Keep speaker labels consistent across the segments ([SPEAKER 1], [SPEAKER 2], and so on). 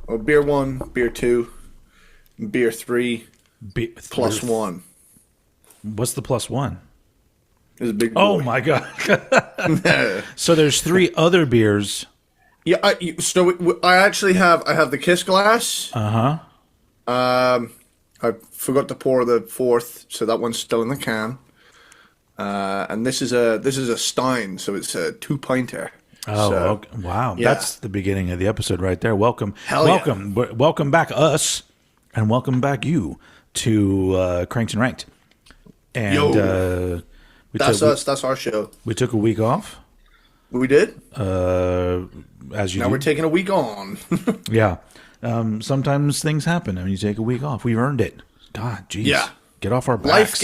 [SPEAKER 1] Well, beer one, beer two, beer three, plus one.
[SPEAKER 2] What's the plus one?
[SPEAKER 1] Is a big boy.
[SPEAKER 2] Oh my god! So there's three other beers.
[SPEAKER 1] Yeah, I actually have the Kiss glass. I forgot to pour the fourth, so that one's still in the can. And this is a Stein, so it's a 2-pinter.
[SPEAKER 2] Oh,
[SPEAKER 1] so,
[SPEAKER 2] okay. Wow!
[SPEAKER 1] yeah.
[SPEAKER 2] That's the beginning of the episode right there. Welcome,
[SPEAKER 1] Hell
[SPEAKER 2] welcome, welcome back us, and welcome back you to Cranked and Ranked. And
[SPEAKER 1] that's us. That's our show.
[SPEAKER 2] We took a week off.
[SPEAKER 1] We did.
[SPEAKER 2] As you
[SPEAKER 1] now
[SPEAKER 2] do.
[SPEAKER 1] we're taking a week on.
[SPEAKER 2] Yeah. Sometimes things happen and you take a week off. We earned it. God, jeez.
[SPEAKER 1] Yeah.
[SPEAKER 2] Get off our backs.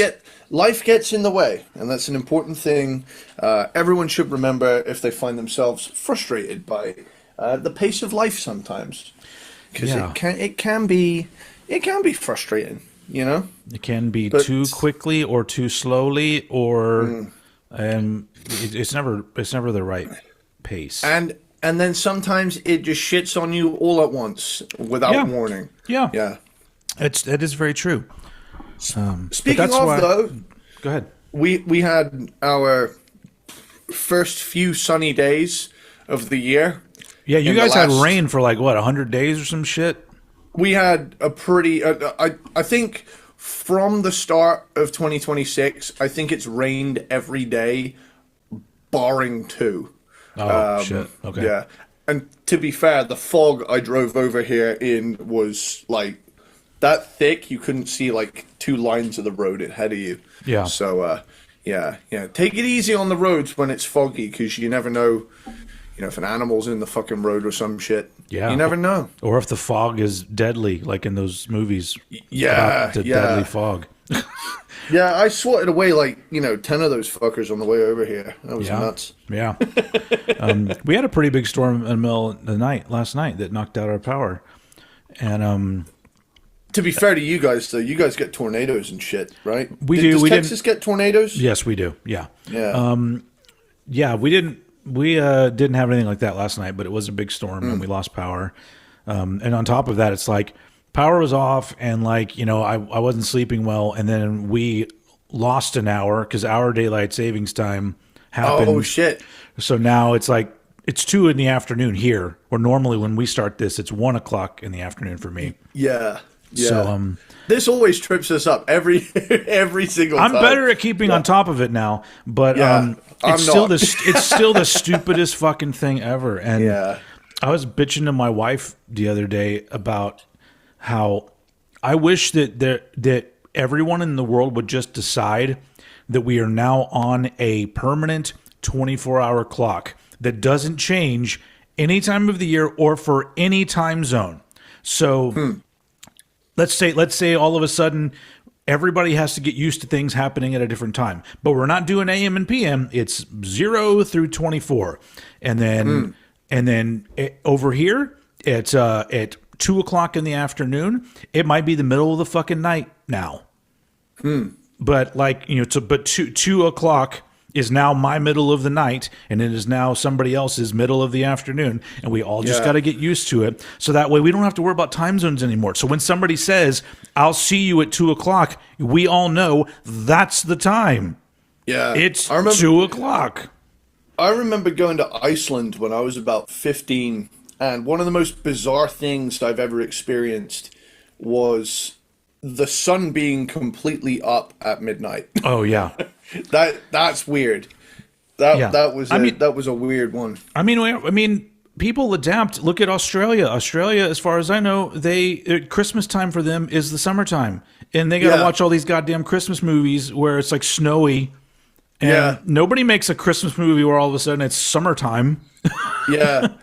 [SPEAKER 1] Life gets in the way, and that's an important thing. Everyone should remember if they find themselves frustrated by the pace of life sometimes, because it can be frustrating. You know,
[SPEAKER 2] it can be too quickly or too slowly, or it's never the right pace.
[SPEAKER 1] And then sometimes it just shits on you all at once without warning.
[SPEAKER 2] Yeah. That is very true.
[SPEAKER 1] Speaking of, though,
[SPEAKER 2] go ahead.
[SPEAKER 1] We had our first few sunny days of the year.
[SPEAKER 2] Yeah, you guys had rain for like what, 100 days or some shit.
[SPEAKER 1] We had a pretty. I think from the start of 2026, I think it's rained every day, barring 2.
[SPEAKER 2] Oh shit! Okay.
[SPEAKER 1] Yeah, and to be fair, the fog I drove over here in was like that thick. You couldn't see like 2 lines of the road ahead of you.
[SPEAKER 2] Yeah.
[SPEAKER 1] So yeah. Take it easy on the roads when it's foggy, because you never know. You know, if an animal's in the fucking road or some shit. Yeah. You never know.
[SPEAKER 2] Or if the fog is deadly, like in those movies.
[SPEAKER 1] Yeah.
[SPEAKER 2] About the deadly fog.
[SPEAKER 1] Yeah, I swatted away like 10 of those fuckers on the way over here. That was nuts.
[SPEAKER 2] Yeah. We had a pretty big storm in the middle of the night last night that knocked out our power. And
[SPEAKER 1] to be fair to you guys, though, you guys get tornadoes and shit, right?
[SPEAKER 2] We do.
[SPEAKER 1] Does Texas get tornadoes?
[SPEAKER 2] Yes, we do. Yeah.
[SPEAKER 1] Yeah.
[SPEAKER 2] Yeah, we didn't have anything like that last night, but it was a big storm and we lost power. And on top of that, it's like power was off and like, I wasn't sleeping well. And then we lost an hour because our daylight savings time happened.
[SPEAKER 1] Oh, shit.
[SPEAKER 2] So now it's like, it's 2 in the afternoon here, or normally when we start this, it's 1 o'clock in the afternoon for me.
[SPEAKER 1] Yeah. Yeah.
[SPEAKER 2] So,
[SPEAKER 1] this always trips us up every single time.
[SPEAKER 2] I'm better at keeping on top of it now, but it's still the stupidest fucking thing ever. And I was bitching to my wife the other day about how I wish that everyone in the world would just decide that we are now on a permanent 24-hour clock that doesn't change any time of the year or for any time zone. So let's say all of a sudden everybody has to get used to things happening at a different time, but we're not doing AM and PM. It's 0 through 24. And then over here it's at 2 o'clock in the afternoon. It might be the middle of the fucking night now. But like, but 2 o'clock is now my middle of the night, and it is now somebody else's middle of the afternoon, and we all just got to get used to it. So that way we don't have to worry about time zones anymore. So when somebody says, I'll see you at 2 o'clock, we all know that's the time.
[SPEAKER 1] Yeah.
[SPEAKER 2] It's 2 o'clock.
[SPEAKER 1] I remember going to Iceland when I was about 15, and one of the most bizarre things I've ever experienced was the sun being completely up at midnight.
[SPEAKER 2] Oh, yeah.
[SPEAKER 1] That's weird. That was a weird one.
[SPEAKER 2] I mean, people adapt. Look at Australia. Australia, as far as I know, Christmas time for them is the summertime, and they got to watch all these goddamn Christmas movies where it's like snowy, and nobody makes a Christmas movie where all of a sudden it's summertime.
[SPEAKER 1] Yeah.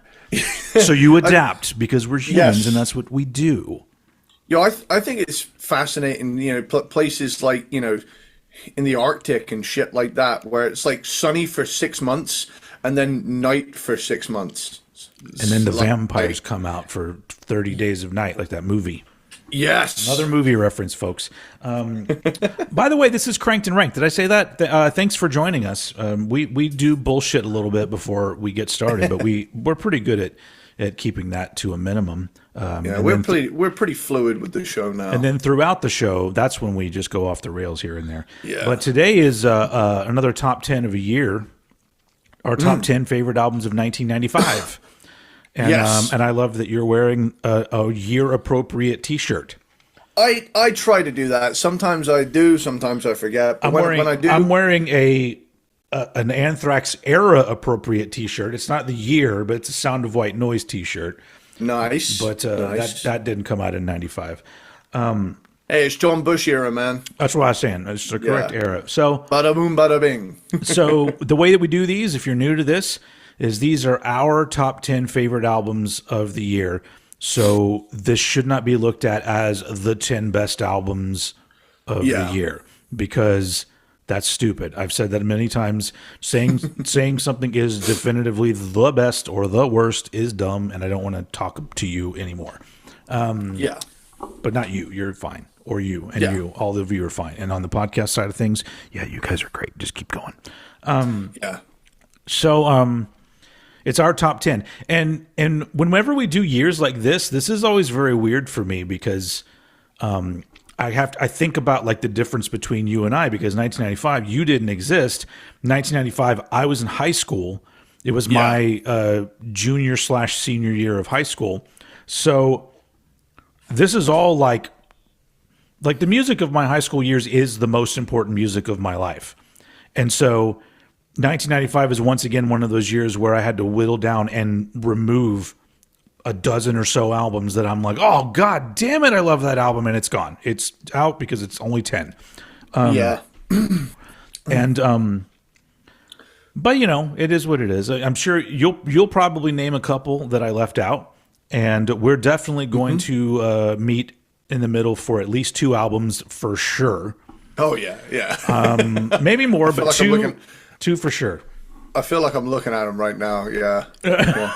[SPEAKER 2] So you adapt because we're humans, and that's what we do.
[SPEAKER 1] I think it's fascinating. Places like in the Arctic and shit like that, where it's like sunny for 6 months and then night for 6 months.
[SPEAKER 2] And then the vampires come out for 30 days of night, like that movie.
[SPEAKER 1] Yes.
[SPEAKER 2] Another movie reference, folks. By the way, this is Cranked and Ranked. Did I say that? Thanks for joining us. We do bullshit a little bit before we get started, but we're pretty good at at keeping that to a minimum.
[SPEAKER 1] We're pretty fluid with the show now.
[SPEAKER 2] And then throughout the show, that's when we just go off the rails here and there.
[SPEAKER 1] Yeah.
[SPEAKER 2] But today is another top 10 of a year. Our top 10 favorite albums of 1995. And,
[SPEAKER 1] yes.
[SPEAKER 2] And I love that you're wearing a year-appropriate T-shirt.
[SPEAKER 1] I try to do that. Sometimes I do. Sometimes I forget. But when I do,
[SPEAKER 2] I'm wearing an Anthrax era-appropriate T-shirt. It's not the year, but it's a Sound of White Noise T-shirt.
[SPEAKER 1] Nice.
[SPEAKER 2] But
[SPEAKER 1] nice.
[SPEAKER 2] That didn't come out in 95.
[SPEAKER 1] Hey, it's John Bush era, man.
[SPEAKER 2] That's what I was saying. It's the correct era. So,
[SPEAKER 1] bada boom, bada bing.
[SPEAKER 2] So the way that we do these, if you're new to this, is these are our top 10 favorite albums of the year. So this should not be looked at as the 10 best albums of the year, because that's stupid. I've said that many times. Saying something is definitively the best or the worst is dumb, and I don't want to talk to you anymore. But not you. You're fine. Or you. And you. All of you are fine. And on the podcast side of things, you guys are great. Just keep going. So it's our top 10. And whenever we do years like this is always very weird for me, because I think about like the difference between you and I, because 1995 you didn't exist. 1995 I was in high school. It was my junior/senior year of high school. So this is all like the music of my high school years is the most important music of my life. And so 1995 is once again one of those years where I had to whittle down and remove a dozen or so albums that I'm like, oh, God damn it, I love that album, and it's gone. It's out because it's only 10. But, it is what it is. I'm sure you'll probably name a couple that I left out, and we're definitely going to meet in the middle for at least 2 albums for sure.
[SPEAKER 1] Oh, yeah.
[SPEAKER 2] Maybe more, but like two for sure.
[SPEAKER 1] I feel like I'm looking at them right now. Yeah.
[SPEAKER 2] And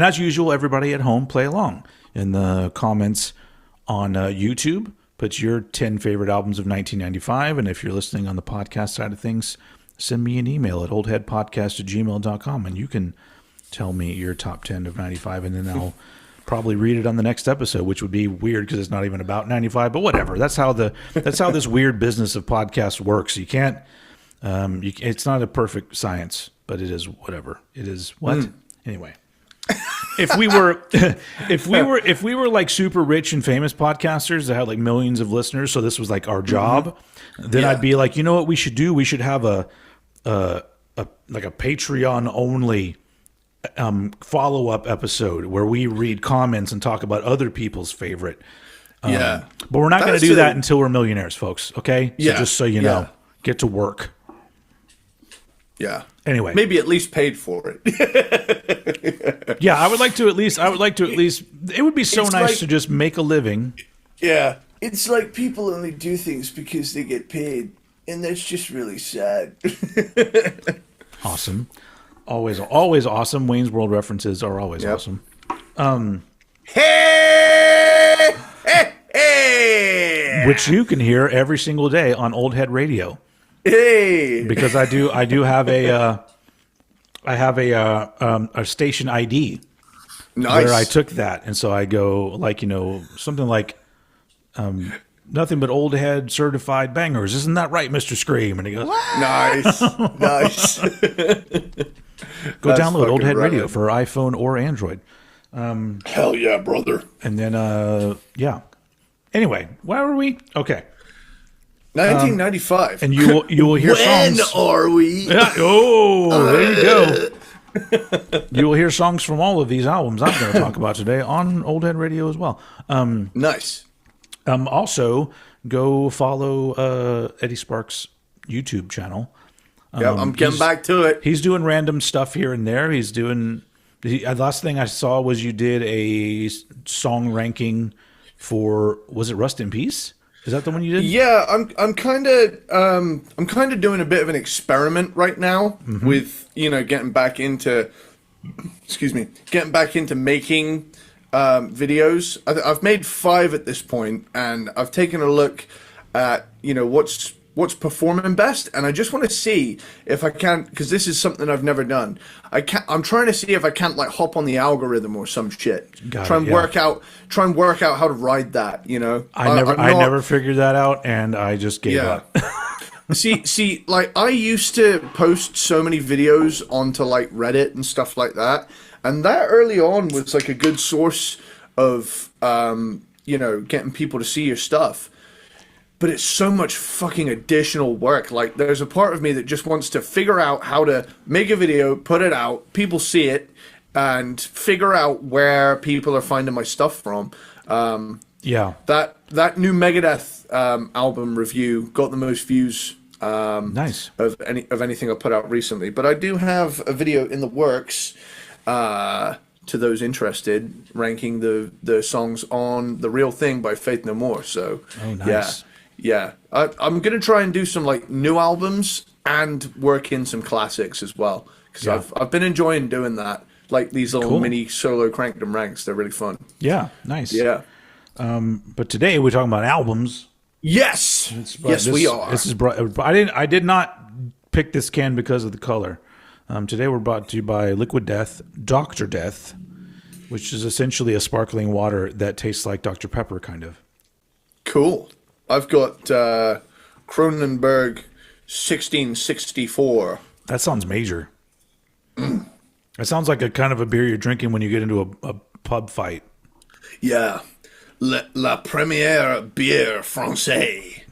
[SPEAKER 2] as usual, everybody at home, play along in the comments on YouTube. Put your 10 favorite albums of 1995. And if you're listening on the podcast side of things, send me an email at oldheadpodcast@gmail.com, and you can tell me your top 10 of 95, and then I'll probably read it on the next episode, which would be weird because it's not even about 95, but whatever. That's how this weird business of podcasts works. You can't, it's not a perfect science, but it is whatever. It is what? Anyway. If we were like super rich and famous podcasters that had like millions of listeners, so this was like our job, then I'd be like, you know what we should do? We should have a Patreon only follow-up episode where we read comments and talk about other people's favorite. But we're not going to do that until we're millionaires, folks. Okay. So just so you know, get to work.
[SPEAKER 1] Yeah.
[SPEAKER 2] Anyway,
[SPEAKER 1] maybe at least paid for it.
[SPEAKER 2] I would like to at least, it would be so nice to just make a living.
[SPEAKER 1] Yeah. It's like people only do things because they get paid, and that's just really sad.
[SPEAKER 2] Awesome. Always awesome. Wayne's World references are always awesome.
[SPEAKER 1] Hey!
[SPEAKER 2] Which you can hear every single day on Old Head Radio.
[SPEAKER 1] Hey!
[SPEAKER 2] Because I do have a station ID.
[SPEAKER 1] Nice.
[SPEAKER 2] Where I took that, and so I go like, something like nothing but Old Head certified bangers. Isn't that right, Mr. Scream? And he goes,
[SPEAKER 1] nice.
[SPEAKER 2] Go download Old Head Radio for iPhone or Android.
[SPEAKER 1] Hell yeah, brother.
[SPEAKER 2] And then, Anyway, where were we? Okay.
[SPEAKER 1] 1995.
[SPEAKER 2] And you will hear songs.
[SPEAKER 1] When are we?
[SPEAKER 2] Yeah. Oh, there you go. You will hear songs from all of these albums I'm going to talk about today on Old Head Radio as well.
[SPEAKER 1] Nice.
[SPEAKER 2] Also, go follow Eddie Sparxx' YouTube channel.
[SPEAKER 1] I'm getting back to it.
[SPEAKER 2] He's doing random stuff here and there. The last thing I saw was you did a song ranking for, was it Rust in Peace? Is that the one you did?
[SPEAKER 1] Yeah, I'm kind of doing a bit of an experiment right now with getting back into making videos. I've made 5 at this point, and I've taken a look at what's what's performing best, and I just want to see if I can, because this is something I've never done. I'm trying to see if I can't like hop on the algorithm or some shit. Try and work out how to ride that. You know,
[SPEAKER 2] I never figured that out, and I just gave up.
[SPEAKER 1] see, like I used to post so many videos onto like Reddit and stuff like that, and that early on was like a good source of getting people to see your stuff. But it's so much fucking additional work. Like, there's a part of me that just wants to figure out how to make a video, put it out, people see it, and figure out where people are finding my stuff from. That new Megadeth album review got the most views
[SPEAKER 2] nice
[SPEAKER 1] of anything I put out recently. But I do have a video in the works to those interested, ranking the songs on The Real Thing by Faith No More. So,
[SPEAKER 2] nice.
[SPEAKER 1] Yeah, I'm going to try and do some like new albums and work in some classics as well, because I've been enjoying doing that, like these little mini solo crankdom ranks. They're really fun.
[SPEAKER 2] Yeah, nice.
[SPEAKER 1] Yeah.
[SPEAKER 2] But today we're talking about albums.
[SPEAKER 1] Yes. We are.
[SPEAKER 2] This is I did not pick this can because of the color. Today we're brought to you by Liquid Death, Dr. Death, which is essentially a sparkling water that tastes like Dr. Pepper, kind of.
[SPEAKER 1] Cool. I've got Kronenberg 1664.
[SPEAKER 2] That sounds major. That sounds like a kind of a beer you're drinking when you get into a pub fight.
[SPEAKER 1] Yeah. La première bière française.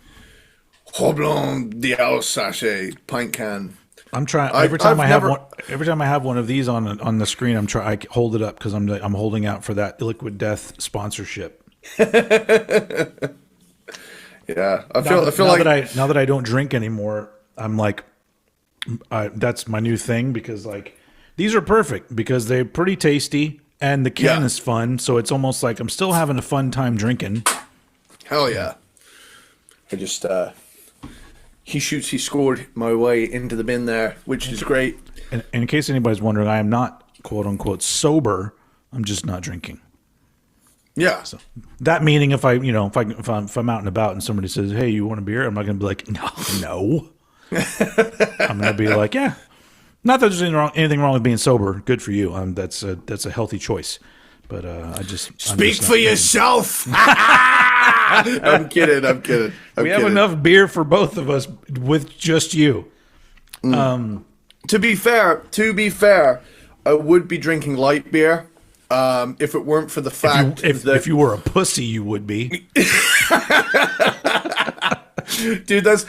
[SPEAKER 1] Houblon d'Alsace pint can.
[SPEAKER 2] I'm trying every time I have one of these on the screen. I hold it up because I'm holding out for that Liquid Death sponsorship.
[SPEAKER 1] Yeah, I feel like
[SPEAKER 2] now that I don't drink anymore, I'm like, that's my new thing, because like these are perfect because they're pretty tasty and the can is fun. So it's almost like I'm still having a fun time drinking.
[SPEAKER 1] Hell yeah! I just he scored my way into the bin there, which is great.
[SPEAKER 2] And in case anybody's wondering, I am not quote unquote sober. I'm just not drinking.
[SPEAKER 1] Yeah.
[SPEAKER 2] So that meaning if I'm out and about and somebody says, "Hey, you want a beer?" I'm not going to be like, "No." I'm going to be like, "Yeah." Not that there's anything wrong with being sober. Good for you. That's a healthy choice. But
[SPEAKER 1] speak for yourself. I'm kidding.
[SPEAKER 2] We have enough beer for both of us with just you.
[SPEAKER 1] To be fair, I would be drinking light beer. If it weren't for the fact
[SPEAKER 2] if you were a pussy, you would be.
[SPEAKER 1] Dude, that's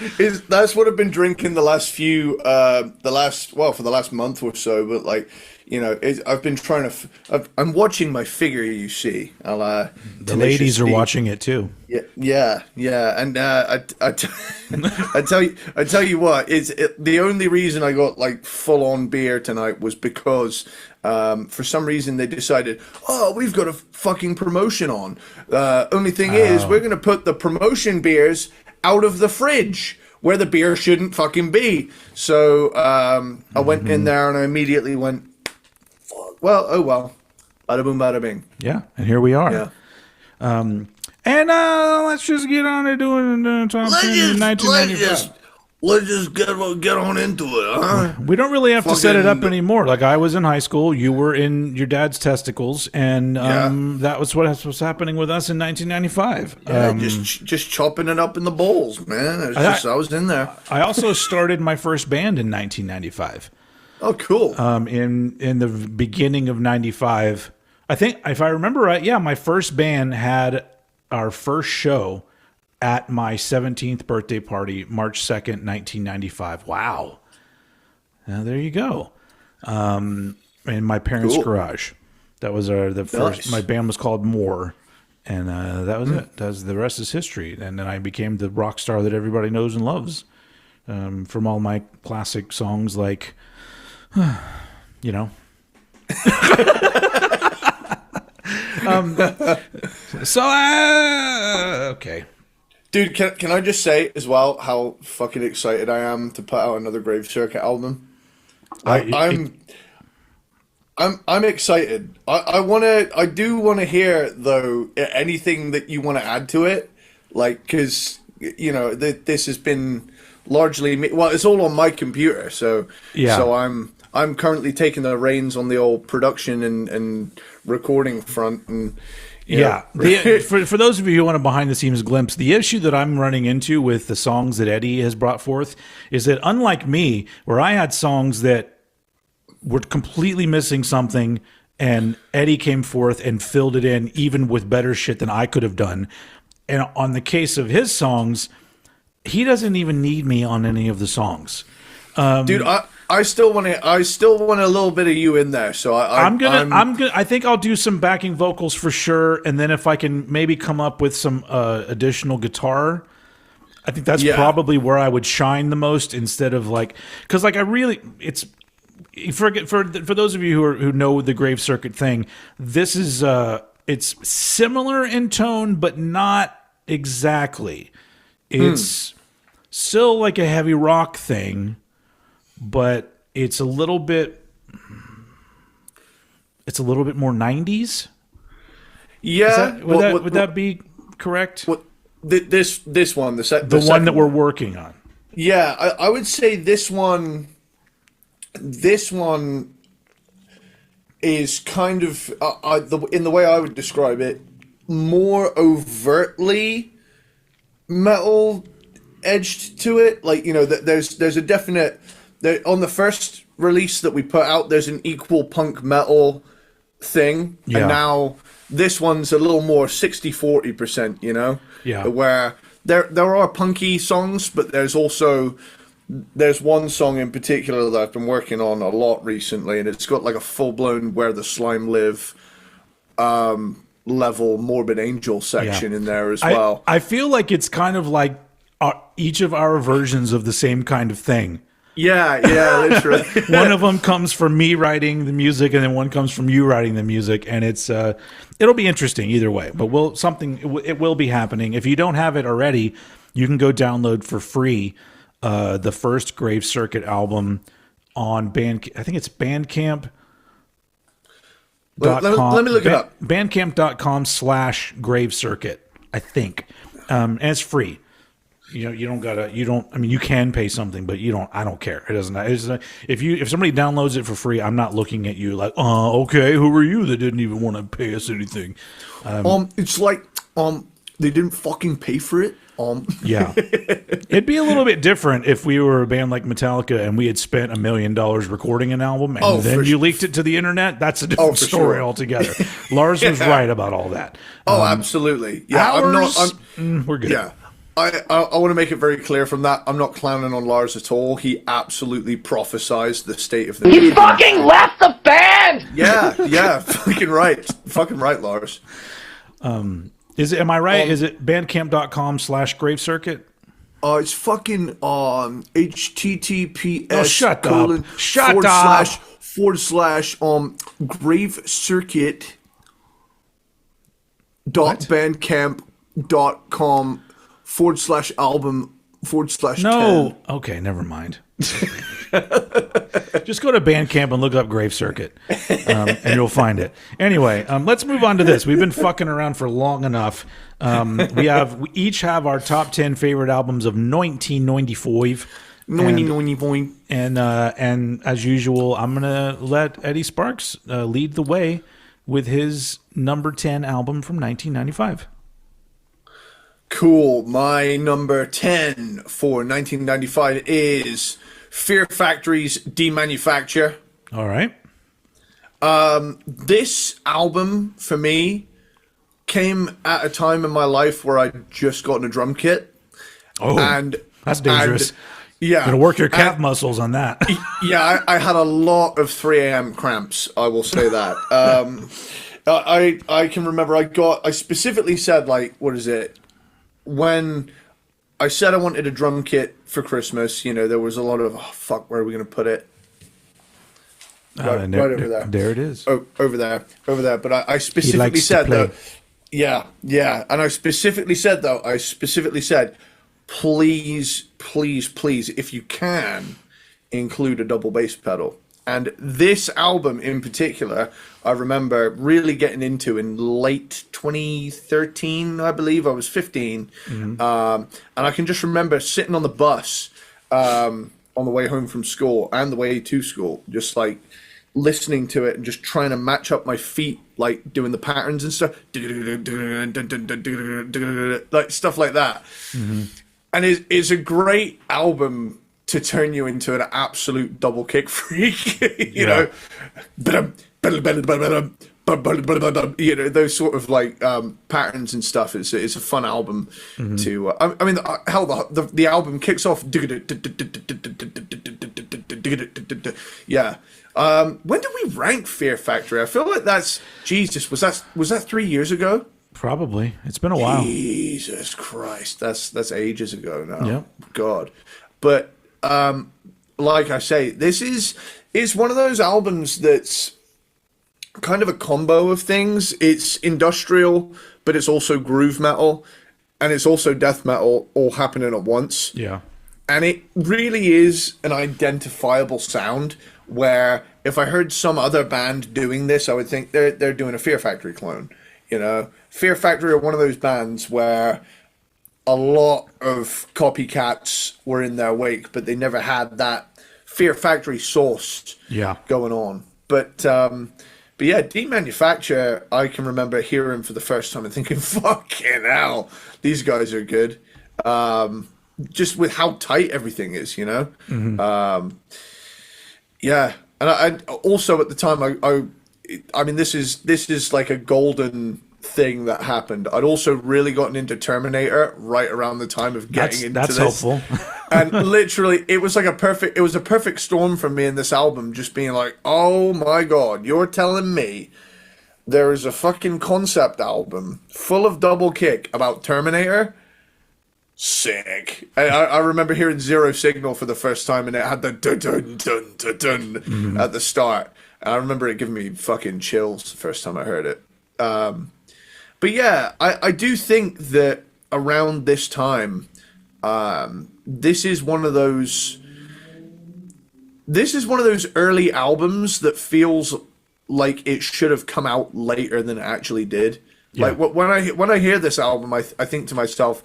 [SPEAKER 1] what I've been drinking for the last month or so. But like, I've been trying to. I'm watching my figure. You see,
[SPEAKER 2] the ladies are watching it too.
[SPEAKER 1] Yeah, and I tell you what, the only reason I got like full on beer tonight was because for some reason they decided, we've got a fucking promotion on. Only thing is, we're gonna put the promotion beers out of the fridge where the beer shouldn't fucking be. So I went in there and I immediately went, well, oh well, bada boom, bada bing.
[SPEAKER 2] Yeah, and here we are.
[SPEAKER 1] Yeah.
[SPEAKER 2] And let's just get on to doing top 10 in 1995.
[SPEAKER 1] Let's just get on into it, huh?
[SPEAKER 2] We don't really have to set it up anymore. Like, I was in high school, you were in your dad's testicles, and that was what was happening with us in 1995.
[SPEAKER 1] Yeah, just chopping it up in the bowls, man. I was in there.
[SPEAKER 2] I also started my first band in 1995.
[SPEAKER 1] Oh, cool.
[SPEAKER 2] In the beginning of 95, I think, if I remember right, my first band had our first show at my 17th birthday party, March 2nd, 1995. Wow. Now, there you go. In my parents' garage. That was the first. My band was called More. And that was it. The rest is history. And then I became the rock star that everybody knows and loves. From all my classic songs like, okay.
[SPEAKER 1] Dude, can I just say as well how fucking excited I am to put out another Grave Circuit album? I'm excited. I do want to hear though anything that you want to add to it, like, because this has been largely me. Well, it's all on my computer, so
[SPEAKER 2] yeah.
[SPEAKER 1] So I'm currently taking the reins on the old production and recording front. And
[SPEAKER 2] yeah, for those of you who want a behind the scenes glimpse, the issue that I'm running into with the songs that Eddie has brought forth is that, unlike me, where I had songs that were completely missing something, and Eddie came forth and filled it in, even with better shit than I could have done. And on the case of his songs, he doesn't even need me on any of the songs.
[SPEAKER 1] Dude, I still want a little bit of you in there. So I'm
[SPEAKER 2] gonna. I think I'll do some backing vocals for sure, and then if I can maybe come up with some additional guitar, I think that's probably where I would shine the most, instead of because I really, it's for those of you who know the Grave Circuit thing. This is it's similar in tone, but not exactly. It's still like a heavy rock thing, but it's a little bit more 90s.
[SPEAKER 1] Yeah.
[SPEAKER 2] Would that be correct?
[SPEAKER 1] This one,
[SPEAKER 2] the one that we're working on.
[SPEAKER 1] Yeah, I would say this one is kind of in the way I would describe it, more overtly metal edged to it. There's a definite on the first release that we put out, there's an equal punk metal thing, and now this one's a little more 60-40%, where there are punky songs, but there's one song in particular that I've been working on a lot recently, and it's got like a full-blown Where the Slime Live level Morbid Angel section in there as well.
[SPEAKER 2] I feel like it's kind of like each of our versions of the same kind of thing.
[SPEAKER 1] Yeah, literally.
[SPEAKER 2] One of them comes from me writing the music, and then one comes from you writing the music, and it'll be interesting either way. But it will be happening. If you don't have it already, you can go download for free the first Grave Circuit album on I think it's Bandcamp.
[SPEAKER 1] Let me look it up.
[SPEAKER 2] Bandcamp.com/Grave Circuit, I think, and it's free. You can pay something, but I don't care. It doesn't. If somebody downloads it for free, I'm not looking at you like, okay, who are you that didn't even want to pay us anything?
[SPEAKER 1] It's like, they didn't fucking pay for it.
[SPEAKER 2] Yeah, it'd be a little bit different if we were a band like Metallica and we had spent $1 million recording an album, and then you leaked it to the internet. That's a different story altogether. Lars was right about all that.
[SPEAKER 1] Absolutely. Yeah,
[SPEAKER 2] we're good.
[SPEAKER 1] Yeah. I want to make it very clear from that, I'm not clowning on Lars at all. He absolutely prophesized the state of the...
[SPEAKER 3] He fucking left the band!
[SPEAKER 1] Yeah, fucking right. Fucking right, Lars.
[SPEAKER 2] Am I right? Is it bandcamp.com/Grave Circuit?
[SPEAKER 1] It's fucking https //gravecircuit.bandcamp.com /album/10.
[SPEAKER 2] No. Okay, never mind. Just go to Bandcamp and look up Grave Circuit, and you'll find it. Anyway, let's move on to this. We've been fucking around for long enough. We each have our top 10 favorite albums of 1995. And as usual, I'm gonna let Eddie Sparxx lead the way with his number 10 album from 1995.
[SPEAKER 1] Cool. My number 10 for 1995 is Fear Factory's Demanufacture.
[SPEAKER 2] All right.
[SPEAKER 1] This album, for me, came at a time in my life where I'd just gotten a drum kit.
[SPEAKER 2] Oh, that's dangerous.
[SPEAKER 1] Yeah.
[SPEAKER 2] Gonna work your calf muscles on that.
[SPEAKER 1] Yeah, I had a lot of 3 a.m. cramps, I will say that. I can remember I specifically said, what is it? When I said I wanted a drum kit for Christmas, there was a lot of, where are we going to put it? Right over there.
[SPEAKER 2] There it is.
[SPEAKER 1] Oh, over there. But I specifically said, though, yeah. And I specifically said, please, if you can, include a double bass pedal. And this album in particular, I remember really getting into in late 2013, I believe. I was 15. Mm-hmm. And I can just remember sitting on the bus on the way home from school and the way to school, just like listening to it and just trying to match up my feet, like doing the patterns and stuff, like stuff like that. Mm-hmm. And it's a great album to turn you into an absolute double kick freak, you know, you know, those sort of like patterns and stuff. It's a fun album to. I mean, hell, the album kicks off. Yeah. When did we rank Fear Factory? I feel like that's Jesus. Was that 3 years ago?
[SPEAKER 2] Probably. It's been a while.
[SPEAKER 1] Jesus Christ, that's ages ago now.
[SPEAKER 2] Yep.
[SPEAKER 1] God, but like I say, this is one of those albums that's kind of a combo of things. It's industrial, but it's also groove metal, and it's also death metal, all happening at once.
[SPEAKER 2] Yeah.
[SPEAKER 1] And it really is an identifiable sound where if I heard some other band doing this, I would think they're doing a Fear Factory clone. You know, Fear Factory are one of those bands where a lot of copycats were in their wake, but they never had that Fear Factory sauce going on. But yeah, Demanufacture, I can remember hearing for the first time and thinking, fucking hell, these guys are good. Just with how tight everything is, you know? Mm-hmm. Yeah. And I also at the time, I mean, this is like a golden thing that happened. I'd also really gotten into Terminator right around the time of getting into this.
[SPEAKER 2] That's helpful.
[SPEAKER 1] And literally, it was a perfect storm for me in this album, just being like, oh my God, you're telling me there is a fucking concept album full of double kick about Terminator? Sick. I remember hearing Zero Signal for the first time, and it had the dun dun dun dun dun at the start. And I remember it giving me fucking chills the first time I heard it. But yeah, I do think that around this time, this is one of those early albums that feels like it should have come out later than it actually did. Yeah. Like when I hear this album, I think to myself,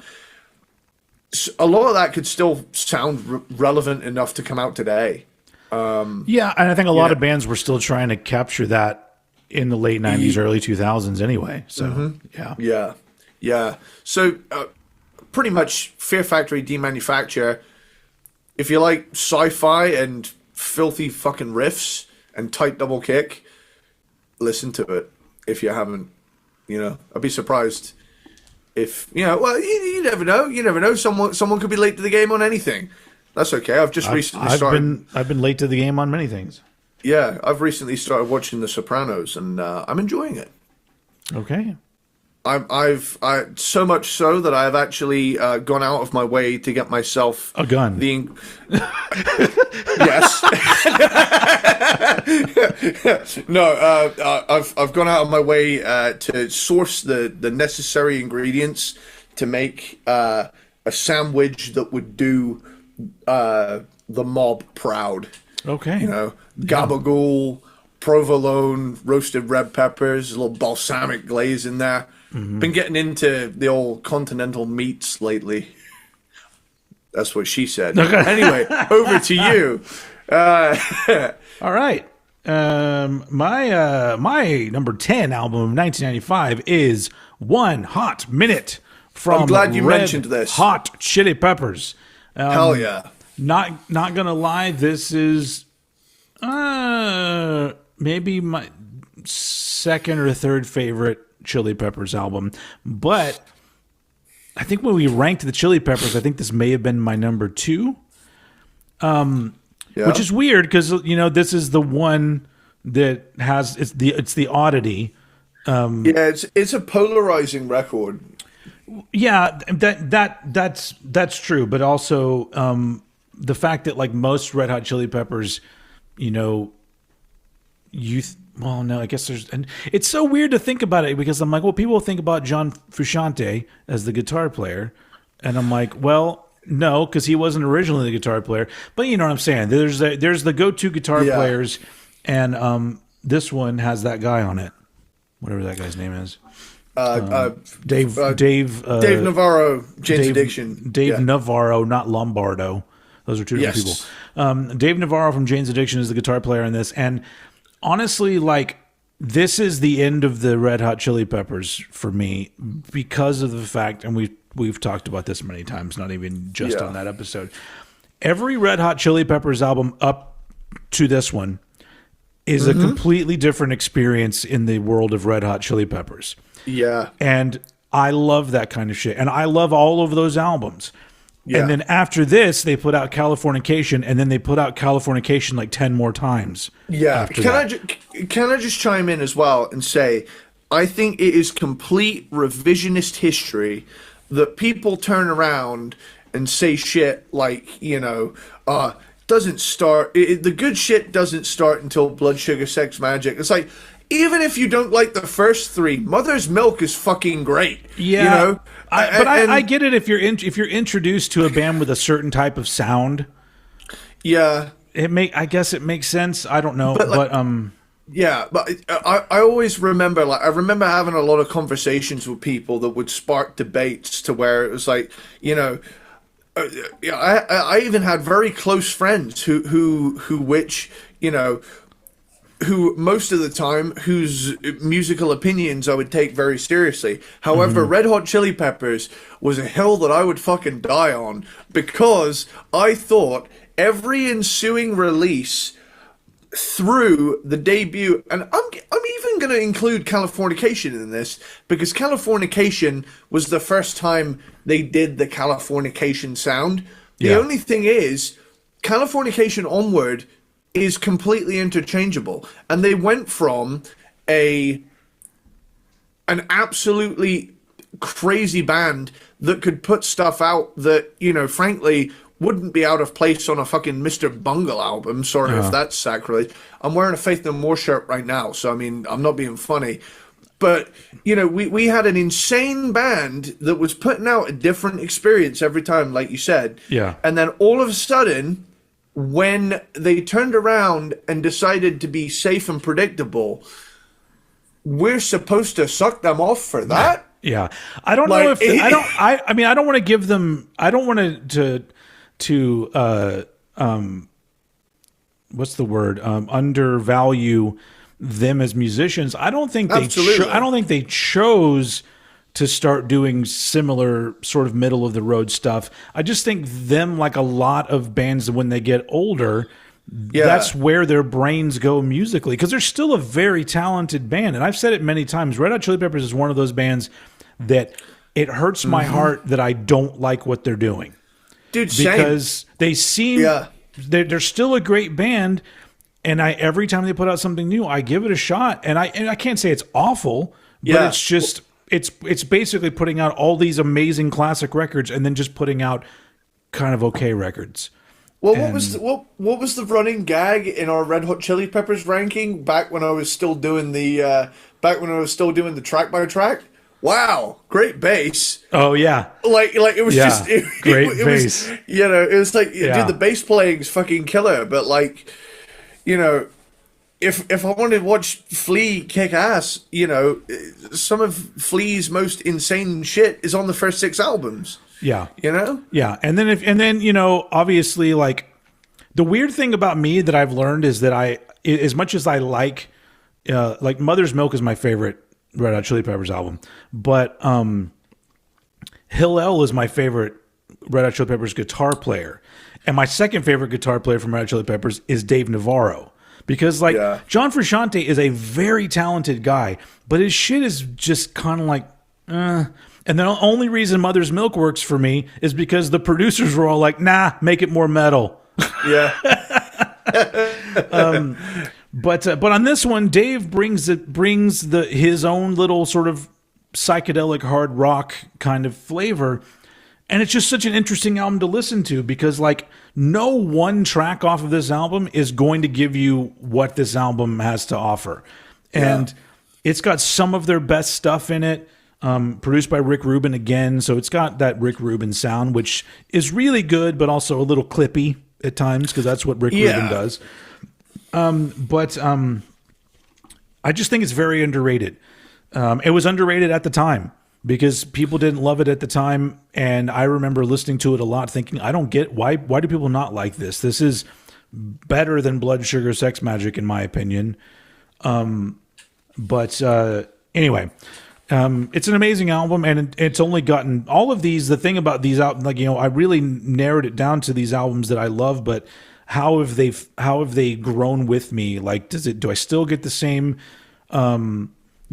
[SPEAKER 1] a lot of that could still sound relevant enough to come out today.
[SPEAKER 2] Yeah, and I think a lot of bands were still trying to capture that in the late 90s, early 2000s anyway. So,
[SPEAKER 1] yeah. So, pretty much Fear Factory, Demanufacture, if you like sci-fi and filthy fucking riffs and tight double kick, listen to it. If you haven't, you know, I'd be surprised if, you know, well, you never know. You never know. Someone could be late to the game on anything. That's okay. I've recently started. I've
[SPEAKER 2] been late to the game on many things.
[SPEAKER 1] Yeah, I've recently started watching The Sopranos, and I'm enjoying it.
[SPEAKER 2] Okay.
[SPEAKER 1] I've so much so that I've actually gone out of my way to get myself
[SPEAKER 2] a gun.
[SPEAKER 1] Yes. No, I've gone out of my way to source the necessary ingredients to make a sandwich that would do the mob proud.
[SPEAKER 2] Okay.
[SPEAKER 1] You know, gabagool, provolone, roasted red peppers, a little balsamic glaze in there. Mm-hmm. Been getting into the old continental meats lately. That's what she said. Okay. Anyway, over to you.
[SPEAKER 2] All right. My number 10 album of 1995 is One Hot Minute from
[SPEAKER 1] I'm glad you mentioned this.
[SPEAKER 2] Hot Chili Peppers.
[SPEAKER 1] Hell yeah.
[SPEAKER 2] Not gonna lie, this is maybe my second or third favorite Chili Peppers album. But I think when we ranked the Chili Peppers, I think this may have been my number 2. Which is weird because, you know, this is the one that has it's the oddity.
[SPEAKER 1] It's a polarizing record.
[SPEAKER 2] Yeah, that's true, but also the fact that like most Red Hot Chili Peppers, you know, well, no, I guess and it's so weird to think about it because I'm like, well, people think about John Frusciante as the guitar player, and I'm like, well, no, because he wasn't originally the guitar player, but you know what I'm saying. There's the go-to guitar players, and this one has that guy on it, whatever that guy's name is. Dave
[SPEAKER 1] Navarro, Jane's Addiction.
[SPEAKER 2] Dave Navarro, not Lombardo. Those are two different people. Dave Navarro from Jane's Addiction is the guitar player in this. And honestly, like, this is the end of the Red Hot Chili Peppers for me because of the fact, and we've talked about this many times, not even just on that episode. Every Red Hot Chili Peppers album up to this one is a completely different experience in the world of Red Hot Chili Peppers. Yeah. And I love that kind of shit. And I love all of those albums. Yeah. And then after this, they put out Californication, and then they put out Californication like 10 more times.
[SPEAKER 1] Yeah. Can I just chime in as well and say, I think it is complete revisionist history that people turn around and say shit like, you know, doesn't start, the good shit doesn't start until Blood Sugar Sex Magic. It's like, even if you don't like the first three, Mother's Milk is fucking great. Yeah, you know.
[SPEAKER 2] I get it if you're introduced to a band with a certain type of sound.
[SPEAKER 1] Yeah,
[SPEAKER 2] I guess it makes sense. I don't know,
[SPEAKER 1] yeah, but I always remember, like, I remember having a lot of conversations with people that would spark debates to where it was like, you know, I even had very close friends who most of the time, whose musical opinions I would take very seriously. However, Red Hot Chili Peppers was a hill that I would fucking die on, because I thought every ensuing release through the debut, and I'm even going to include Californication in this, because Californication was the first time they did the Californication sound. The only thing is, Californication onward is completely interchangeable, and they went from an absolutely crazy band that could put stuff out that, you know, frankly wouldn't be out of place on a fucking Mr. Bungle album. Sorry if that's sacrilege. I'm wearing a Faith No More shirt right now, so I mean, I'm not being funny. But, you know, we had an insane band that was putting out a different experience every time, like you said. Yeah. And then all of a sudden, when they turned around and decided to be safe and predictable, we're supposed to suck them off for that?
[SPEAKER 2] Yeah. I don't know if I mean, I don't want to give them, I don't want to what's the word? Undervalue them as musicians. I don't think they chose to start doing similar sort of middle of the road stuff. I just think them, like a lot of bands, when they get older, that's where their brains go musically, because they're still a very talented band. And I've said it many times, Red Hot Chili Peppers is one of those bands that it hurts my heart that I don't like what they're doing.
[SPEAKER 1] Dude,
[SPEAKER 2] because they seem they're still a great band, and every time they put out something new, I give it a shot. And I can't say it's awful, but it's just it's basically putting out all these amazing classic records and then just putting out kind of okay records.
[SPEAKER 1] Well, what was the running gag in our Red Hot Chili Peppers ranking back when I was still doing the track by track? Wow, great bass.
[SPEAKER 2] Oh yeah.
[SPEAKER 1] Like it was just
[SPEAKER 2] great
[SPEAKER 1] bass. You know, it was like, dude, the bass playing's fucking killer, but like, you know, if I wanted to watch Flea kick ass, you know, some of Flea's most insane shit is on the first 6 albums.
[SPEAKER 2] Yeah.
[SPEAKER 1] You know?
[SPEAKER 2] Yeah. And then, you know, obviously, like, the weird thing about me that I've learned is that as much as I like Mother's Milk is my favorite Red Hot Chili Peppers album, but Hillel is my favorite Red Hot Chili Peppers guitar player. And my second favorite guitar player from Red Hot Chili Peppers is Dave Navarro. Because, like, John Frusciante is a very talented guy, but his shit is just kind of like, And the only reason Mother's Milk works for me is because the producers were all like, nah, make it more metal.
[SPEAKER 1] Yeah.
[SPEAKER 2] But on this one, Dave brings his own little sort of psychedelic hard rock kind of flavor. And it's just such an interesting album to listen to, because, like, no one track off of this album is going to give you what this album has to offer. And it's got some of their best stuff in it, produced by Rick Rubin again. So it's got that Rick Rubin sound, which is really good, but also a little clippy at times, because that's what Rick Rubin does. But I just think it's very underrated. It was underrated at the time, because people didn't love it at the time, and I remember listening to it a lot, thinking, I don't get why do people not like this? This is better than Blood Sugar Sex Magic, in my opinion. But anyway, it's an amazing album, and it's only gotten all of these. The thing about these albums, like, I really narrowed it down to these albums that I love, but how have they grown with me? Like, do I still get the same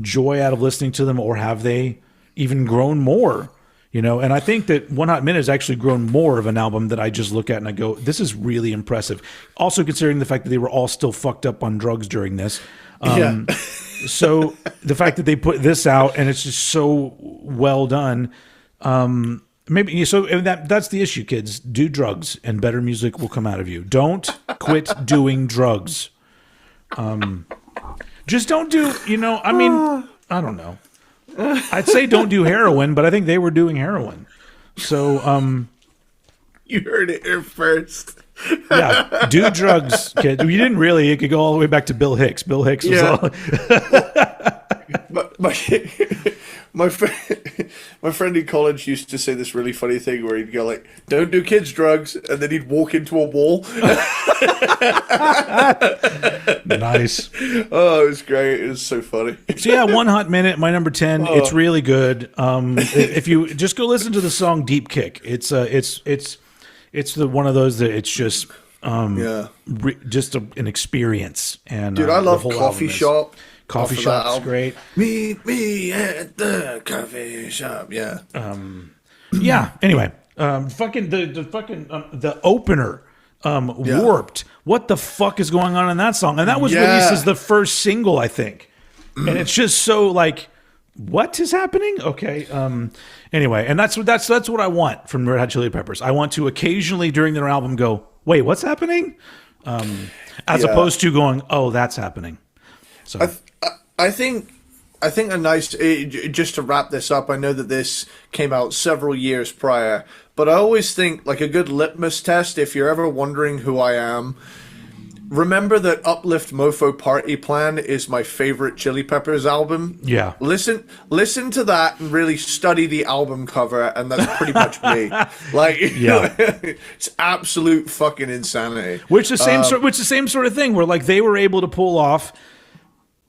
[SPEAKER 2] joy out of listening to them, or have they even grown more? And I think that One Hot Minute has actually grown more of an album that I just look at and I go, this is really impressive. Also considering the fact that they were all still fucked up on drugs during this. So the fact that they put this out and it's just so well done, maybe so that's the issue, kids. Do drugs and better music will come out of you. Don't quit doing drugs. Just don't do, I don't know. I'd say don't do heroin, but I think they were doing heroin. So,
[SPEAKER 1] you heard it here first.
[SPEAKER 2] Yeah, do drugs, kid. You didn't really. It could go all the way back to Bill Hicks. Bill Hicks was all...
[SPEAKER 1] my friend in college used to say this really funny thing where he'd go like, "Don't do kids drugs," and then he'd walk into a wall.
[SPEAKER 2] Nice.
[SPEAKER 1] Oh, it was great. It was so funny.
[SPEAKER 2] So yeah, One Hot Minute, my number 10. Oh. It's really good. If you just go listen to the song "Deep Kick," it's the one of those that it's just just an experience. And
[SPEAKER 1] dude, I love Coffee Shop.
[SPEAKER 2] Coffee Shop's great.
[SPEAKER 1] Meet me at the coffee shop. Yeah.
[SPEAKER 2] Yeah. Anyway, the opener, Warped. What the fuck is going on in that song? And that was released as the first single, I think. And it's just so like, what is happening? Okay. Anyway, and that's what I want from Red Hot Chili Peppers. I want to occasionally during their album go, wait, what's happening? As opposed to going, oh, that's happening. So
[SPEAKER 1] I think a nice, just to wrap this up, I know that this came out several years prior, but I always think like a good litmus test, if you're ever wondering who I am, remember that Uplift Mofo Party Plan is my favorite Chili Peppers album.
[SPEAKER 2] Yeah.
[SPEAKER 1] Listen to that and really study the album cover, and that's pretty much me. Like, it's absolute fucking insanity.
[SPEAKER 2] Which the same sort of thing where like they were able to pull off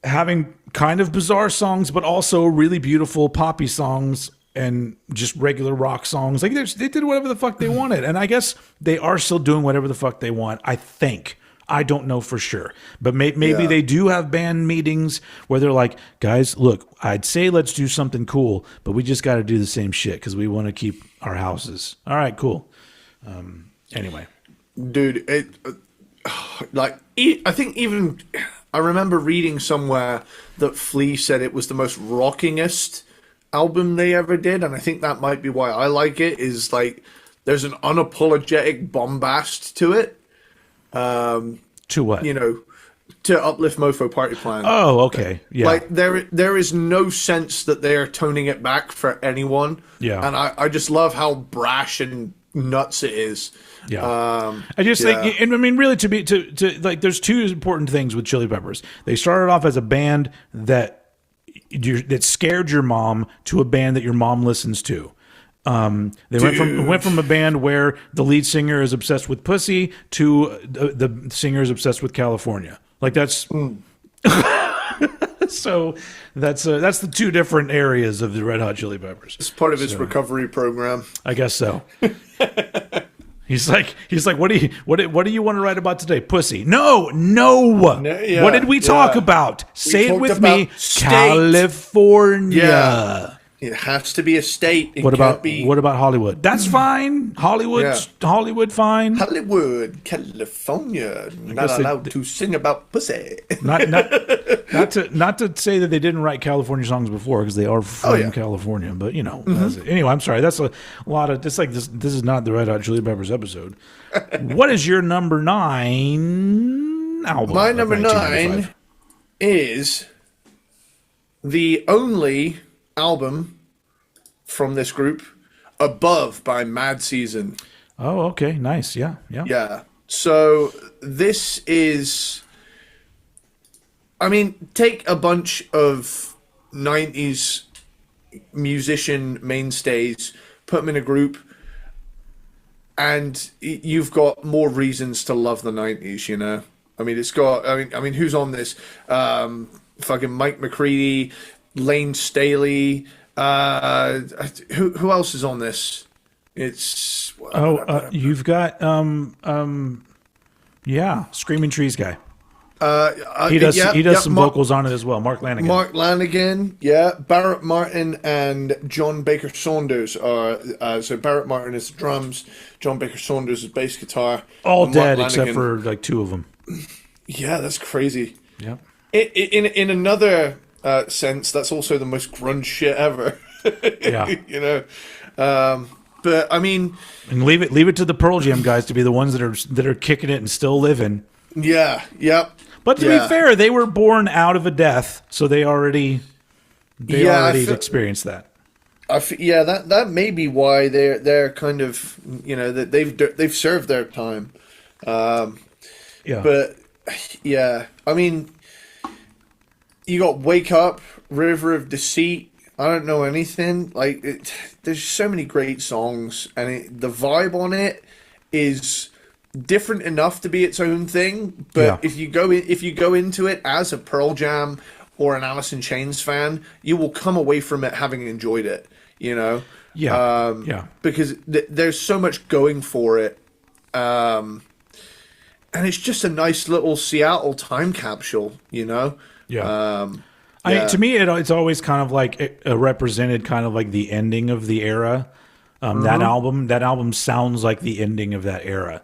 [SPEAKER 2] having kind of bizarre songs, but also really beautiful poppy songs and just regular rock songs. Like they did whatever the fuck they wanted. And I guess they are still doing whatever the fuck they want, I think. I don't know for sure. But maybe they do have band meetings where they're like, guys, look, I'd say let's do something cool, but we just got to do the same shit because we want to keep our houses. All right, cool. Anyway.
[SPEAKER 1] Dude, I think even... I remember reading somewhere that Flea said it was the most rockingest album they ever did, and I think that might be why I like it, is like there's an unapologetic bombast to it.
[SPEAKER 2] To what?
[SPEAKER 1] To Uplift Mofo Party Plan.
[SPEAKER 2] Oh, okay. Yeah.
[SPEAKER 1] Like there is no sense that they are toning it back for anyone.
[SPEAKER 2] Yeah.
[SPEAKER 1] And I just love how brash and nuts it is.
[SPEAKER 2] Yeah, I just think, and I mean, really, to like, there's two important things with Chili Peppers. They started off as a band that scared your mom to a band that your mom listens to. They went from a band where the lead singer is obsessed with pussy to the singer is obsessed with California. Like that's. So that's the two different areas of the Red Hot Chili Peppers.
[SPEAKER 1] It's part of his recovery program.
[SPEAKER 2] I guess so. He's like, what do you want to write about today? Pussy. No. What did we talk about? Say it with me.
[SPEAKER 1] State.
[SPEAKER 2] California.
[SPEAKER 1] Yeah. It has to be a state.
[SPEAKER 2] What about Hollywood? That's fine. Hollywood, fine.
[SPEAKER 1] Hollywood, California, not allowed to sing about pussy.
[SPEAKER 2] Not to say that they didn't write California songs before, because they are from California. But anyway, I'm sorry. That's a lot of. It's like this is not the Red Hot Chili Peppers episode. What is your number 9 album?
[SPEAKER 1] My number 9 is the only album from this group, Above by Mad Season.
[SPEAKER 2] Oh, okay. Nice. Yeah.
[SPEAKER 1] So this is, I mean, take a bunch of 90s musician mainstays, put them in a group, and you've got more reasons to love the 90s, you know? I mean, it's got, I mean, who's on this? Fucking Mike McCready, Lane Staley, who else is on this? It's,
[SPEAKER 2] you've got, Screaming Trees guy. He does some vocals on it as well. Mark Lanigan.
[SPEAKER 1] Yeah. Barrett Martin and John Baker Saunders are. So Barrett Martin is the drums, John Baker Saunders is bass guitar.
[SPEAKER 2] All dead except for like two of them.
[SPEAKER 1] Yeah, that's crazy.
[SPEAKER 2] Yeah.
[SPEAKER 1] In another sense, that's also the most grunge shit ever.
[SPEAKER 2] Yeah.
[SPEAKER 1] You know. But I mean,
[SPEAKER 2] and leave it to the Pearl Jam guys to be the ones that are kicking it and still living.
[SPEAKER 1] Yeah. Yep.
[SPEAKER 2] But to be fair, they were born out of a death, so they already experienced that.
[SPEAKER 1] That may be why they're kind of, you know, that they've served their time. But yeah, I mean, you got Wake Up, River of Deceit. I don't know anything. Like, there's so many great songs, and the vibe on it is different enough to be its own thing. But if you go into it as a Pearl Jam or an Alice in Chains fan, you will come away from it having enjoyed it. You know, because there's so much going for it, and it's just a nice little Seattle time capsule. You know,
[SPEAKER 2] to me, it's always kind of like it represented kind of like the ending of the era. That album sounds like the ending of that era.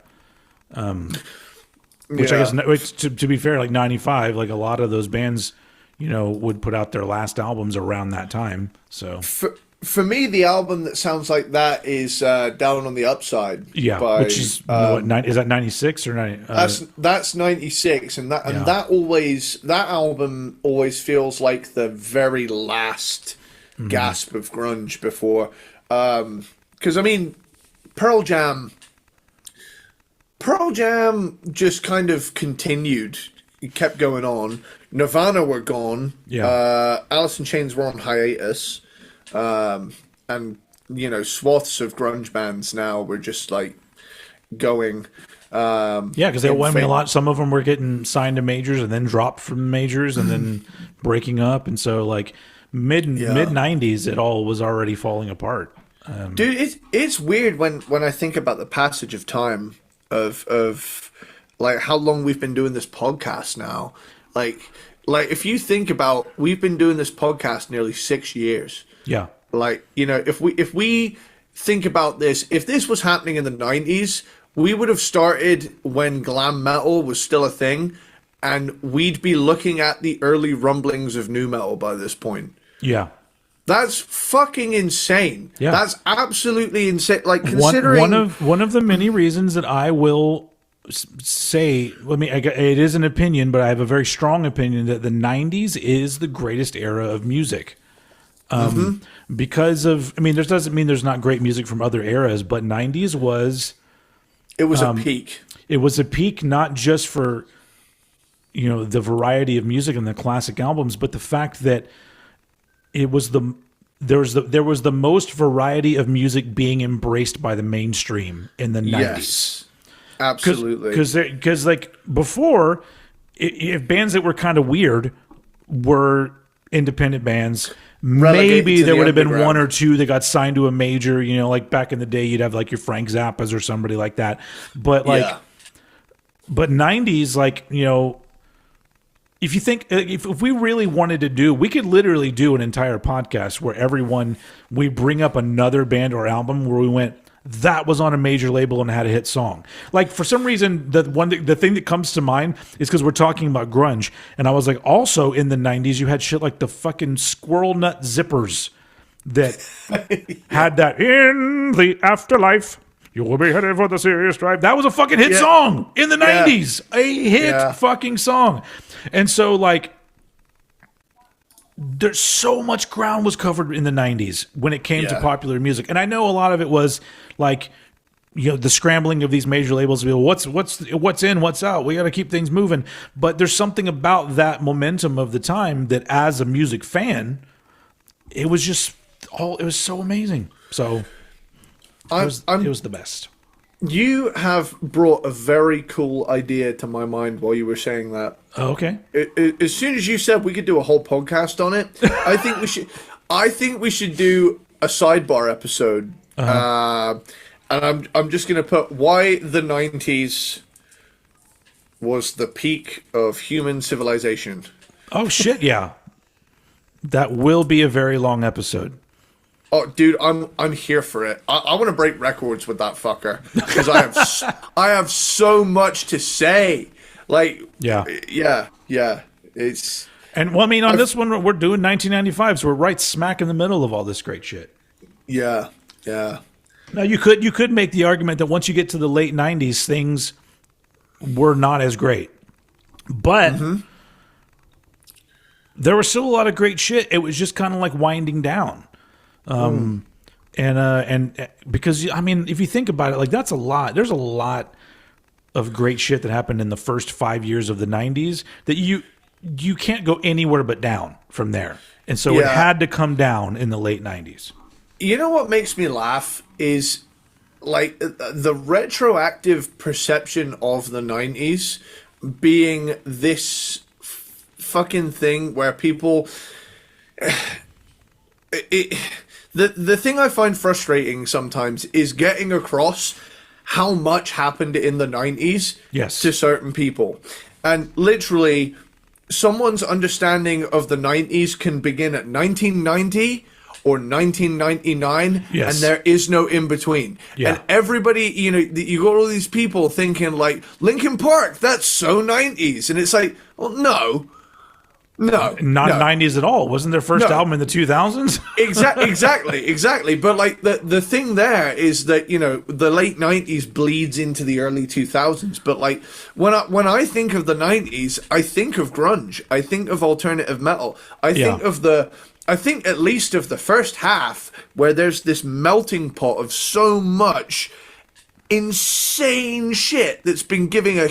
[SPEAKER 2] Which I guess, to be fair, like 95, like a lot of those bands, you know, would put out their last albums around that time. So
[SPEAKER 1] for me, the album that sounds like that is Down on the Upside.
[SPEAKER 2] Yeah, which is is that 96 or 90?
[SPEAKER 1] That's 96, and that album always feels like the very last gasp of grunge before, because I mean, Pearl Jam just kind of continued. It kept going on. Nirvana were gone.
[SPEAKER 2] Yeah.
[SPEAKER 1] Alice in Chains were on hiatus. And, you know, swaths of grunge bands now were just, like, going.
[SPEAKER 2] Because they went a lot. Some of them were getting signed to majors and then dropped from majors and then breaking up. And so, like, mid 90s, it all was already falling apart.
[SPEAKER 1] Dude, it's weird when I think about the passage of time of like how long we've been doing this podcast now. Like if you think about, we've been doing this podcast nearly 6 years.
[SPEAKER 2] Yeah.
[SPEAKER 1] Like, you know, if we think about this, if this was happening in the 90s, we would have started when glam metal was still a thing, and we'd be looking at the early rumblings of nu metal by this point.
[SPEAKER 2] Yeah.
[SPEAKER 1] That's fucking insane.
[SPEAKER 2] Yeah.
[SPEAKER 1] That's absolutely insane. Like, considering
[SPEAKER 2] one of the many reasons that I will say, it is an opinion, but I have a very strong opinion that the 90s is the greatest era of music. Because of, this doesn't mean there's not great music from other eras, but 90s was...
[SPEAKER 1] It was a peak.
[SPEAKER 2] It was a peak, not just for, you know, the variety of music and the classic albums, but the fact that it was there was the most variety of music being embraced by the mainstream in the 90s. Yes,
[SPEAKER 1] absolutely.
[SPEAKER 2] Because like before, if bands that were kind of weird were independent bands, maybe there would have been one or two that got signed to a major. You know, like back in the day, you'd have like your Frank Zappas or somebody like that. But but 90s, like, you know. If you think, if we really wanted to do, we could literally do an entire podcast where we bring up another band or album where we went, that was on a major label and had a hit song. Like, for some reason, the thing that comes to mind is because we're talking about grunge. And I was like, also in the 90s, you had shit like the fucking Squirrel Nut Zippers that had that in the afterlife. You will be headed for the serious drive. That was a fucking hit song in the 90s. A hit fucking song. And so, like, there's so much ground was covered in the 90s when it came to popular music. And I know a lot of it was, like, you know, the scrambling of these major labels to be, what's in, what's out. We got to keep things moving. But there's something about that momentum of the time that, as a music fan, it was just it was so amazing. So it was the best.
[SPEAKER 1] You have brought a very cool idea to my mind while you were saying that.
[SPEAKER 2] Oh, okay.
[SPEAKER 1] As soon as you said we could do a whole podcast on it, I think we should. I think we should do a sidebar episode. And I'm just gonna put why the 90s was the peak of human civilization.
[SPEAKER 2] Oh shit! Yeah, that will be a very long episode.
[SPEAKER 1] Oh, dude, I'm here for it. I want to break records with that fucker because I have so much to say. Like, yeah. It's
[SPEAKER 2] well, I mean, on this one we're doing 1995, so we're right smack in the middle of all this great shit.
[SPEAKER 1] Yeah.
[SPEAKER 2] Now you could make the argument that once you get to the late 90s, things were not as great, but there was still a lot of great shit. It was just kind of like winding down. And because I mean, if you think about it, like that's a lot. There's a lot of great shit that happened in the first 5 years of the 90s that you can't go anywhere but down from there. And so it had to come down in the late 90s.
[SPEAKER 1] You know what makes me laugh is like the retroactive perception of the 90s being this fucking thing where people The thing I find frustrating sometimes is getting across how much happened in the 90s to certain people. And literally, someone's understanding of the 90s can begin at 1990 or 1999, and there is no in-between. And everybody, you know, you got all these people thinking, like, Linkin Park, that's so 90s. And it's like, well, no.
[SPEAKER 2] Not 90s at all. Wasn't their first album in the 2000s?
[SPEAKER 1] Exactly. But like the thing there is that, you know, the late 90s bleeds into the early 2000s. But like when I think of the 90s, I think of grunge. I think of alternative metal. I think at least of the first half where there's this melting pot of so much insane shit that's been given a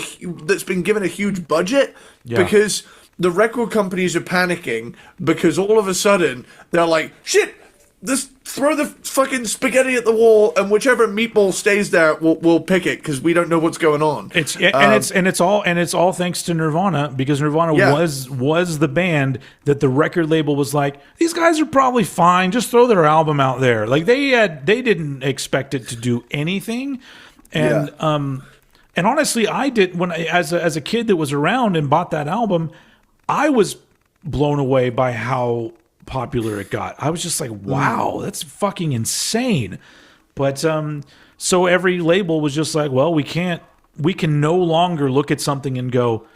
[SPEAKER 1] huge budget because the record companies are panicking because all of a sudden they're like, shit, just throw the fucking spaghetti at the wall and whichever meatball stays there, we'll pick it because we don't know what's going on.
[SPEAKER 2] It's all thanks to Nirvana, because Nirvana was the band that the record label was like, these guys are probably fine, just throw their album out there. Like they didn't expect it to do anything, and honestly, I did when as a kid that was around and bought that album. I was blown away by how popular it got. I was just like, wow, that's fucking insane. But so every label was just like, well, we can no longer look at something and go,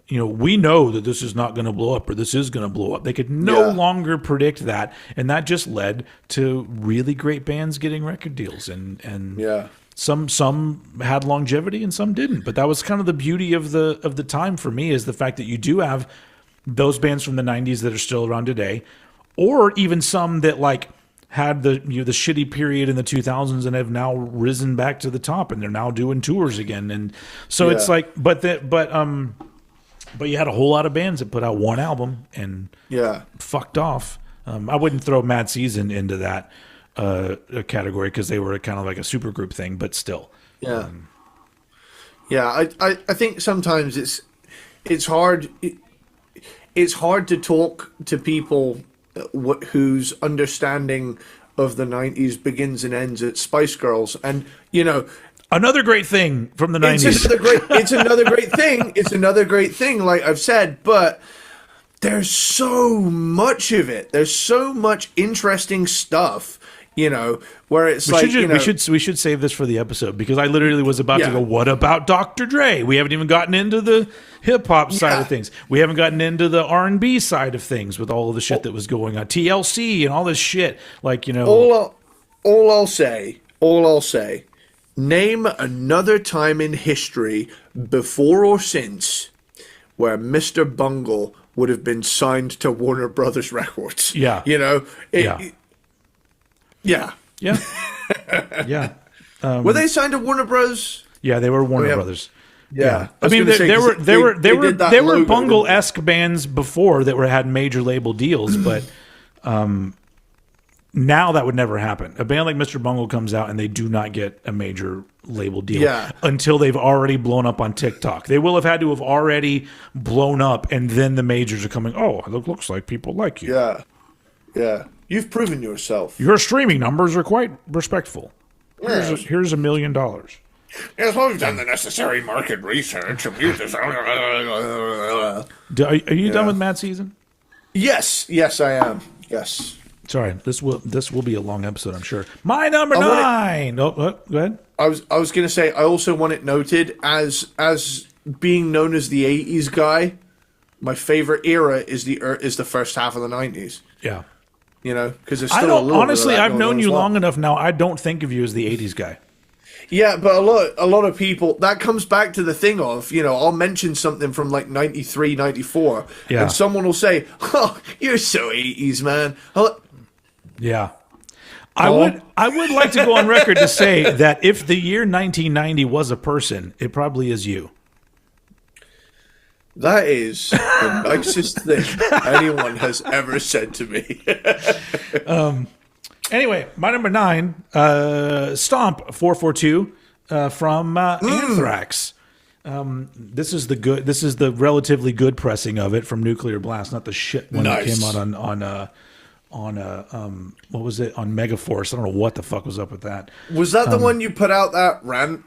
[SPEAKER 2] you know, we know that this is not going to blow up or this is going to blow up. They could no longer predict that. And that just led to really great bands getting record deals. And some had longevity and some didn't. But that was kind of the beauty of the time for me, is the fact that you do have those bands from the 90s that are still around today, or even some that like had the shitty period in the 2000s and have now risen back to the top and they're now doing tours again. And so it's like, but you had a whole lot of bands that put out one album and fucked off. I wouldn't throw Mad Season into that category because they were kind of like a super group thing, but still.
[SPEAKER 1] I think sometimes it's hard. It's hard to talk to people whose understanding of the 90s begins and ends at Spice Girls. And, you know...
[SPEAKER 2] Another great thing from the 90s.
[SPEAKER 1] It's another great thing. It's another great thing, like I've said. But there's so much of it. There's so much interesting stuff, you know, where it's
[SPEAKER 2] we should save this for the episode, because I literally was about to go, what about Dr. Dre? We haven't even gotten into the hip hop side of things. We haven't gotten into the R&B side of things with all of the shit that was going on, TLC and all this shit. Like, you know,
[SPEAKER 1] all I'll say, name another time in history, before or since, where Mr. Bungle would have been signed to Warner Brothers Records.
[SPEAKER 2] Yeah,
[SPEAKER 1] you know,
[SPEAKER 2] Yeah.
[SPEAKER 1] Were they signed to Warner Bros?
[SPEAKER 2] Yeah, they were Warner Brothers.
[SPEAKER 1] Yeah.
[SPEAKER 2] I mean, there were Bungle-esque bands before that had major label deals, but Now that would never happen. A band like Mr. Bungle comes out and they do not get a major label deal until they've already blown up on TikTok. They will have had to have already blown up, and then the majors are coming, oh, it looks like people like you.
[SPEAKER 1] Yeah. Yeah. You've proven yourself.
[SPEAKER 2] Your streaming numbers are quite respectful.
[SPEAKER 1] Yes.
[SPEAKER 2] Here's $1 million.
[SPEAKER 1] Yes, we've done the necessary market research.
[SPEAKER 2] Are you done with Mad Season?
[SPEAKER 1] Yes, I am. Yes.
[SPEAKER 2] Sorry, this will be a long episode, I'm sure. My number 9. Go ahead.
[SPEAKER 1] I was going to say, I also want it noted as being known as the 80s guy. My favorite era is the first half of the 90s.
[SPEAKER 2] Yeah.
[SPEAKER 1] You know, because there's still a little
[SPEAKER 2] honestly,
[SPEAKER 1] bit of that
[SPEAKER 2] I've known you
[SPEAKER 1] well.
[SPEAKER 2] long enough now. I don't think of you as the 80s guy.
[SPEAKER 1] Yeah, but a lot of people, that comes back to the thing of, you know, I'll mention something from like 93, 94, and someone will say, oh, you're so 80s, man.
[SPEAKER 2] Yeah. I would like to go on record to say that if the year 1990 was a person, it probably is you.
[SPEAKER 1] That is the nicest thing anyone has ever said to me.
[SPEAKER 2] Anyway, my number 9, Stomp 442 from Anthrax. This is the relatively good pressing of it from Nuclear Blast, not the shit one that came out on what was it, on Megaforce. I don't know what the fuck was up with that.
[SPEAKER 1] Was that the one you put out that rant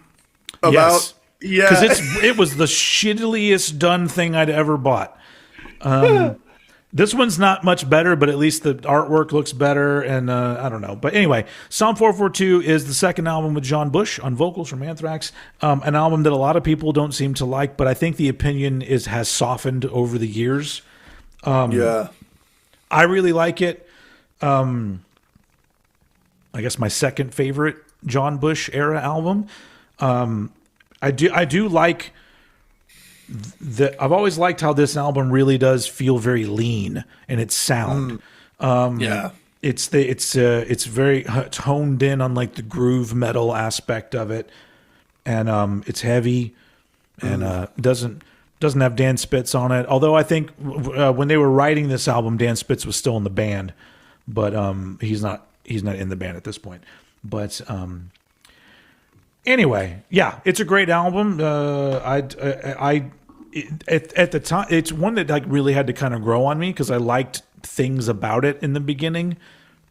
[SPEAKER 1] about?
[SPEAKER 2] Yes.
[SPEAKER 1] Yeah,
[SPEAKER 2] because it was the shittiest done thing I'd ever bought. This one's not much better, but at least the artwork looks better, and I don't know. But anyway, Psalm 442 is the second album with John Bush on vocals from Anthrax, an album that a lot of people don't seem to like, but I think the opinion has softened over the years. I really like it. I guess my second favorite John Bush era album. I do like I've always liked how this album really does feel very lean in its sound. It's very honed in on like the groove metal aspect of it, and it's heavy and doesn't have Dan Spitz on it. Although I think when they were writing this album, Dan Spitz was still in the band, but he's not in the band at this point. But anyway, yeah, it's a great album. At the time, it's one that like really had to kind of grow on me because I liked things about it in the beginning,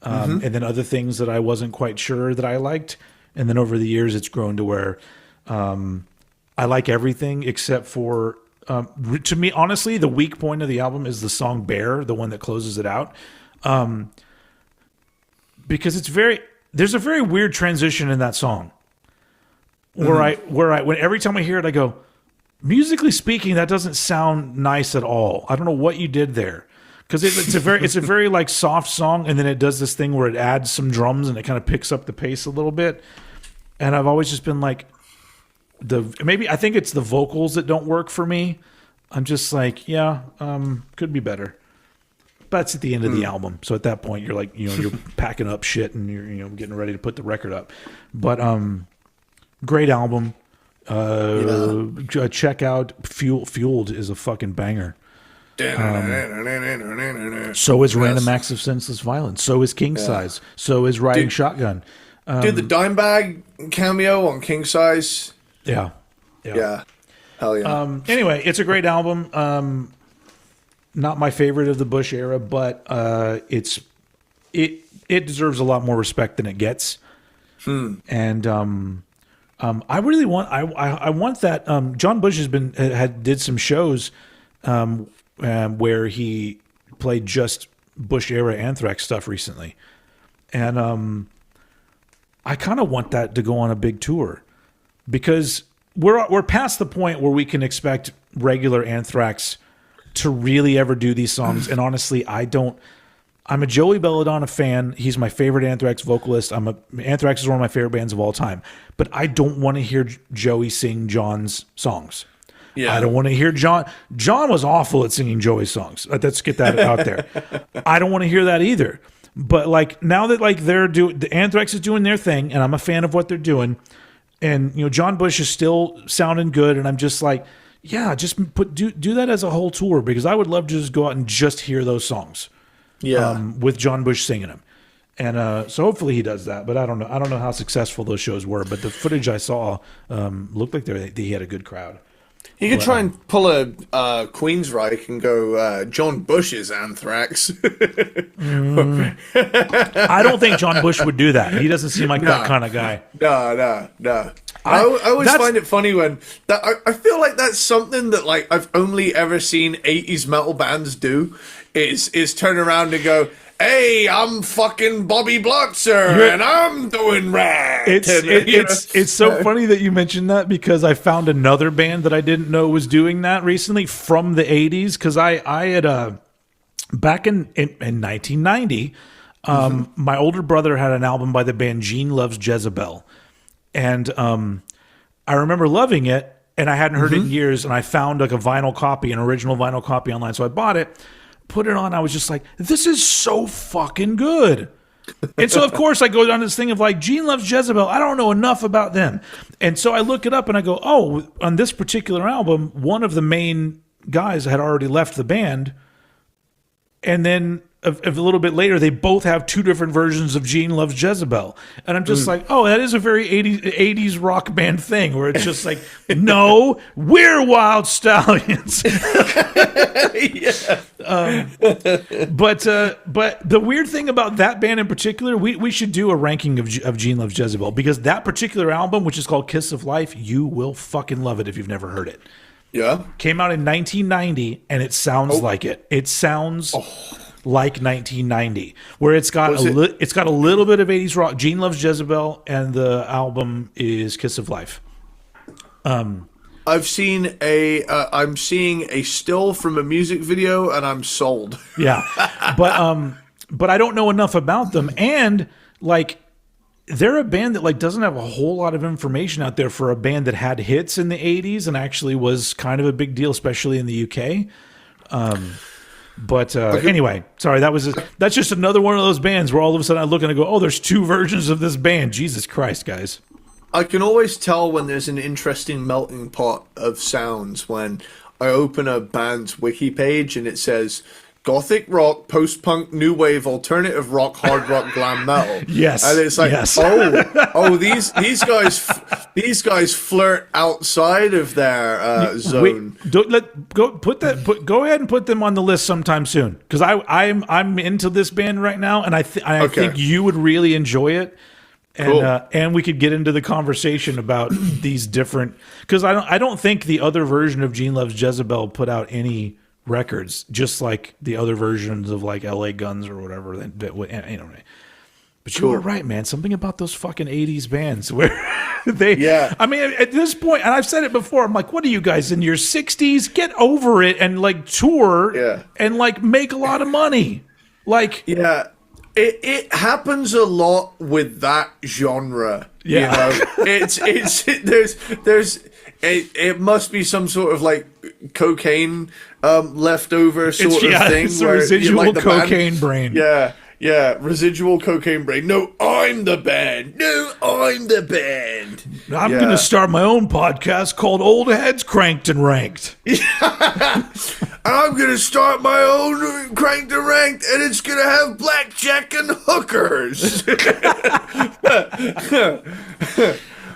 [SPEAKER 2] and then other things that I wasn't quite sure that I liked, and then over the years, it's grown to where I like everything except for. To me, honestly, the weak point of the album is the song "Bear," the one that closes it out, because there's a very weird transition in that song. When every time I hear it, I go, musically speaking, that doesn't sound nice at all. I don't know what you did there, because it's a very like soft song, and then it does this thing where it adds some drums and it kind of picks up the pace a little bit. And I've always just been like, maybe I think it's the vocals that don't work for me. I'm just like, could be better. But it's at the end of the album, so at that point you're like, you're packing up shit and you're getting ready to put the record up. But great album. Check out Fueled is a fucking banger. So is Random Acts of Senseless Violence. So is King Size. So is Riding Shotgun.
[SPEAKER 1] Dude, the Dimebag cameo on King Size.
[SPEAKER 2] Yeah.
[SPEAKER 1] Hell yeah.
[SPEAKER 2] Anyway, it's a great album. Not my favorite of the Bush era, but it deserves a lot more respect than it gets. And I really want I want that John Bush did some shows where he played just Bush era Anthrax stuff recently, and I kind of want that to go on a big tour, because we're past the point where we can expect regular Anthrax to really ever do these songs. And honestly, I'm a Joey Belladonna fan. He's my favorite Anthrax vocalist. Anthrax is one of my favorite bands of all time. But I don't want to hear Joey sing John's songs. Yeah. I don't want to hear John. John was awful at singing Joey's songs. Let's get that out there. I don't want to hear that either. But like now that like the Anthrax is doing their thing, and I'm a fan of what they're doing, and John Bush is still sounding good, and I'm just like, yeah, just do that as a whole tour, because I would love to just go out and just hear those songs. Yeah, with John Bush singing them, And so hopefully he does that. But I don't know. I don't know how successful those shows were. But the footage I saw looked like he had a good crowd.
[SPEAKER 1] You could try and pull a Queensryche and go John Bush's Anthrax.
[SPEAKER 2] I don't think John Bush would do that. He doesn't seem like that kind of guy.
[SPEAKER 1] No. I always find it funny when I feel like that's something that like I've only ever seen 80s metal bands do is turn around and go, hey, I'm fucking Bobby Blotzer, and I'm doing rap.
[SPEAKER 2] It's so funny that you mentioned that because I found another band that I didn't know was doing that recently from the 80s. Because I had, back in 1990, my older brother had an album by the band Gene Loves Jezebel. And I remember loving it, and I hadn't heard it in years, and I found like a vinyl copy, an original vinyl copy online. So I bought it. Put it on, I was just like, this is so fucking good. And so, of course, I go down this thing of like, Gene Loves Jezebel, I don't know enough about them. And so I look it up and I go, oh, on this particular album, one of the main guys had already left the band. And then a little bit later, they both have two different versions of Gene Loves Jezebel. And I'm just like, oh, that is a very 80s rock band thing where it's just like, no, we're Wild Stallions. But the weird thing about that band in particular, we should do a ranking of Gene Loves Jezebel because that particular album, which is called Kiss of Life, you will fucking love it if you've never heard it.
[SPEAKER 1] Yeah.
[SPEAKER 2] Came out in 1990, and it sounds like it. It sounds like 1990, where it's got it's got a little bit of 80s rock. Gene Loves Jezebel, and the album is Kiss of Life.
[SPEAKER 1] I'm seeing a still from a music video, and I'm sold.
[SPEAKER 2] Yeah, but I don't know enough about them, and like they're a band that like doesn't have a whole lot of information out there for a band that had hits in the 80s and actually was kind of a big deal, especially in the UK. Anyway, sorry, that's just another one of those bands where all of a sudden I look and I go, oh, there's two versions of this band. Jesus Christ, guys.
[SPEAKER 1] I can always tell when there's an interesting melting pot of sounds when I open a band's wiki page and it says Gothic rock, post-punk, new wave, alternative rock, hard rock, glam metal.
[SPEAKER 2] Yes,
[SPEAKER 1] and it's like,
[SPEAKER 2] yes.
[SPEAKER 1] these guys flirt outside of their zone.
[SPEAKER 2] Go ahead and put them on the list sometime soon because I'm into this band right now, and I think you would really enjoy it. And cool. And we could get into the conversation about these different because I don't think the other version of Gene Loves Jezebel put out any records, just like the other versions of like LA Guns or whatever. But you were right, man. Something about those fucking 80s bands where I mean, at this point, and I've said it before, I'm like, what are you guys in your 60s? Get over it and like tour and like make a lot of money. Like,
[SPEAKER 1] yeah. It happens a lot with that genre.
[SPEAKER 2] Yeah.
[SPEAKER 1] You know? It must be some sort of like cocaine leftover sort of thing.
[SPEAKER 2] It's a residual cocaine brain.
[SPEAKER 1] Yeah, residual cocaine brain. No, I'm the band.
[SPEAKER 2] I'm going to start my own podcast called Old Heads Cranked and Ranked.
[SPEAKER 1] I'm going to start my own Cranked and Ranked, and it's going to have blackjack and hookers. It's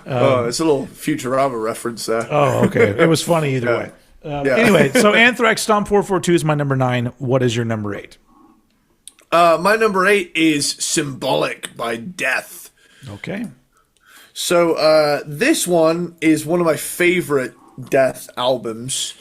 [SPEAKER 1] a little Futurama reference there.
[SPEAKER 2] Oh, okay. It was funny either way. Anyway, so Anthrax Stomp 442 is my number 9. What is your number 8?
[SPEAKER 1] My number 8 is Symbolic by Death.
[SPEAKER 2] Okay.
[SPEAKER 1] So this one is one of my favorite Death albums.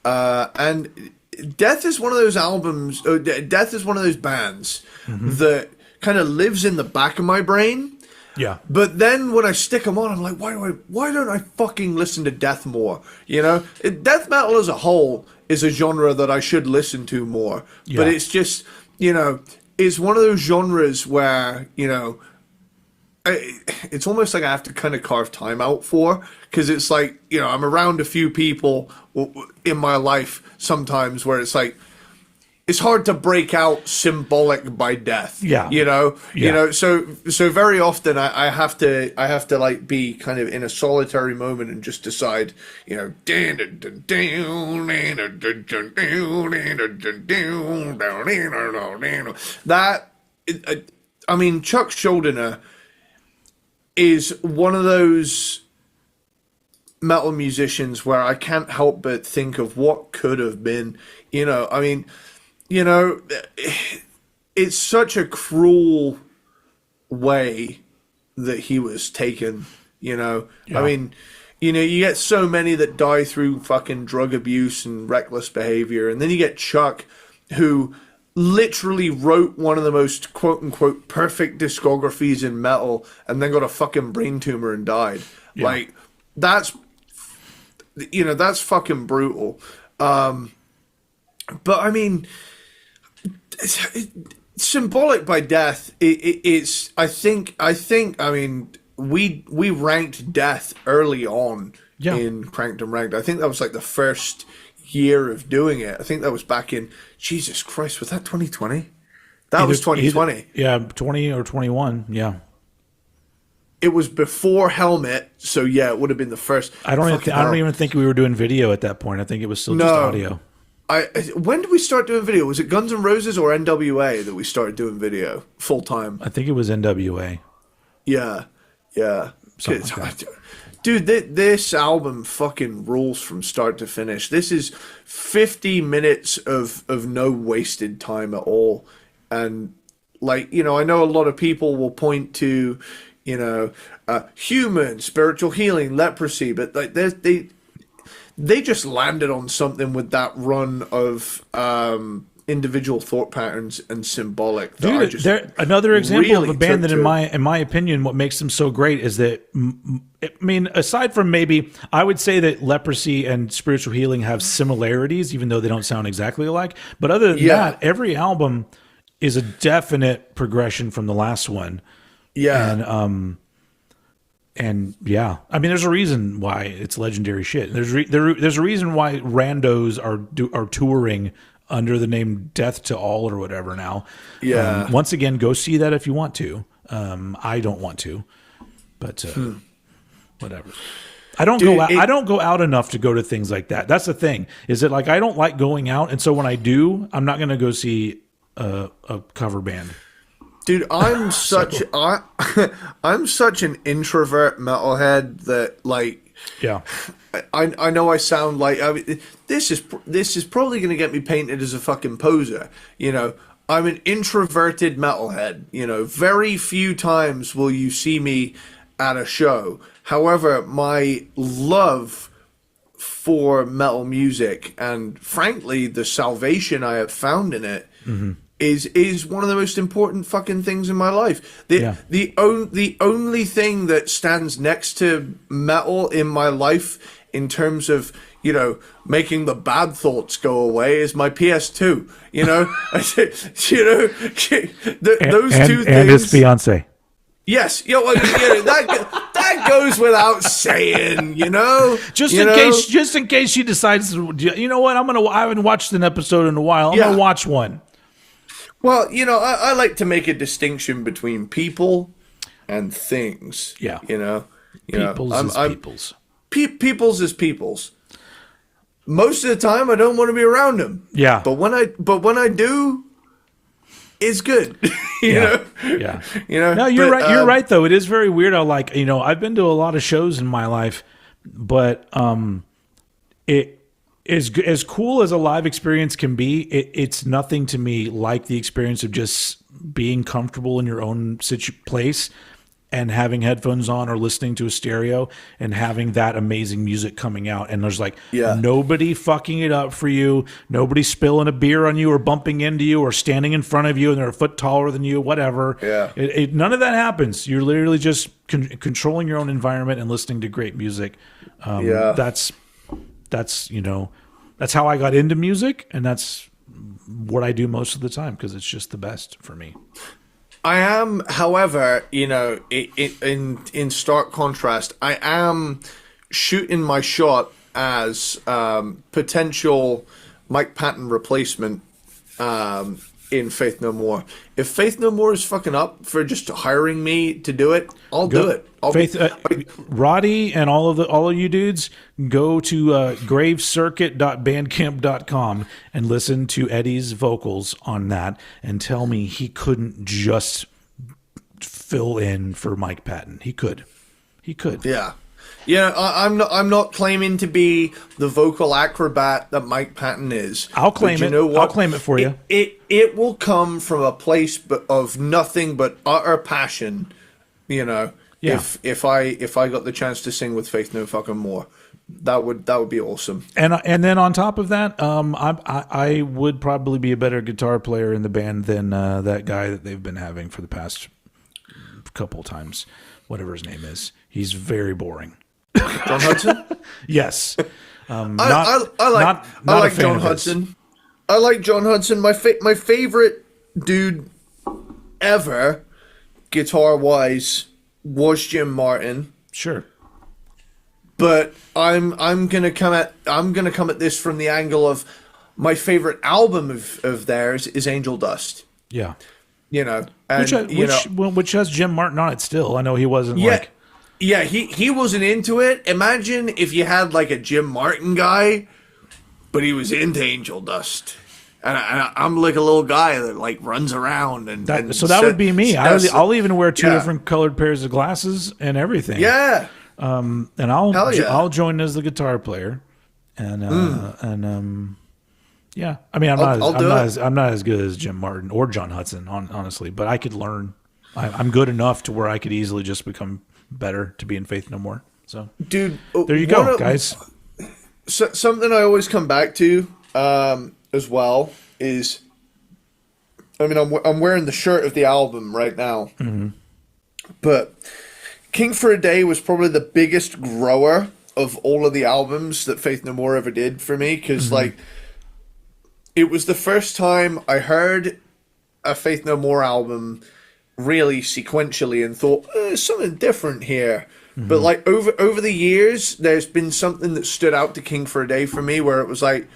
[SPEAKER 1] And Death is one of those albums, Death is one of those bands that kind of lives in the back of my brain.
[SPEAKER 2] Yeah.
[SPEAKER 1] But then when I stick them on, I'm like, why don't I fucking listen to Death more? You know? Death metal as a whole is a genre that I should listen to more. Yeah. But it's just, you know, it's one of those genres where, you know, it's almost like I have to kind of carve time out for, because it's like, you know, I'm around a few people in my life sometimes where it's like, it's hard to break out Symbolic by Death. Yeah. You know? Yeah. You know, so very often I have to like be kind of in a solitary moment and just decide, you know, that I mean, Chuck Schuldiner is one of those metal musicians where I can't help but think of what could have been. I mean, it's such a cruel way that he was taken. Yeah. I mean, you get so many that die through fucking drug abuse and reckless behavior, and then you get Chuck, who literally wrote one of the most quote-unquote perfect discographies in metal and then got a fucking brain tumor and died. Yeah. Like, that's fucking brutal. But, I mean, Symbolic by Death, it's, I think, I mean, we ranked Death early on in Cranked and Ranked. I think that was like the first year of doing it. I think that was back in, Jesus Christ, was that 2020? That was 2020.
[SPEAKER 2] Yeah, 20 or 21. Yeah.
[SPEAKER 1] It was before Helmet, so yeah, it would have been the first.
[SPEAKER 2] I don't even think we were doing video at that point. I think it was still just audio.
[SPEAKER 1] When did we start doing video? Was it Guns N' Roses or NWA that we started doing video full time?
[SPEAKER 2] I think it was NWA.
[SPEAKER 1] Yeah. Dude, this album fucking rules from start to finish. This is 50 minutes of no wasted time at all. And, like, I know a lot of people will point to, Human, Spiritual Healing, Leprosy, but like they just landed on something with that run of individual thought patterns and Symbolic.
[SPEAKER 2] Dude, they're another example really of a band that, in my opinion, what makes them so great is that, I mean, aside from maybe, I would say that Leprosy and Spiritual Healing have similarities, even though they don't sound exactly alike. But other than that, every album is a definite progression from the last one. Yeah. And yeah, I mean, there's a reason why it's legendary shit. There's a reason why randos are touring under the name Death to All or whatever now. Yeah. Once again, go see that if you want to. I don't want to, but whatever. I don't go out enough to go to things like that. That's the thing. Is that, like, I don't like going out, and so when I do, I'm not going to go see a cover band.
[SPEAKER 1] Dude, I'm such an introvert metalhead that, like, I know I sound like, I mean, this is probably going to get me painted as a fucking poser. I'm an introverted metalhead. Very few times will you see me at a show. However, my love for metal music and, frankly, the salvation I have found in it is one of the most important fucking things in my life. The only thing that stands next to metal in my life in terms of, making the bad thoughts go away is my PS2. Those two things.
[SPEAKER 2] And his fiance.
[SPEAKER 1] Yes, that goes without saying,
[SPEAKER 2] Just in case she decides, you know what, I haven't watched an episode in a while. I'm gonna watch one.
[SPEAKER 1] Well, I like to make a distinction between people and things. Yeah.
[SPEAKER 2] Peoples is peoples.
[SPEAKER 1] Peoples is peoples. Most of the time, I don't want to be around them. Yeah. But when I do, it's good. you know.
[SPEAKER 2] No, you're right. You're right, though. It is very weird. I've been to a lot of shows in my life, but it is as cool as a live experience can be. It's nothing to me like the experience of just being comfortable in your own place and having headphones on or listening to a stereo and having that amazing music coming out. And there's nobody fucking it up for you. Nobody spilling a beer on you or bumping into you or standing in front of you and they're a foot taller than you, whatever. Yeah. None of that happens. You're literally just controlling your own environment and listening to great music. That's how I got into music, and that's what I do most of the time because it's just the best for me.
[SPEAKER 1] I am, however, in stark contrast, I am shooting my shot as potential Mike Patton replacement in Faith No More. If Faith No More is fucking up for just hiring me to do it, I'll do it.
[SPEAKER 2] Roddy and all of you dudes, go to gravecircuit.bandcamp.com and listen to Eddie's vocals on that and tell me he couldn't just fill in for Mike Patton. He could.
[SPEAKER 1] Yeah. Yeah, I'm not claiming to be the vocal acrobat that Mike Patton is.
[SPEAKER 2] I'll claim it. I'll claim it for you.
[SPEAKER 1] It will come from a place of nothing but utter passion, you know. Yeah. If I got the chance to sing with Faith No Fucking More, that would be awesome.
[SPEAKER 2] And then on top of that, I would probably be a better guitar player in the band than that guy that they've been having for the past couple times, whatever his name is. He's very boring.
[SPEAKER 1] John Hudson?
[SPEAKER 2] Yes.
[SPEAKER 1] I like John Hudson. I like John Hudson. My favorite dude ever, guitar wise, was Jim Martin.
[SPEAKER 2] Sure.
[SPEAKER 1] But I'm gonna come at this from the angle of my favorite album of theirs is Angel Dust.
[SPEAKER 2] Yeah.
[SPEAKER 1] You know,
[SPEAKER 2] which has Jim Martin on it still. I know he wasn't like.
[SPEAKER 1] Yeah, he wasn't into it. Imagine if you had like a Jim Martin guy, but he was into Angel Dust. And I'm like a little guy that like runs around
[SPEAKER 2] so that would be me. I'll even wear two different colored pairs of glasses and everything.
[SPEAKER 1] Yeah.
[SPEAKER 2] And I'll join as the guitar player. And yeah. I mean, I'm not as good as Jim Martin or John Hudson, honestly, but I could learn. I'm good enough to where I could easily just become better to be in Faith No More. So,
[SPEAKER 1] dude,
[SPEAKER 2] there you go, guys.
[SPEAKER 1] Something I always come back to as well is, I mean, I'm wearing the shirt of the album right now, but King for a Day was probably the biggest grower of all of the albums that Faith No More ever did for me, because like it was the first time I heard a Faith No More album really sequentially and thought, there's something different here. But like over the years, there's been something that stood out to King for a Day for me where it was like,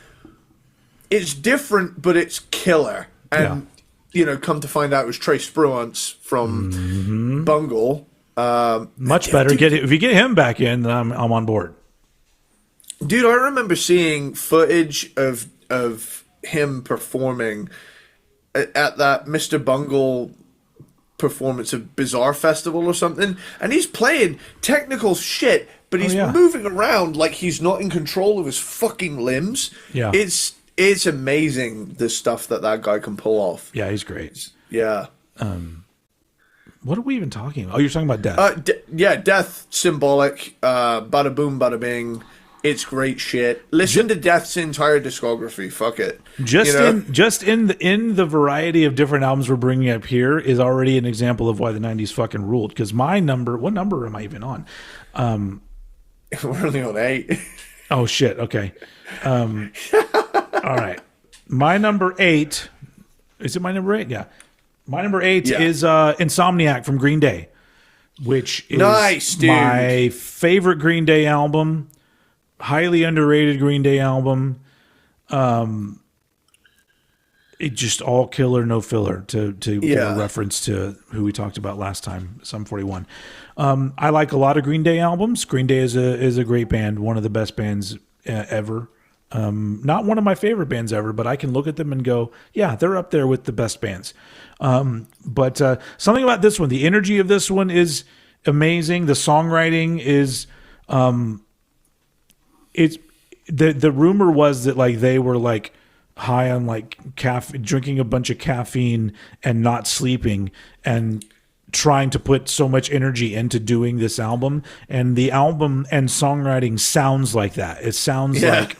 [SPEAKER 1] it's different, but it's killer. And, you know, come to find out it was Trace Spruance from Bungle.
[SPEAKER 2] Much better.
[SPEAKER 1] Dude,
[SPEAKER 2] if you get him back in, then I'm on board.
[SPEAKER 1] Dude, I remember seeing footage of him performing at that Mr. Bungle performance of Bizarre Festival or something, and he's playing technical shit, but he's moving around like he's not in control of his fucking limbs.
[SPEAKER 2] Yeah,
[SPEAKER 1] it's amazing the stuff that guy can pull off.
[SPEAKER 2] Yeah, he's great.
[SPEAKER 1] Yeah.
[SPEAKER 2] What are we even talking about? Oh, you're talking about Death.
[SPEAKER 1] Death, symbolic. Bada boom, bada bing. It's great shit. Listen to Death's entire discography. Fuck it. In the variety of different albums we're bringing up here is already an example of why the 90s fucking ruled. Because what number am I even on? We're only on 8.
[SPEAKER 2] Oh, shit. Okay. All right. My number 8. Is it my number 8? Yeah. My number 8 is Insomniac from Green Day, which is my favorite Green Day album. Highly underrated Green Day album. It just all killer, no filler, to give a reference to who we talked about last time, Sum 41. I like a lot of Green Day albums. Green Day is a great band, one of the best bands ever. Not one of my favorite bands ever, but I can look at them and go, yeah, they're up there with the best bands. But something about this one, the energy of this one is amazing. The songwriting is... It's the rumor was that like they were like high on like drinking a bunch of caffeine and not sleeping and trying to put so much energy into doing this album, and the album and songwriting sounds like that. It sounds like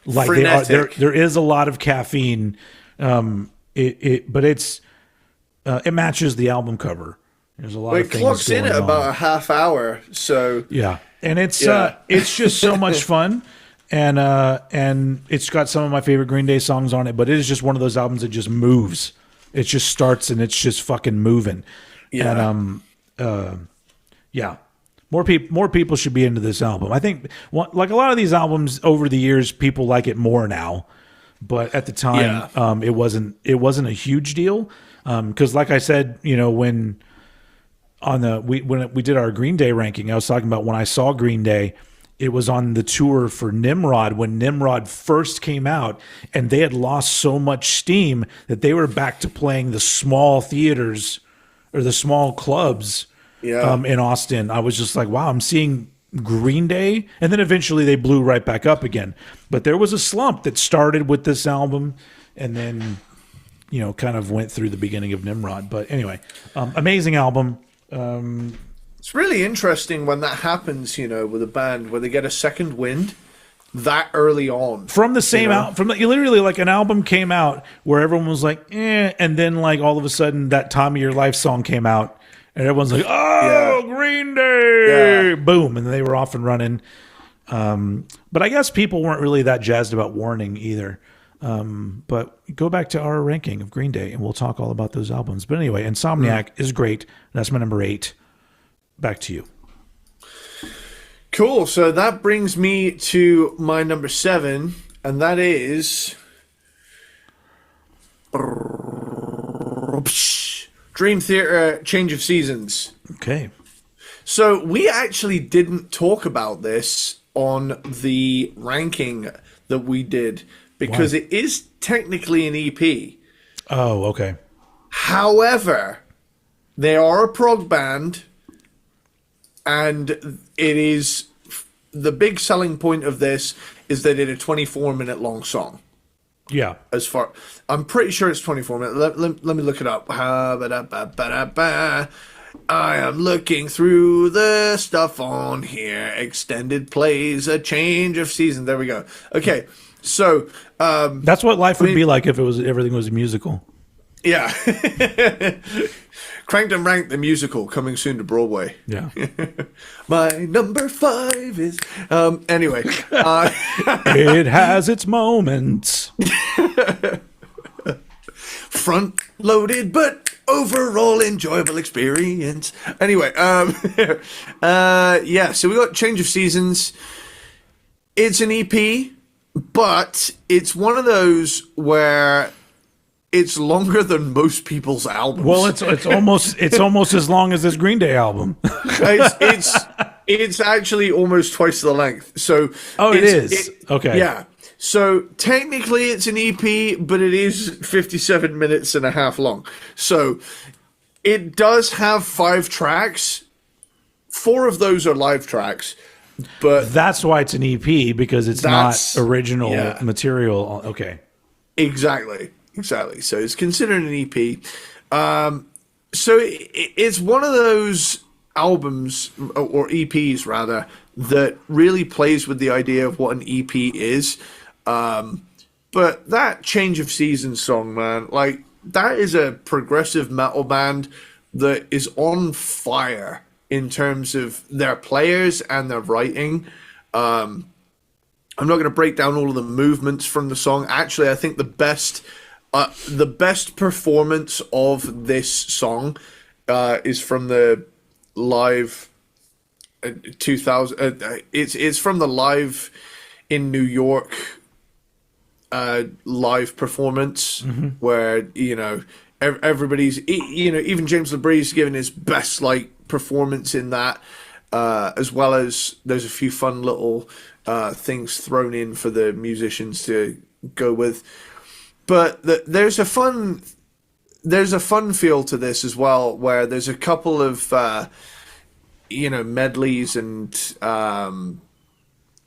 [SPEAKER 2] there is a lot of caffeine. But it matches the album cover. There's a lot of things
[SPEAKER 1] clocks
[SPEAKER 2] going
[SPEAKER 1] in at
[SPEAKER 2] on.
[SPEAKER 1] about a half hour, so
[SPEAKER 2] yeah. And it's just so much fun, and it's got some of my favorite Green Day songs on it. But it is just one of those albums that just moves. It just starts and it's just fucking moving. Yeah. And more people should be into this album. I think like a lot of these albums over the years, people like it more now. But at the time, it wasn't a huge deal because, like I said, you know, when we did our Green Day ranking, I was talking about when I saw Green Day, it was on the tour for Nimrod when Nimrod first came out, and they had lost so much steam that they were back to playing the small theaters or the small clubs in Austin, I was just like, wow, I'm seeing Green Day, and then eventually they blew right back up again. But there was a slump that started with this album, and then kind of went through the beginning of Nimrod. But anyway, amazing album.
[SPEAKER 1] It's really interesting when that happens, with a band where they get a second wind that early on
[SPEAKER 2] from the same album. Literally, like an album came out where everyone was like, and then like all of a sudden that Time of Your Life song came out, and everyone's like, oh, Green Day, boom, and they were off and running. But I guess people weren't really that jazzed about Warning either. But go back to our ranking of Green Day, and we'll talk all about those albums. But anyway, Insomniac is great. That's my number 8. Back to you.
[SPEAKER 1] Cool. So that brings me to my number 7, and that is Dream Theater Change of Seasons.
[SPEAKER 2] Okay.
[SPEAKER 1] So we actually didn't talk about this on the ranking that we did because it is technically an EP.
[SPEAKER 2] Oh, okay.
[SPEAKER 1] However, they are a prog band, and it is the big selling point of this is they did a 24-minute long song.
[SPEAKER 2] Yeah.
[SPEAKER 1] I'm pretty sure it's 24 minutes. Let me look it up. I am looking through the stuff on here. Extended plays, a change of season. There we go. Okay. So
[SPEAKER 2] that's what life would be like if everything was a musical.
[SPEAKER 1] Yeah. Cranked and Ranked the musical coming soon to Broadway.
[SPEAKER 2] Yeah.
[SPEAKER 1] My number 5 is anyway.
[SPEAKER 2] It has its moments.
[SPEAKER 1] Front loaded but overall enjoyable experience. Anyway, so we got Change of Seasons. It's an EP, but it's one of those where it's longer than most people's albums.
[SPEAKER 2] Well, it's almost as long as this Green Day album.
[SPEAKER 1] It's actually almost twice the length. So
[SPEAKER 2] it is. Okay.
[SPEAKER 1] Yeah. So technically it's an EP, but it is 57 minutes and a half long. So it does have 5 tracks. 4 of those are live tracks. But
[SPEAKER 2] that's why it's an EP, because it's not original material. Okay.
[SPEAKER 1] Exactly. So it's considered an EP. So it's one of those albums, or EPs rather, that really plays with the idea of what an EP is. But that Change of Seasons song, man, like that is a progressive metal band that is on fire in terms of their players and their writing. I'm not going to break down all of the movements from the song. Actually, I think the best performance of this song is from the live 2000. It's from the live in New York live performance, where everybody's even James LaBrie's giving his best performance in that, as well as there's a few fun little things thrown in for the musicians to go with. But there's a fun feel to this as well, where there's a couple of medleys and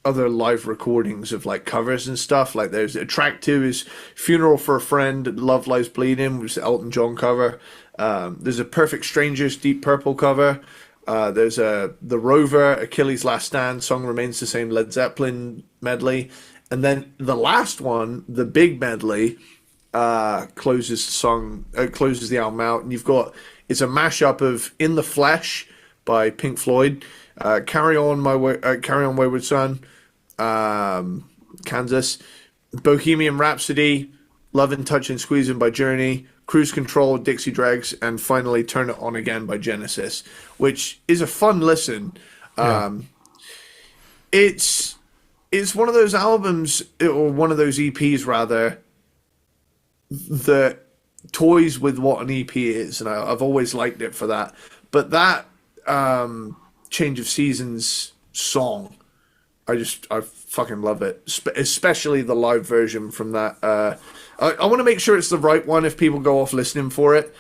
[SPEAKER 1] other live recordings of covers and stuff. Like there's track 2 is "Funeral for a Friend," "Love Lies Bleeding," which is an Elton John cover. There's a "Perfect Strangers" Deep Purple cover. There's the Rover "Achilles' Last Stand," "Song Remains the Same," Led Zeppelin medley. And then the last one, the big medley, closes the album out, and it's a mashup of "In the Flesh" by Pink Floyd, "Carry On Wayward Son," Kansas, "Bohemian Rhapsody," "Lovin', Touchin', Squeezin' by Journey, "Cruise Control," Dixie Dregs, and finally "Turn It On Again" by Genesis, which is a fun listen. Yeah. It's one of those albums, or one of those EPs rather, that toys with what an EP is, and I've always liked it for that. But that Change of Seasons song, I fucking love it, especially the live version from that. I want to make sure it's the right one if people go off listening for it.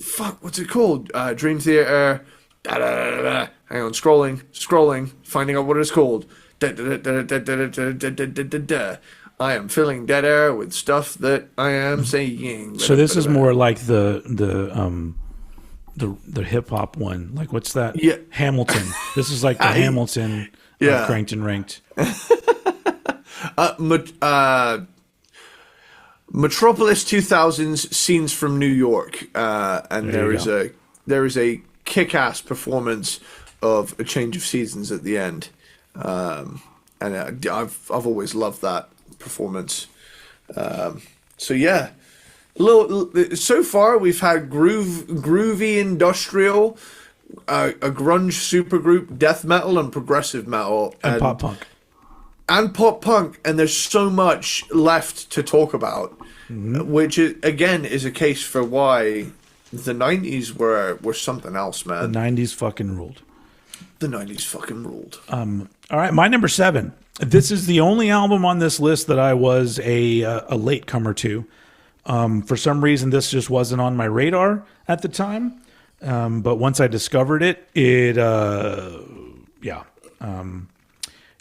[SPEAKER 1] fuck, what's it called? Dream Theater. Da, da, da, da, da. Hang on, scrolling, finding out what it's called. Da, da, da, da, da, da, da, da, da, da, da, da. I am filling dead air with stuff that I am saying.
[SPEAKER 2] So this is more like the hip hop one. Like what's that?
[SPEAKER 1] Yeah,
[SPEAKER 2] Hamilton. This is like the Hamilton.
[SPEAKER 1] Yeah,
[SPEAKER 2] Cranked and Ranked.
[SPEAKER 1] Metropolis 2000s scenes from New York, and there is a kick-ass performance of A Change of Seasons at the end, and I've always loved that performance. So yeah, so far we've had groovy industrial, a grunge supergroup, death metal, and progressive metal,
[SPEAKER 2] and pop punk.
[SPEAKER 1] And pop punk, and there's so much left to talk about, which again is a case for why the 90s were something else, man.
[SPEAKER 2] The 90s fucking ruled.
[SPEAKER 1] The 90s fucking ruled.
[SPEAKER 2] All right, my number 7. This is the only album on this list that I was a latecomer to. For some reason, this just wasn't on my radar at the time. But once I discovered it,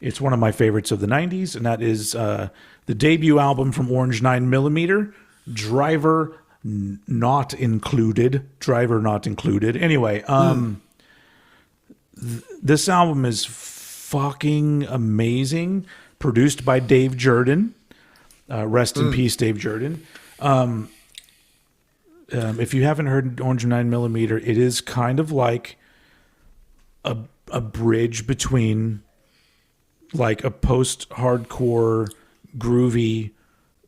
[SPEAKER 2] it's one of my favorites of the 90s, and that is the debut album from Orange 9mm, Driver Not Included. Anyway, this album is fucking amazing. Produced by Dave Jordan. Rest in peace, Dave Jordan. If you haven't heard Orange 9mm, it is kind of like a bridge between like a post-hardcore groovy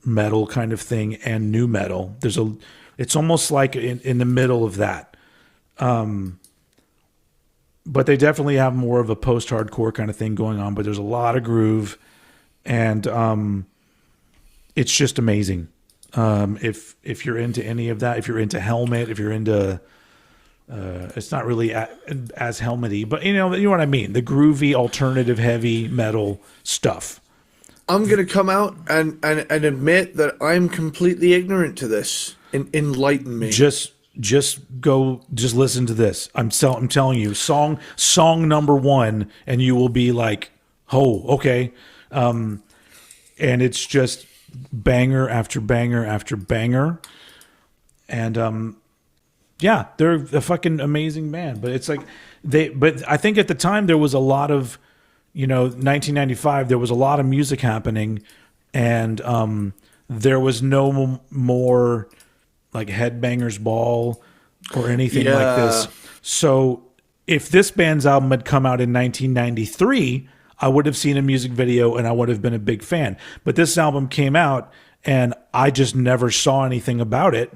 [SPEAKER 2] metal kind of thing and new metal. It's almost like in the middle of that. But they definitely have more of a post-hardcore kind of thing going on, but there's a lot of groove, and it's just amazing. If you're into any of that, if you're into Helmet, if you're into it's not really as helmety, but you know what I mean, the groovy alternative heavy metal stuff.
[SPEAKER 1] I'm gonna come out and admit that I'm completely ignorant to this. Enlighten me.
[SPEAKER 2] Just listen to this. I'm telling you, song number 1, and you will be like, oh, okay. And it's just banger after banger after banger, and yeah, they're a fucking amazing band. But it's like but I think at the time there was a lot of, 1995, there was a lot of music happening, and there was no more like Headbangers Ball or anything like this. So if this band's album had come out in 1993, I would have seen a music video and I would have been a big fan. But this album came out and I just never saw anything about it.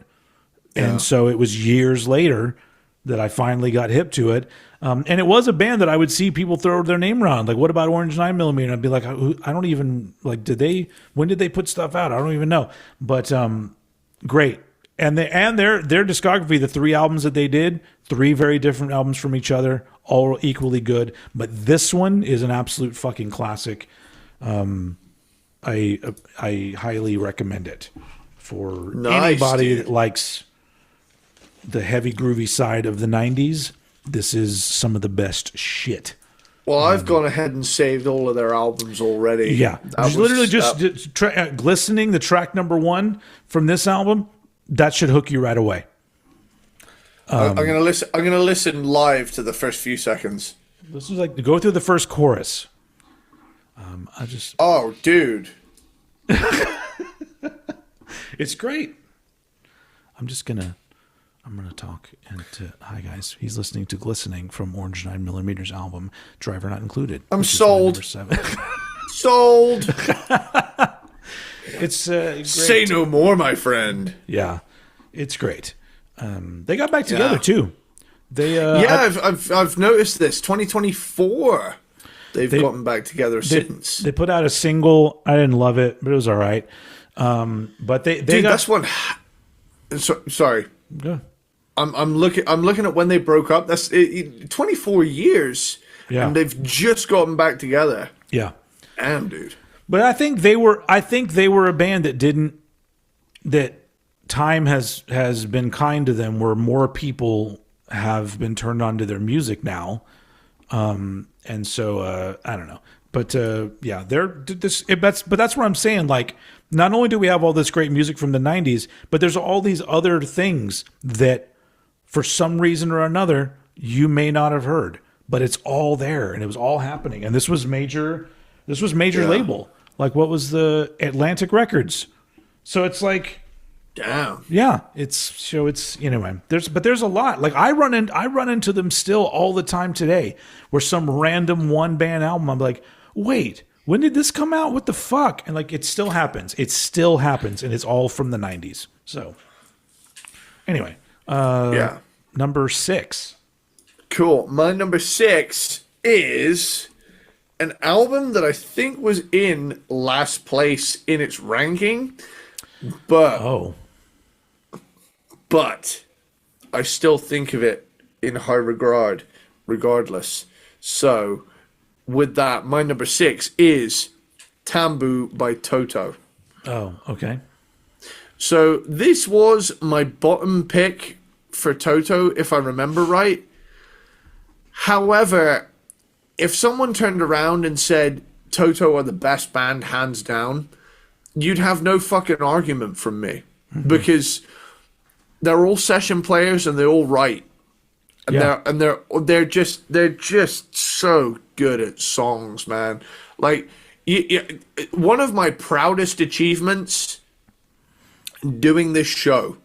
[SPEAKER 2] And so it was years later that I finally got hip to it. And it was a band that I would see people throw their name around. Like, what about Orange 9mm? And I'd be like, I don't even, like, when did they put stuff out? I don't even know. But great. And their discography, the 3 albums that they did, 3 very different albums from each other, all equally good. But this one is an absolute fucking classic. I highly recommend it for anybody that likes the heavy groovy side of the 90s. This is some of the best shit.
[SPEAKER 1] Well, I've gone ahead and saved all of their albums already.
[SPEAKER 2] Yeah, listening the track number 1 from this album, that should hook you right away.
[SPEAKER 1] I'm gonna listen. I'm gonna listen live to the first few seconds.
[SPEAKER 2] This is like to go through the first chorus.
[SPEAKER 1] Oh, dude,
[SPEAKER 2] it's great. I'm gonna talk and hi guys. He's listening to "Glistening" from Orange 9mm's album "Driver Not Included."
[SPEAKER 1] I'm sold.
[SPEAKER 2] Sold. It's great.
[SPEAKER 1] Say no more, my friend.
[SPEAKER 2] Yeah, it's great. They got back together too.
[SPEAKER 1] I've noticed this. 2024, they've gotten back together since.
[SPEAKER 2] They put out a single. I didn't love it, but it was all right. But they
[SPEAKER 1] that's one. Sorry.
[SPEAKER 2] Good.
[SPEAKER 1] I'm looking at when they broke up. That's 24 years, and they've just gotten back together.
[SPEAKER 2] Yeah.
[SPEAKER 1] Damn, dude.
[SPEAKER 2] But I think they were a band that time has been kind to them, where more people have been turned on to their music now, and so I don't know, but yeah, but that's what I'm saying. Like, not only do we have all this great music from the '90s, but there's all these other things that, for some reason or another, you may not have heard, but it's all there, and it was all happening. And this was major. This was major label. Like, what was the Atlantic Records? So it's like,
[SPEAKER 1] damn.
[SPEAKER 2] Yeah, it's anyway. There's a lot. Like, I run into them still all the time today, where some random one band album, I'm like, wait, when did this come out? What the fuck? And like, it still happens. It still happens, and it's all from the '90s. So anyway, number 6.
[SPEAKER 1] Cool. My number 6 is an album that I think was in last place in its ranking, but I still think of it in high regard, regardless. So, with that, my number 6 is Tambu by Toto.
[SPEAKER 2] Oh, okay.
[SPEAKER 1] So, this was my bottom pick for Toto, if I remember right. However, if someone turned around and said Toto are the best band, hands down, you'd have no fucking argument from me. Mm-hmm. Because they're all session players and they all write. And they're just so good at songs, man. Like, one of my proudest achievements doing this show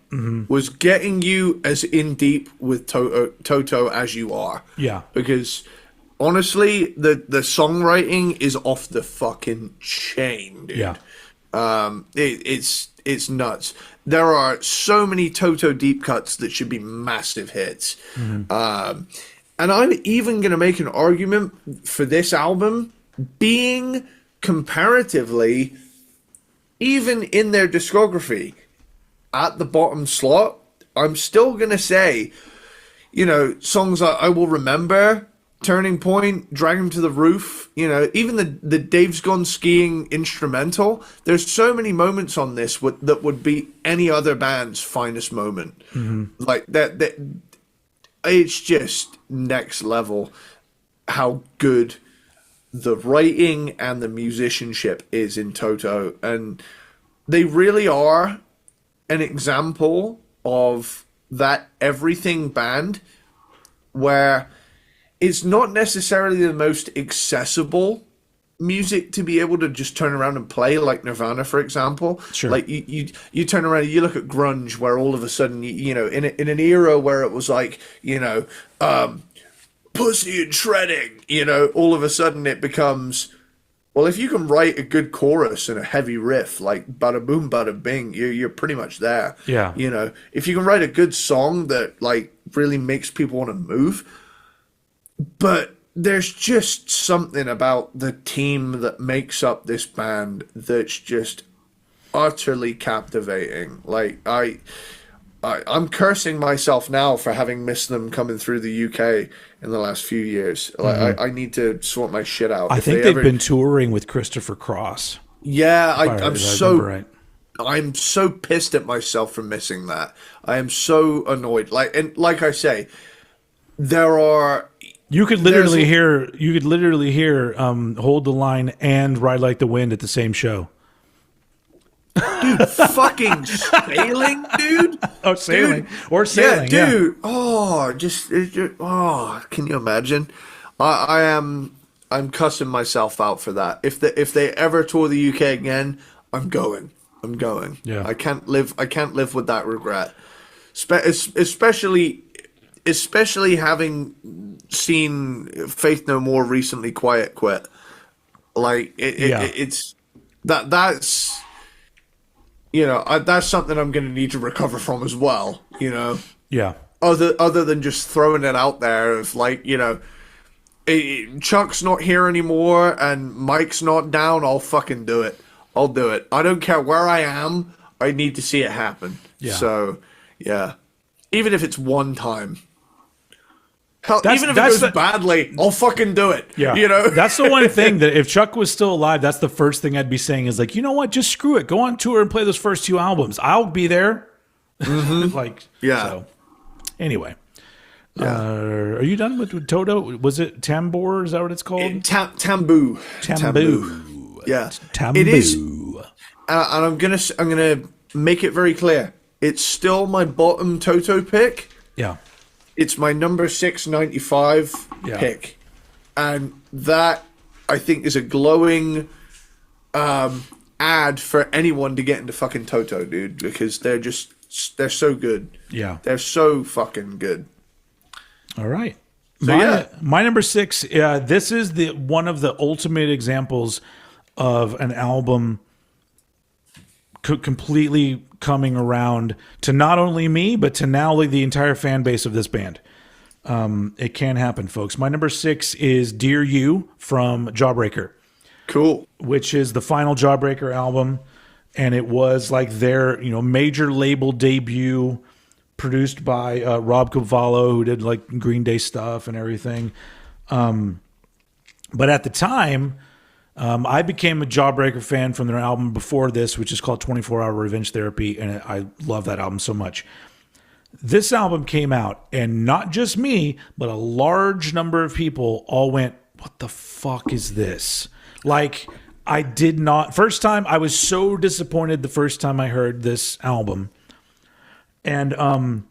[SPEAKER 1] was getting you as in deep with Toto as you are. Yeah. Because honestly, the songwriting is off the fucking chain, dude. Yeah. It's nuts. There are so many Toto deep cuts that should be massive hits. Mm-hmm. And I'm even going to make an argument for this album being comparatively, even in their discography, at the bottom slot. I'm still going to say, songs I will remember, Turning Point, Drag Him to the Roof, even the Dave's Gone Skiing instrumental. There's so many moments on this that would be any other band's finest moment. Mm-hmm. Like that, it's just next level how good the writing and the musicianship is in Toto. And they really are an example of that everything band where it's not necessarily the most accessible music to be able to just turn around and play, like Nirvana, for example. Sure. Like you turn around and you look at grunge, where all of a sudden, in an era where it was like, pussy and shredding, all of a sudden it becomes, well, if you can write a good chorus and a heavy riff, like bada boom, bada bing, you're pretty much there. Yeah. If you can write a good song that like really makes people want to move. But there's just something about the team that makes up this band that's just utterly captivating. Like, I'm cursing myself now for having missed them coming through the UK in the last few years. Like, I need to sort my shit out.
[SPEAKER 2] I think they've been touring with Christopher Cross.
[SPEAKER 1] Yeah, I'm so pissed at myself for missing that. I am so annoyed. Like I say, there are...
[SPEAKER 2] You could literally hear Hold the Line and Ride Like the Wind at the same show.
[SPEAKER 1] Dude, fucking Sailing, dude.
[SPEAKER 2] Oh, Sailing. Dude. Or Sailing,
[SPEAKER 1] yeah. Dude. Oh, can you imagine? I'm cussing myself out for that. If they ever tour the UK again, I'm going. Yeah. I can't live with that regret. Especially having seen Faith No More recently Quiet Quit. Like it's that's that's something I'm going to need to recover from as well, Yeah. Other than just throwing it out there of like, Chuck's not here anymore and Mike's not down, I'll fucking do it. I'll do it. I don't care where I am. I need to see it happen. Yeah. So, yeah. Even if it's one time. Hell, even if it goes badly, I'll fucking do it. Yeah.
[SPEAKER 2] That's the one thing that if Chuck was still alive, that's the first thing I'd be saying is like, you know what? Just screw it. Go on tour and play those first 2 albums. I'll be there. Like,
[SPEAKER 1] yeah.
[SPEAKER 2] So, anyway. Are you done with Toto? Was it Tambor? Is that what it's called?
[SPEAKER 1] Tambu. Yeah.
[SPEAKER 2] Tambu.
[SPEAKER 1] It is. And I'm gonna make it very clear. It's still my bottom Toto pick.
[SPEAKER 2] Yeah.
[SPEAKER 1] It's my number 695 pick, and that I think is a glowing ad for anyone to get into fucking Toto, dude, because they're so good.
[SPEAKER 2] Yeah.
[SPEAKER 1] They're so fucking good.
[SPEAKER 2] All right.
[SPEAKER 1] So,
[SPEAKER 2] my number 6, this is one of the ultimate examples of an album completely coming around to not only me, but to now like the entire fan base of this band. It can happen, folks. My number 6 is Dear You from Jawbreaker.
[SPEAKER 1] Cool.
[SPEAKER 2] Which is the final Jawbreaker album. And it was like their, major label debut, produced by Rob Cavallo, who did like Green Day stuff and everything. But at the time, I became a Jawbreaker fan from their album before this, which is called 24 Hour Revenge Therapy. And I love that album so much. This album came out, and not just me, but a large number of people all went, what the fuck is this? Like, I did not... First time, I was so disappointed the first time I heard this album. And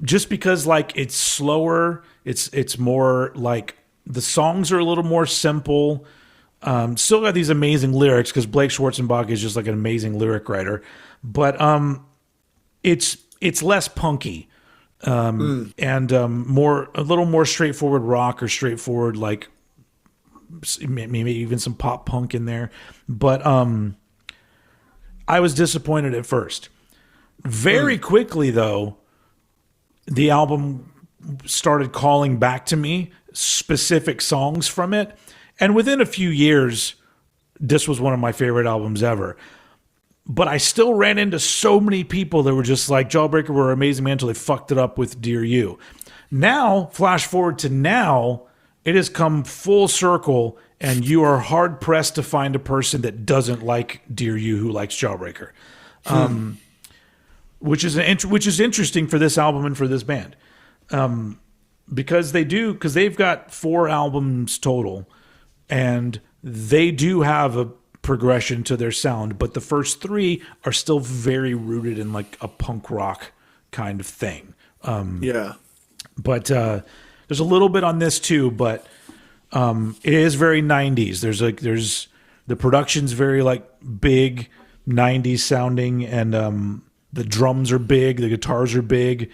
[SPEAKER 2] just because, like, it's slower, it's more, like, the songs are a little more simple. Still got these amazing lyrics, because Blake Schwarzenbach is just, like, an amazing lyric writer. But it's less punky. And a little more straightforward rock, or straightforward, like, maybe even some pop punk in there. But I was disappointed at first. Very quickly, though, the album started calling back to me specific songs from it. And within a few years, this was one of my favorite albums ever. But I still ran into so many people that were just like, Jawbreaker were amazing, man, until they fucked it up with Dear You. Now, flash forward to now, it has come full circle, and you are hard-pressed to find a person that doesn't like Dear You who likes Jawbreaker. Which is interesting for this album and for this band. Because they've got 4 albums total, and they do have a progression to their sound, but the first 3 are still very rooted in like a punk rock kind of thing. But there's a little bit on this too, but it is very 90s. There's the production's very like big 90s sounding, and the drums are big, the guitars are big.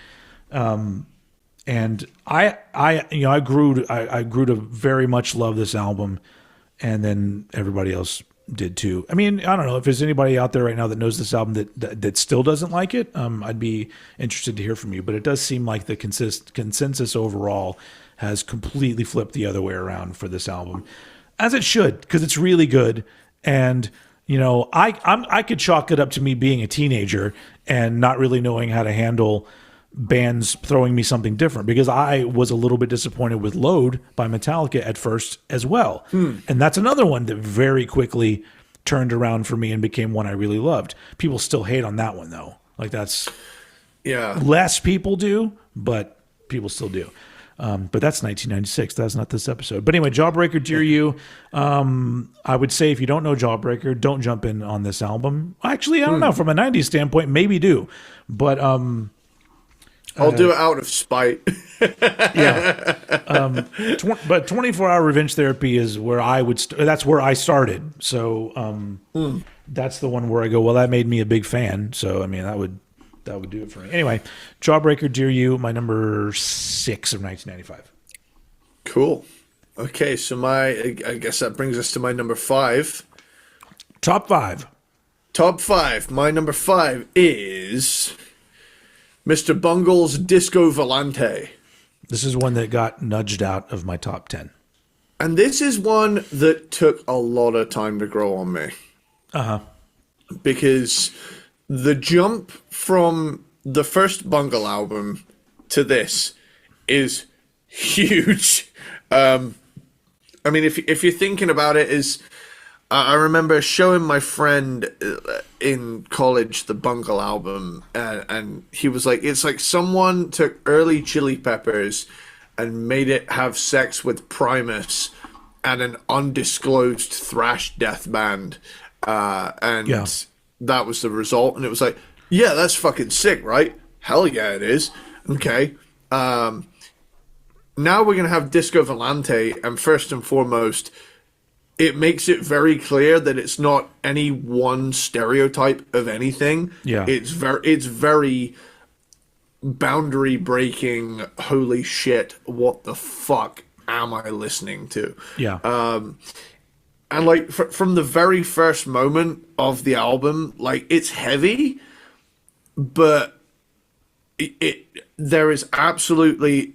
[SPEAKER 2] And I grew to very much love this album, and then everybody else did too. I mean, I don't know if there's anybody out there right now that knows this album that still doesn't like it. I'd be interested to hear from you, but it does seem like the consensus overall has completely flipped the other way around for this album, as it should, because it's really good. And I could chalk it up to me being a teenager and not really knowing how to handle bands throwing me something different, because I was a little bit disappointed with Load by Metallica at first as well. And that's another one that very quickly turned around for me and became one I really loved. People still hate on that one though. Like less people do, but people still do. But that's 1996. That's not this episode. But anyway, Jawbreaker, Dear You. I would say if you don't know Jawbreaker, don't jump in on this album. Actually, I don't know. From a 90s standpoint, maybe do. But
[SPEAKER 1] I'll do it out of spite.
[SPEAKER 2] Yeah. But 24 Hour Revenge Therapy is where that's where I started. So that's the one where I go, well, that made me a big fan. So, I mean, that would do it for me. Anyway, Jawbreaker, Dear You, my number 6 of 1995.
[SPEAKER 1] Cool. Okay, so I guess that brings us to my number 5.
[SPEAKER 2] Top 5.
[SPEAKER 1] Top 5. My number 5 is Mr. Bungle's Disco Volante.
[SPEAKER 2] This is one that got nudged out of my top 10.
[SPEAKER 1] And this is one that took a lot of time to grow on me. Because the jump from the first Bungle album to this is huge. I mean, if you're thinking about it, is I remember showing my friend in college the Bungle album, and he was like, it's like someone took early Chili Peppers and made it have sex with Primus and an undisclosed thrash death band, and that was the result. And it was like, yeah, that's fucking sick, right? Hell yeah, it is. Okay. Now we're going to have Disco Volante, and first and foremost, it makes it very clear that it's not any one stereotype of anything.
[SPEAKER 2] Yeah.
[SPEAKER 1] It's very boundary breaking, holy shit, what the fuck am I listening to?
[SPEAKER 2] Yeah.
[SPEAKER 1] And like from the very first moment of the album, like it's heavy, but there is absolutely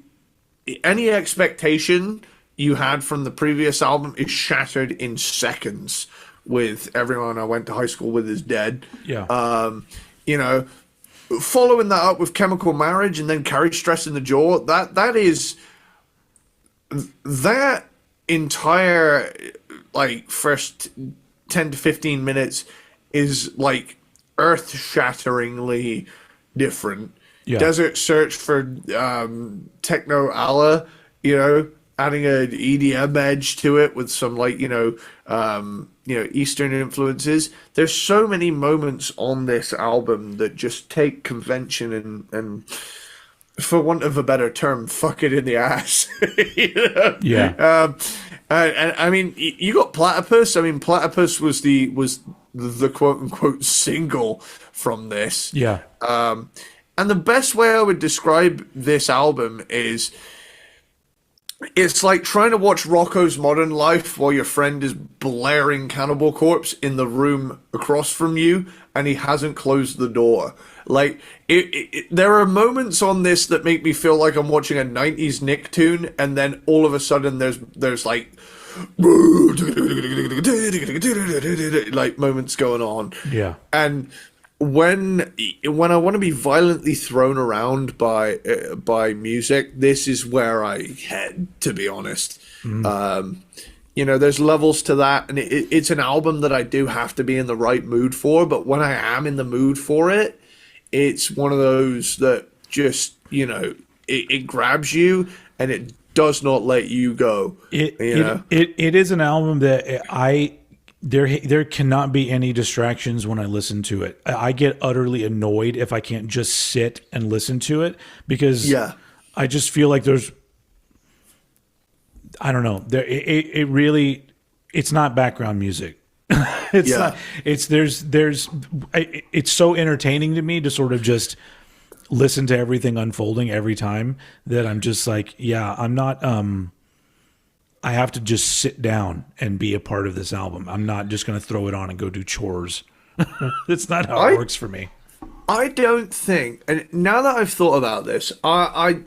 [SPEAKER 1] any expectation you had from the previous album is shattered in seconds with Everyone I Went to High School With Is Dead.
[SPEAKER 2] Yeah.
[SPEAKER 1] You know, following that up with Chemical Marriage and then Carry Stress in the Jaw, that entire like first 10 to 15 minutes is like earth-shatteringly different.
[SPEAKER 2] Yeah.
[SPEAKER 1] Desert Search for Techno Allah, you know, adding an EDM edge to it with some like Eastern influences. There's so many moments on this album that just take convention and for want of a better term, fuck it in the ass. You know?
[SPEAKER 2] Yeah.
[SPEAKER 1] And I mean, you got Platypus. I mean, Platypus was the quote unquote single from this.
[SPEAKER 2] Yeah.
[SPEAKER 1] And the best way I would describe this album is it's like trying to watch Rocco's Modern Life while your friend is blaring Cannibal Corpse in the room across from you and he hasn't closed the door. Like, there are moments on this that make me feel like I'm watching a 90s Nicktoon, and then all of a sudden there's like moments going on.
[SPEAKER 2] Yeah.
[SPEAKER 1] And when I want to be violently thrown around by music, this is where I head, to be honest. There's levels to that, and it's an album that I do have to be in the right mood for, but when I am in the mood for it, it's one of those that just, it grabs you and it does not let you go.
[SPEAKER 2] It is an album that there cannot be any distractions when I listen to it. I get utterly annoyed if I can't just sit and listen to it because I just feel like I don't know. It's not background music. It's so entertaining to me to sort of just listen to everything unfolding every time that I'm just like, I'm not, I have to just sit down and be a part of this album. I'm not just going to throw it on and go do chores. That's not how it works for me.
[SPEAKER 1] I don't think, and now that I've thought about this,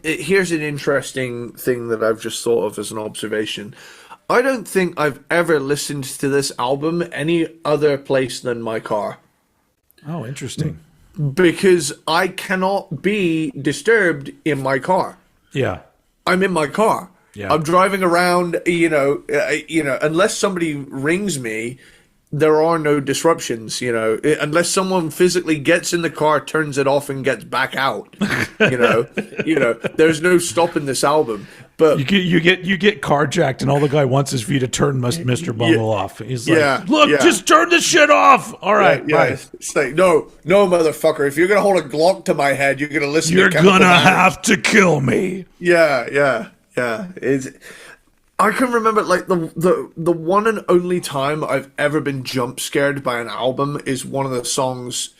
[SPEAKER 1] here's an interesting thing that I've just thought of as an observation. I don't think I've ever listened to this album any other place than my car.
[SPEAKER 2] Oh, interesting.
[SPEAKER 1] Because I cannot be disturbed in my car.
[SPEAKER 2] Yeah.
[SPEAKER 1] I'm in my car.
[SPEAKER 2] Yeah.
[SPEAKER 1] I'm driving around, unless somebody rings me, there are no disruptions, unless someone physically gets in the car, turns it off and gets back out, there's no stopping this album. But
[SPEAKER 2] you get carjacked and all the guy wants is for you to turn Mr. Bungle off. He's like, look, just turn this shit off. All right. Bye.
[SPEAKER 1] It's like, no, motherfucker. If you're going to hold a Glock to my head, you're going to listen
[SPEAKER 2] You're going to have to kill me.
[SPEAKER 1] Yeah. I can remember like the one and only time I've ever been jump scared by an album is one of the songs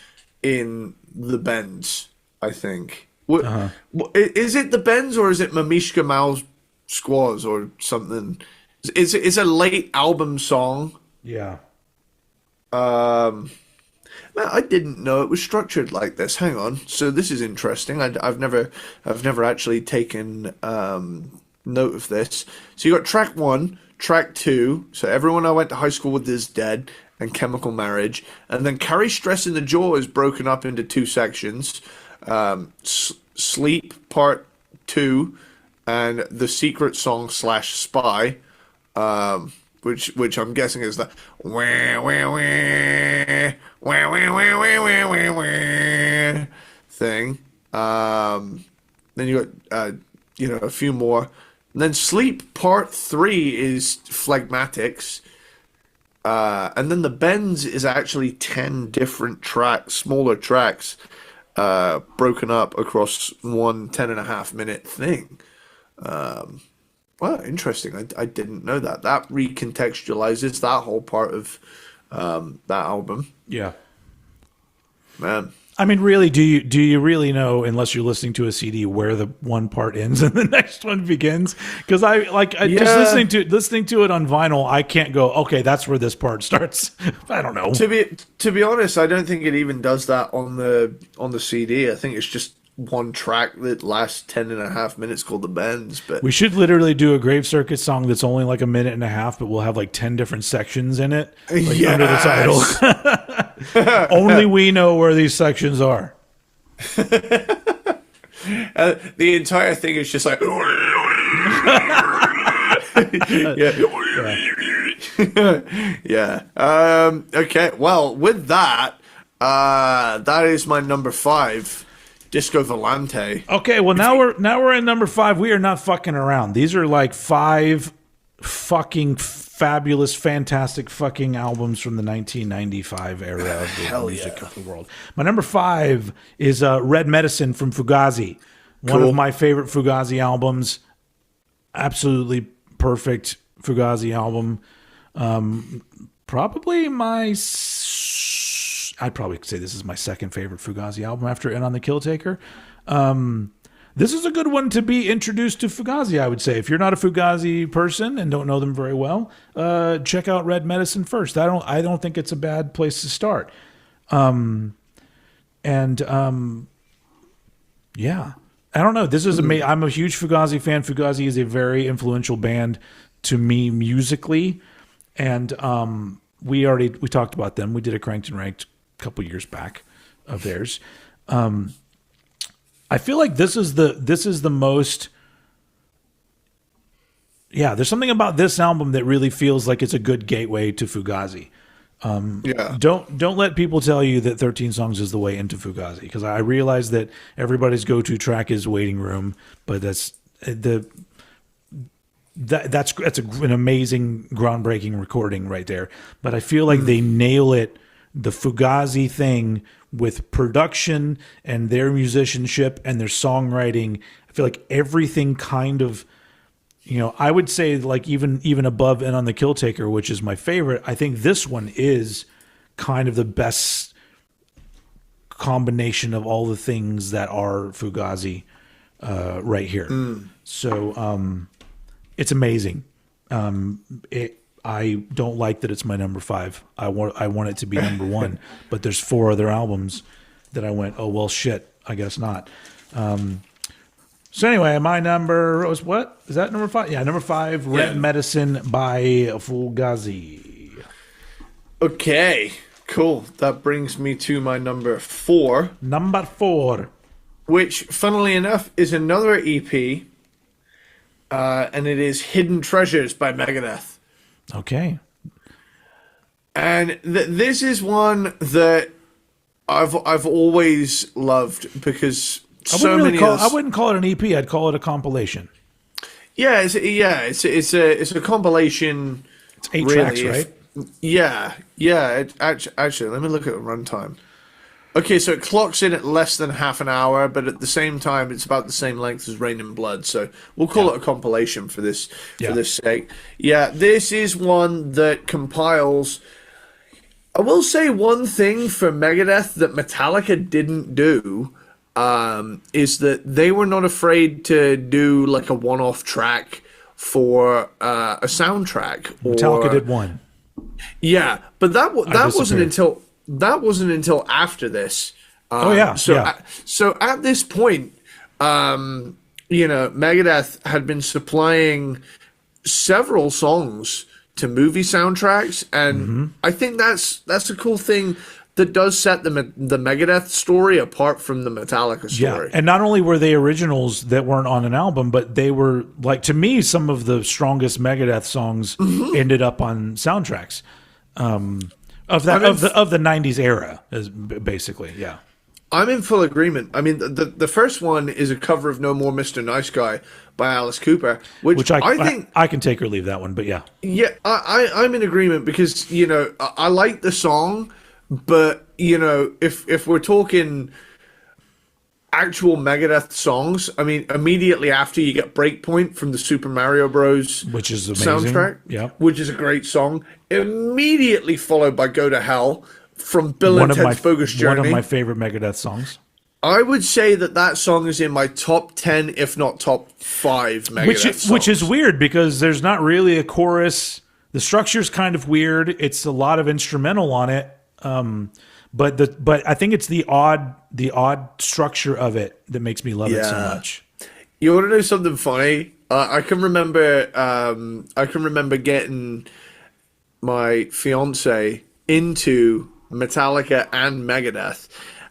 [SPEAKER 1] in The Bends, I think. Is it The Bends or is it Mamishka Mal's Squaws or something? It's a late album song.
[SPEAKER 2] Yeah.
[SPEAKER 1] Man, I didn't know it was structured like this. Hang on. So this is interesting. I've never actually taken note of this. So you got track 1, track 2, so Everyone I Went to High School With Is Dead, and Chemical Marriage, and then Carry Stress in the Jaw is broken up into 2 sections, Sleep Part 2 and The Secret Song / Spy. which I'm guessing is the wah, wah, wah, wah, wah, wah, wah, wah, wah, thing. Then you got a few more. And then Sleep Part 3 is Phlegmatics. And then the Bends is actually 10 different tracks, smaller tracks, broken up across one 10.5-minute thing. Well, interesting. I didn't know that. That recontextualizes that whole part of that album.
[SPEAKER 2] Yeah.
[SPEAKER 1] Man.
[SPEAKER 2] I mean, really, do you really know, unless you're listening to a CD, where the one part ends and the next one begins? Because just listening to it on vinyl, I can't go, okay, that's where this part starts. I don't know.
[SPEAKER 1] To be honest, I don't think it even does that on the CD. I think it's just one track that lasts 10.5 minutes called The Bends. But
[SPEAKER 2] we should literally do a Grave Circuit song that's only like 1.5 minutes, but we'll have like 10 different sections in it, under the title. Only we know where these sections are.
[SPEAKER 1] The entire thing is just like yeah. Okay, well, with that, that is my number 5. Disco Volante.
[SPEAKER 2] Okay, well now we're in number 5. We are not fucking around. These are like 5 fucking fabulous, fantastic fucking albums from the 1995 era of the music of the world. My number 5 is Red Medicine from Fugazi. One of my favorite Fugazi albums. Absolutely perfect Fugazi album. Probably I'd probably say this is my second favorite Fugazi album after In on the Kill Taker. This is a good one to be introduced to Fugazi, I would say. If you're not a Fugazi person and don't know them very well, check out Red Medicine first. I don't think it's a bad place to start. Yeah. I don't know. This is amazing. I'm a huge Fugazi fan. Fugazi is a very influential band to me musically. And we talked about them. We did a Cranked and Ranked couple years back of theirs. I feel like this is the most. Yeah, there's something about this album that really feels like it's a good gateway to Fugazi. Don't let people tell you that 13 Songs is the way into Fugazi, because I realize that everybody's go-to track is Waiting Room, but that's an amazing, groundbreaking recording right there. But I feel like they nail it. The Fugazi thing with production and their musicianship and their songwriting, I feel like everything kind of, I would say like even above and on the Kill Taker, which is my favorite, I think this one is kind of the best combination of all the things that are Fugazi right here. So it's amazing. I don't like that it's my number 5. I want it to be number 1, but there's 4 other albums that I went, oh well, shit, I guess not. So anyway, my number was what? Is that number 5? Yeah, number 5, Red Medicine by Fugazi.
[SPEAKER 1] Okay, cool. That brings me to my number 4.
[SPEAKER 2] Number 4,
[SPEAKER 1] which, funnily enough, is another EP, and it is Hidden Treasures by Megadeth.
[SPEAKER 2] Okay.
[SPEAKER 1] And this is one that I've always loved because I
[SPEAKER 2] wouldn't call it an EP. I'd call it a compilation.
[SPEAKER 1] Yeah, it's a compilation.
[SPEAKER 2] It's 8 tracks, right?
[SPEAKER 1] Actually, let me look at the runtime. Okay, so it clocks in at less than half an hour, but at the same time, it's about the same length as Rain and Blood. So we'll call it a compilation for this sake. Yeah, this is one that compiles. I will say one thing for Megadeth that Metallica didn't do is that they were not afraid to do like a one-off track for a soundtrack.
[SPEAKER 2] Metallica did one.
[SPEAKER 1] Yeah, but that wasn't until after this. So at this point, Megadeth had been supplying several songs to movie soundtracks, and I think that's a cool thing that does set the Megadeth story apart from the Metallica story.
[SPEAKER 2] Yeah, and not only were they originals that weren't on an album, but they were, like, to me, some of the strongest Megadeth songs ended up on soundtracks of the 90s era, is basically. Yeah,
[SPEAKER 1] I'm in full agreement. I mean, the first one is a cover of No More Mr. Nice Guy by Alice Cooper, which I think
[SPEAKER 2] I can take or leave that one, but yeah.
[SPEAKER 1] Yeah, I'm in agreement because, you know, I like the song, but, you know, if we're talking actual Megadeth songs, I mean, immediately after you get Breakpoint from the Super Mario Bros.
[SPEAKER 2] Which is amazing.
[SPEAKER 1] Soundtrack,
[SPEAKER 2] yeah,
[SPEAKER 1] which is a great song, immediately followed by Go to Hell from Bill and Ted's Bogus Journey.
[SPEAKER 2] One of my favorite Megadeth songs.
[SPEAKER 1] I would say that song is in my top 10, if not top 5 Megadeth songs.
[SPEAKER 2] Which is weird because there's not really a chorus. The structure's kind of weird. It's a lot of instrumental on it. But I think it's the odd structure of it that makes me love it so much.
[SPEAKER 1] You want to know something funny? I can remember getting my fiance into Metallica and Megadeth,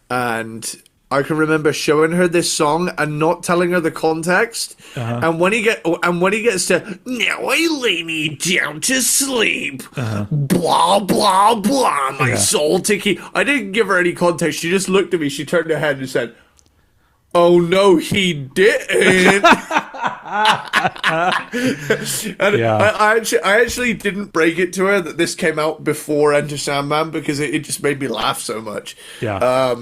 [SPEAKER 1] and I can remember showing her this song and not telling her the context. And when he gets to "Now I lay me down to sleep," blah blah blah, my soul ticking. I didn't give her any context. She just looked at me. She turned her head and said, "Oh no, he didn't." And I actually didn't break it to her that this came out before Enter Sandman because it just made me laugh so much.
[SPEAKER 2] Yeah.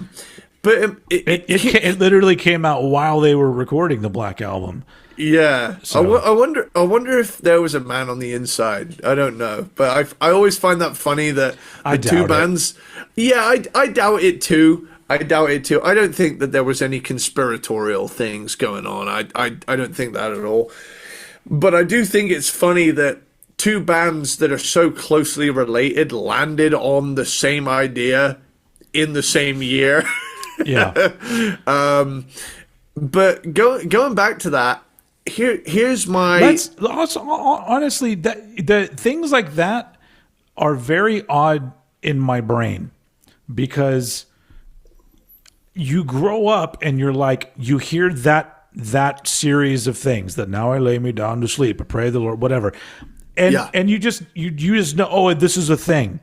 [SPEAKER 1] But
[SPEAKER 2] it literally came out while they were recording the Black Album.
[SPEAKER 1] Yeah, so. I wonder if there was a man on the inside. I don't know, but I always find that funny that the two bands. Yeah, I doubt it too. I don't think that there was any conspiratorial things going on. I don't think that at all. But I do think it's funny that two bands that are so closely related landed on the same idea in the same year.
[SPEAKER 2] Yeah.
[SPEAKER 1] But going back to that, here's my.
[SPEAKER 2] That's also, honestly, the things like that are very odd in my brain because you grow up and you're like, you hear that series of things that now I lay me down to sleep, I pray the Lord, whatever, and you just know, oh, this is a thing.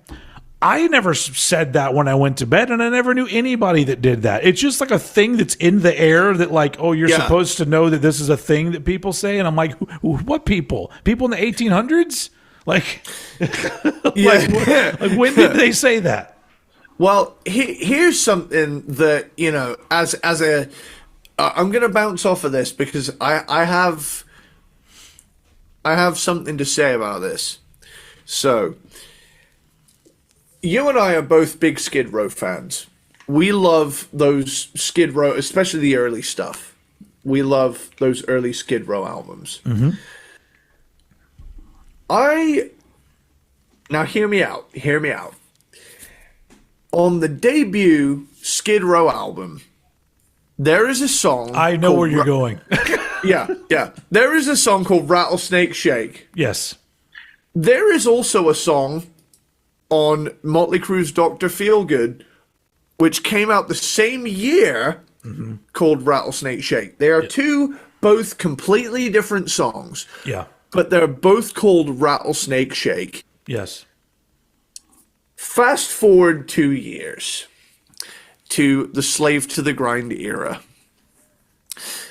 [SPEAKER 2] I never said that when I went to bed, and I never knew anybody that did that. It's just like a thing that's in the air that, like, oh, you're supposed to know that this is a thing that people say. And I'm like, what people? People in the 1800s? Like, like when did they say that?
[SPEAKER 1] Well, here's something that, you know, as a, I'm going to bounce off of this because I have something to say about this. So, you and I are both big Skid Row fans. We love those Skid Row, especially the early stuff. We love those early Skid Row albums.
[SPEAKER 2] Mm-hmm.
[SPEAKER 1] Now hear me out. Hear me out. On the debut Skid Row album, there is a song.
[SPEAKER 2] I know where you're going.
[SPEAKER 1] Yeah. There is a song called Rattlesnake Shake.
[SPEAKER 2] Yes.
[SPEAKER 1] There is also a song on Motley Crue's Dr. Feelgood, which came out the same year, called Rattlesnake Shake. They are two, both completely different songs.
[SPEAKER 2] Yeah.
[SPEAKER 1] But they're both called Rattlesnake Shake.
[SPEAKER 2] Yes.
[SPEAKER 1] Fast forward 2 years to the Slave to the Grind era.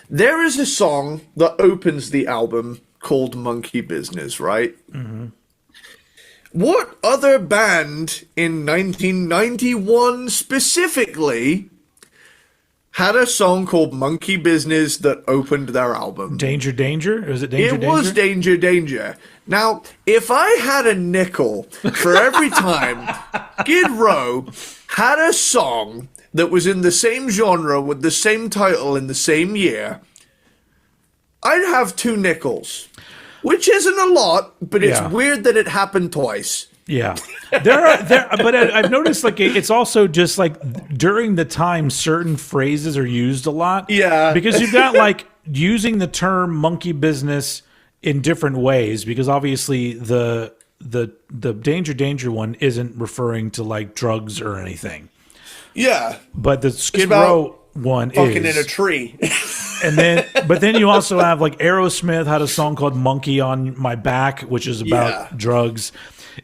[SPEAKER 1] There is a song that opens the album called Monkey Business, right? Mm-hmm. What other band in 1991 specifically had a song called Monkey Business that opened their album?
[SPEAKER 2] Danger Danger? Was it Danger Danger?
[SPEAKER 1] It was Danger Danger. Now, if I had a nickel for every time Skid Row had a song that was in the same genre with the same title in the same year, I'd have 2 nickels. Which isn't a lot, but it's weird that it happened twice.
[SPEAKER 2] Yeah, but I've noticed like it's also just like during the time certain phrases are used a lot.
[SPEAKER 1] Yeah,
[SPEAKER 2] because you've got like using the term monkey business in different ways. Because obviously the Danger Danger one isn't referring to like drugs or anything.
[SPEAKER 1] Yeah.
[SPEAKER 2] But the Skid Row one
[SPEAKER 1] fucking in a tree.
[SPEAKER 2] But then you also have like Aerosmith had a song called Monkey on My Back, which is about drugs.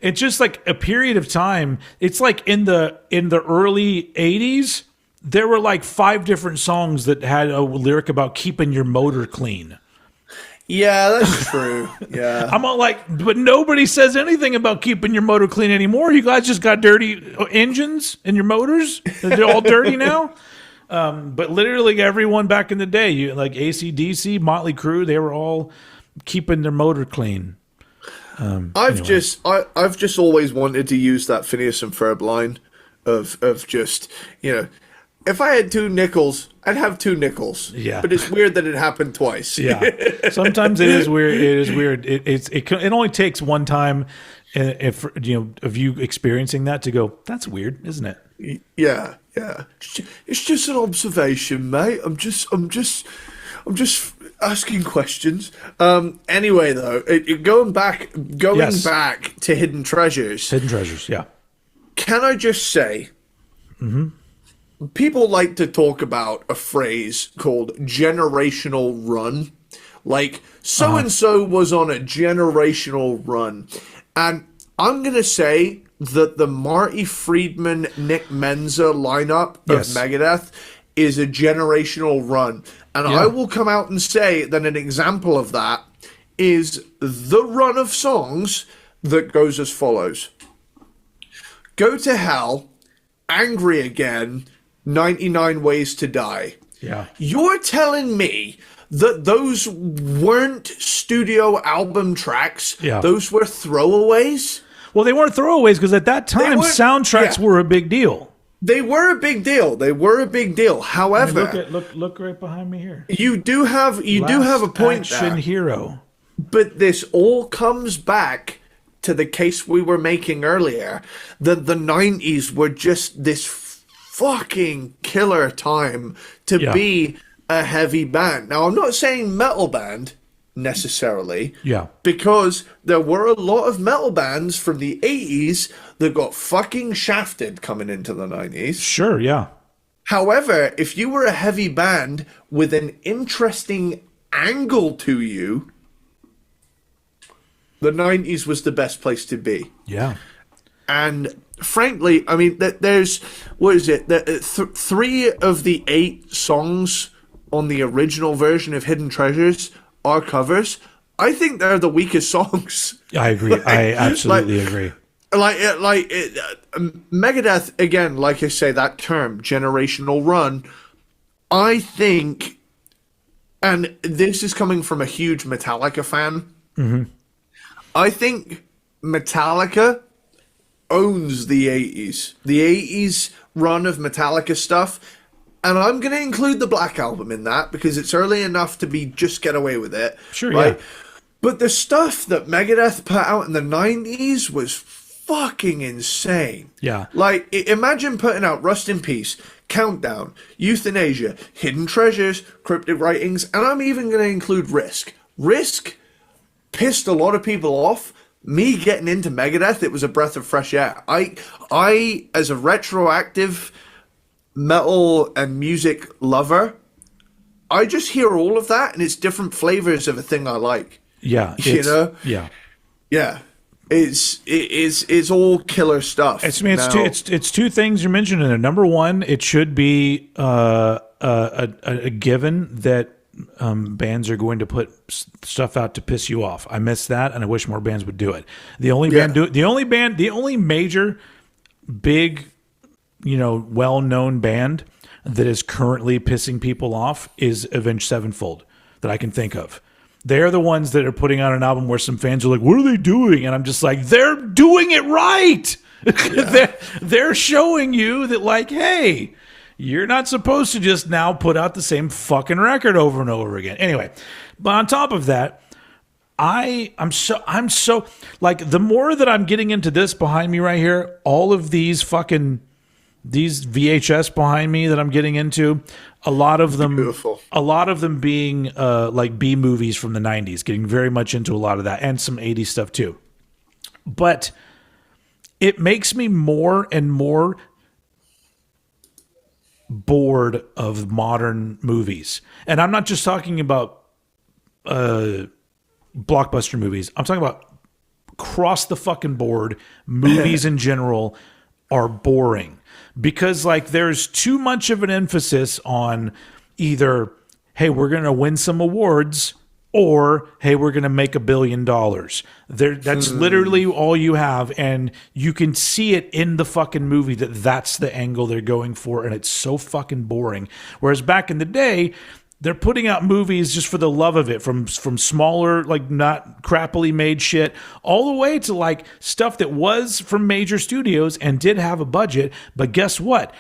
[SPEAKER 2] It's just like a period of time. It's like in the early 80s, there were like 5 different songs that had a lyric about keeping your motor clean.
[SPEAKER 1] Yeah, that's true. Yeah.
[SPEAKER 2] I'm all like, but nobody says anything about keeping your motor clean anymore. You guys just got dirty engines in your motors. They're all dirty now. But literally everyone back in the day, like AC/DC, Motley Crue, they were all keeping their motor clean.
[SPEAKER 1] I've just always wanted to use that Phineas and Ferb line of just, if I had 2 nickels, I'd have 2 nickels.
[SPEAKER 2] Yeah.
[SPEAKER 1] But it's weird that it happened twice.
[SPEAKER 2] Yeah. Sometimes it is weird. It is weird. It only takes one time of you experiencing that to go, that's weird, isn't it?
[SPEAKER 1] Yeah. It's just an observation, mate. I'm just asking questions. Anyway, though, going back to Hidden Treasures.
[SPEAKER 2] Hidden Treasures, yeah.
[SPEAKER 1] Can I just say, people like to talk about a phrase called generational run. Like, so-and-so was on a generational run. And I'm going to say that the Marty Friedman, Nick Menza lineup of Megadeth is a generational run. And I will come out and say that an example of that is the run of songs that goes as follows. Go to Hell, Angry Again, 99 Ways to Die.
[SPEAKER 2] Yeah.
[SPEAKER 1] You're telling me that those weren't studio album tracks?
[SPEAKER 2] Yeah.
[SPEAKER 1] Those were throwaways?
[SPEAKER 2] Well, they weren't throwaways because at that time, soundtracks were a big deal.
[SPEAKER 1] They were a big deal. However,
[SPEAKER 2] look right behind me here.
[SPEAKER 1] You do have a point there.
[SPEAKER 2] Action hero.
[SPEAKER 1] But this all comes back to the case we were making earlier, that the 90s were just this fucking killer time to be a heavy band. Now, I'm not saying metal band necessarily, because there were a lot of metal bands from the 80s that got fucking shafted coming into the 90s.
[SPEAKER 2] Sure, yeah.
[SPEAKER 1] However, if you were a heavy band with an interesting angle to you, the 90s was the best place to be.
[SPEAKER 2] Yeah.
[SPEAKER 1] And frankly, I mean, there's, what is it? 3 of the 8 songs on the original version of Hidden Treasures are covers. I think they're the weakest songs.
[SPEAKER 2] I agree. I absolutely agree.
[SPEAKER 1] Megadeth, again, like I say, that term, generational run, I think, and this is coming from a huge Metallica fan, I think Metallica owns the 80s. The 80s run of Metallica stuff. And I'm going to include the Black Album in that because it's early enough to just get away with it.
[SPEAKER 2] Sure,
[SPEAKER 1] right?
[SPEAKER 2] Yeah.
[SPEAKER 1] But the stuff that Megadeth put out in the 90s was fucking insane.
[SPEAKER 2] Yeah.
[SPEAKER 1] Like, imagine putting out Rust in Peace, Countdown, Euthanasia, Hidden Treasures, Cryptic Writings, and I'm even going to include Risk. Risk pissed a lot of people off. Me getting into Megadeth, it was a breath of fresh air. I as a retroactive metal and music lover, I just hear all of that and it's different flavors of a thing I like.
[SPEAKER 2] Yeah.
[SPEAKER 1] Yeah. It's all killer stuff.
[SPEAKER 2] It's 2 things you're mentioning there. Number 1, it should be a given that bands are going to put stuff out to piss you off. I miss that, and I wish more bands would do it. The only major big, well-known band that is currently pissing people off is Avenged Sevenfold that I can think of. They're the ones that are putting out an album where some fans are like, what are they doing? And I'm just like, they're doing it right. Yeah. they're showing you that, like, hey, you're not supposed to just now put out the same fucking record over and over again. Anyway, but on top of that, I'm so like, the more that I'm getting into this behind me right here, all of these VHS behind me that I'm getting into, a lot of them being like B movies from the 90s, getting very much into a lot of that, and some 80s stuff too. But it makes me more and more bored of modern movies. And I'm not just talking about blockbuster movies. I'm talking about across the fucking board. Movies in general are boring because like there's too much of an emphasis on either, hey, we're going to win some awards, or hey, we're going to make $1 billion. That's literally all you have, and you can see it in the fucking movie that's the angle they're going for, and it's so fucking boring. Whereas back in the day, they're putting out movies just for the love of it, from smaller, like not crappily made shit, all the way to like stuff that was from major studios and did have a budget. But guess what?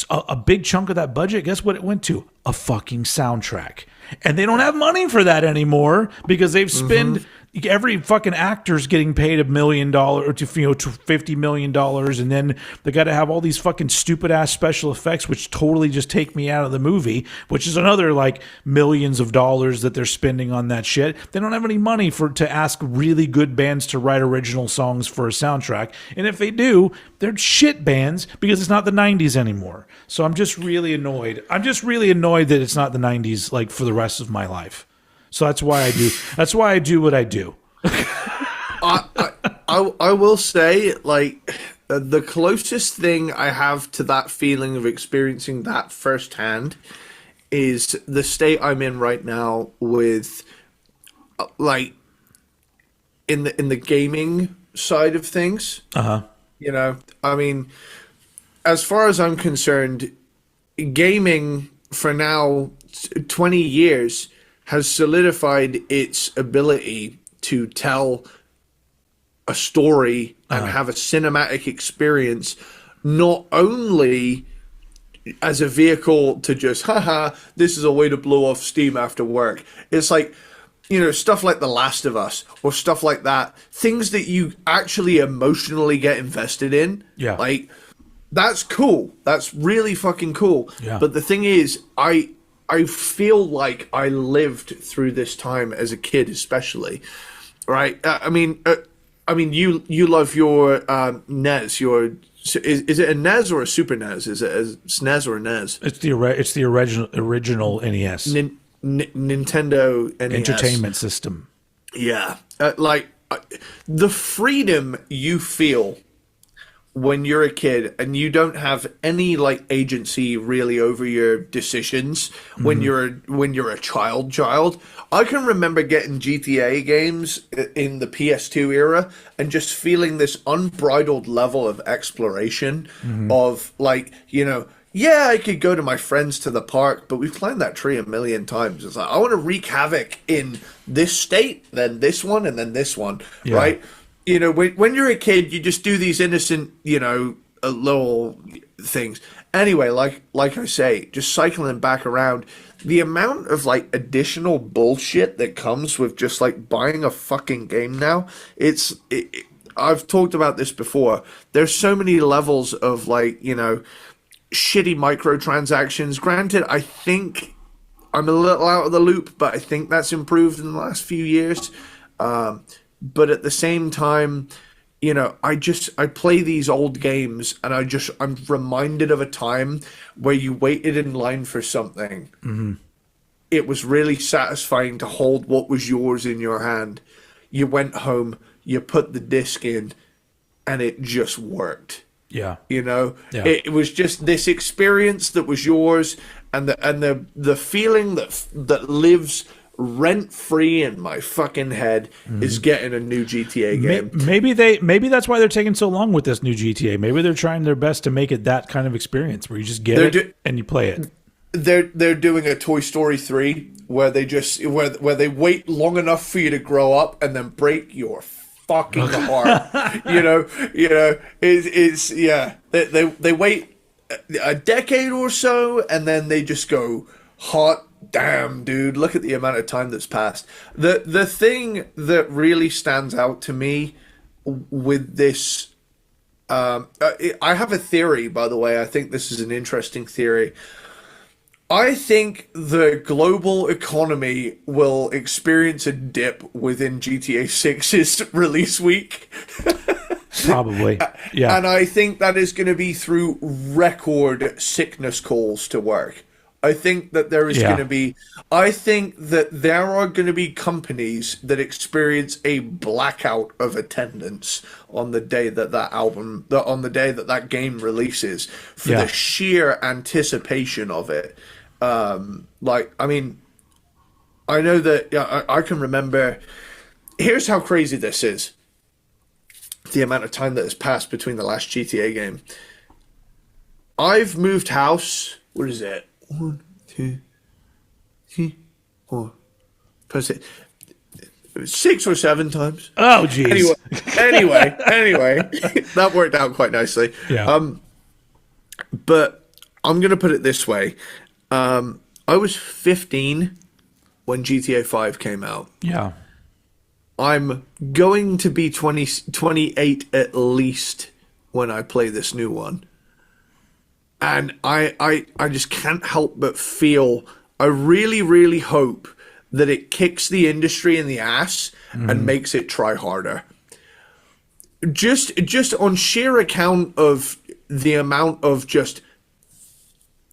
[SPEAKER 2] A big chunk of that budget, guess what it went to? A fucking soundtrack. And they don't have money for that anymore because they've spent every fucking actor's getting paid $1 million or to $50 million, and then they got to have all these fucking stupid ass special effects, which totally just take me out of the movie. Which is another like millions of dollars that they're spending on that shit. They don't have any money to ask really good bands to write original songs for a soundtrack, and if they do, they're shit bands because it's not the '90s anymore. So I'm just really annoyed. I'm just really annoyed that it's not the '90s like for the rest of my life. So that's why I do. That's why I do what I do.
[SPEAKER 1] I will say, like, the closest thing I have to that feeling of experiencing that firsthand is the state I'm in right now with, like, in the gaming side of things. You know, I mean, as far as I'm concerned, gaming for now 20 years has solidified its ability to tell a story and have a cinematic experience, not only as a vehicle to just, this is a way to blow off steam after work. It's like, you know, stuff like The Last of Us or stuff like that, things that you actually emotionally get invested in.
[SPEAKER 2] Yeah.
[SPEAKER 1] Like, that's cool. That's really fucking cool.
[SPEAKER 2] Yeah.
[SPEAKER 1] But the thing is, I feel like I lived through this time as a kid, especially, right? I mean, you love your NES. Is it a NES or a Super NES? Is it a SNES or a NES?
[SPEAKER 2] It's the original NES.
[SPEAKER 1] Nintendo NES
[SPEAKER 2] Entertainment System.
[SPEAKER 1] Yeah, the freedom you feel when you're a kid and you don't have any like agency really over your decisions when you're a child. I can remember getting GTA games in the PS2 era and just feeling this unbridled level of exploration of like, you know, yeah, I could go to my friends to the park, but we've climbed that tree 1,000,000 times. It's like, I want to wreak havoc in this state, then this one, and then this one, right? You know, when you're a kid, you just do these innocent, you know, little things. Anyway, like I say, just cycling back around, the amount of like additional bullshit that comes with just like buying a fucking game now, I've talked about this before. There's so many levels of like, you know, shitty microtransactions. Granted, I think I'm a little out of the loop, but I think that's improved in the last few years. But at the same time, you know, I play these old games and I'm reminded of a time where you waited in line for something. It was really satisfying to hold what was yours in your hand. You went home, you put the disc in, and it just worked. Yeah. You know, it was just this experience that was yours, and the feeling that lives rent free in my fucking head is getting a new GTA game.
[SPEAKER 2] Maybe that's why they're taking so long with this new GTA. Maybe they're trying their best to make it that kind of experience where you just get it and you play it.
[SPEAKER 1] They're doing a Toy Story 3 where they just where they wait long enough for you to grow up and then break your fucking heart. you know it's they wait a decade or so and then they just go, hot damn, dude, look at the amount of time that's passed. The thing that really stands out to me with this, I have a theory, by the way. I think this is an interesting theory. I think the global economy will experience a dip within GTA 6's release week.
[SPEAKER 2] Probably. Yeah.
[SPEAKER 1] And I think that is going to be through record sickness calls to work. I think that there is going to be, I think that there are going to be companies that experience a blackout of attendance on the day that on the day that that game releases for the sheer anticipation of it. Like, I mean, I know that I can remember, here's how crazy this is. The amount of time that has passed between the last GTA game. I've moved house, what is it? 1, 2, 3, 4, 5, 6, 6 or 7 times.
[SPEAKER 2] Oh, jeez.
[SPEAKER 1] Anyway, that worked out quite nicely.
[SPEAKER 2] Yeah.
[SPEAKER 1] But I'm gonna put it this way: I was 15 when GTA 5 came out.
[SPEAKER 2] Yeah.
[SPEAKER 1] I'm going to be 28 at least when I play this new one. And I just can't help but feel, I really, really hope that it kicks the industry in the ass and makes it try harder. Just on sheer account of the amount of just,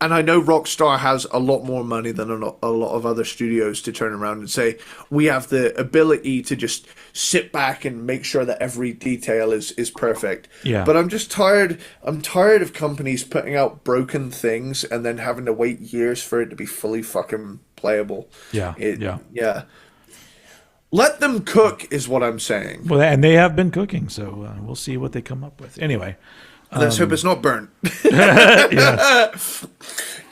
[SPEAKER 1] and I know Rockstar has a lot more money than a lot of other studios to turn around and say, we have the ability to just sit back and make sure that every detail is perfect.
[SPEAKER 2] Yeah.
[SPEAKER 1] But I'm just tired. I'm tired of companies putting out broken things and then having to wait years for it to be fully fucking playable.
[SPEAKER 2] Yeah.
[SPEAKER 1] Yeah. Let them cook is what I'm saying.
[SPEAKER 2] Well, and they have been cooking, so we'll see what they come up with. Anyway.
[SPEAKER 1] Let's hope it's not burnt.
[SPEAKER 2] Yeah.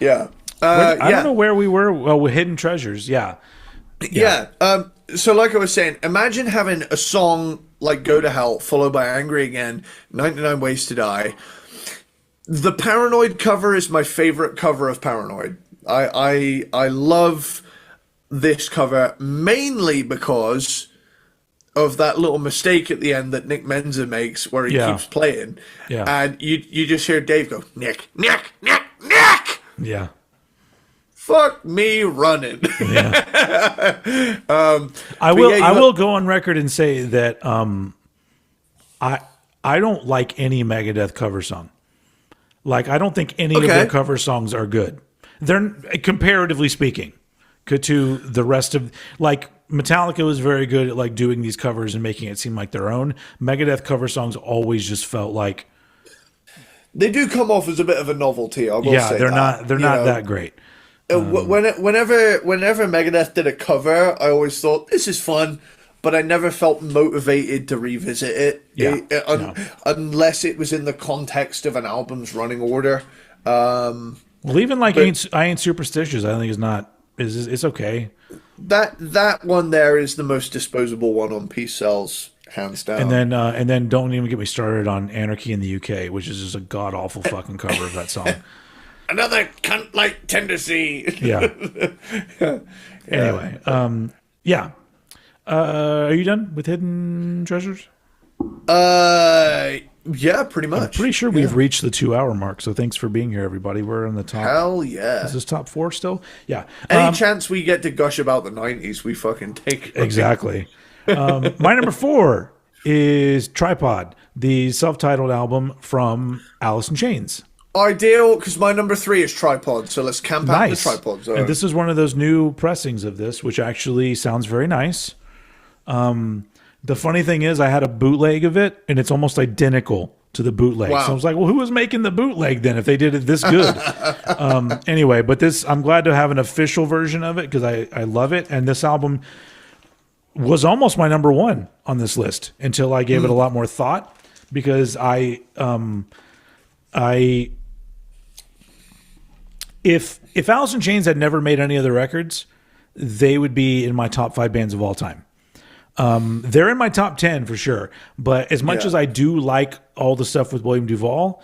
[SPEAKER 1] Yeah.
[SPEAKER 2] I don't know where we were. Well, with Hidden Treasures. Yeah.
[SPEAKER 1] So like I was saying, imagine having a song like Go to Hell followed by Angry Again, 99 Ways to Die. The Paranoid cover is my favorite cover of Paranoid. I love this cover mainly because of that little mistake at the end that Nick Menza makes where he keeps playing.
[SPEAKER 2] Yeah.
[SPEAKER 1] And you just hear Dave go, Nick.
[SPEAKER 2] Yeah.
[SPEAKER 1] Fuck me running.
[SPEAKER 2] Yeah. I will go on record and say that I don't like any Megadeth cover song. Like, I don't think any of their cover songs are good. They're, comparatively speaking, to the rest of, like, Metallica was very good at like doing these covers and making it seem like their own. Megadeth cover songs always just felt like
[SPEAKER 1] they do come off as a bit of a novelty. I will say
[SPEAKER 2] they're not that great.
[SPEAKER 1] Whenever Megadeth did a cover, I always thought this is fun, but I never felt motivated to revisit it. Unless it was in the context of an album's running order.
[SPEAKER 2] Well, even like I Ain't Superstitious, I think it's okay.
[SPEAKER 1] That one there is the most disposable one on Peace Cells, hands down.
[SPEAKER 2] And then don't even get me started on Anarchy in the UK, which is just a god awful fucking cover of that song.
[SPEAKER 1] Another cunt like tendency.
[SPEAKER 2] Yeah. Anyway, are you done with Hidden Treasures?
[SPEAKER 1] Yeah, pretty much.
[SPEAKER 2] I'm pretty sure we've reached the 2-hour mark, so thanks for being here, everybody. We're on the top.
[SPEAKER 1] Hell yeah.
[SPEAKER 2] Is this top 4 still? Yeah.
[SPEAKER 1] Any chance we get to gush about the 90s, we fucking take.
[SPEAKER 2] Exactly. My number 4 is Tripod, the self-titled album from Alice in Chains.
[SPEAKER 1] Ideal, because my number 3 is Tripod, so let's camp out the Tripod zone.
[SPEAKER 2] And this is one of those new pressings of this, which actually sounds very nice. The funny thing is I had a bootleg of it, and it's almost identical to the bootleg. Wow. So I was like, well, who was making the bootleg then if they did it this good? Anyway, but I'm glad to have an official version of it because I love it. And this album was almost my number 1 on this list until I gave it a lot more thought because if Alice in Chains had never made any other records, they would be in my top 5 bands of all time. They're in my top 10 for sure. But as much as I do like all the stuff with William Duvall,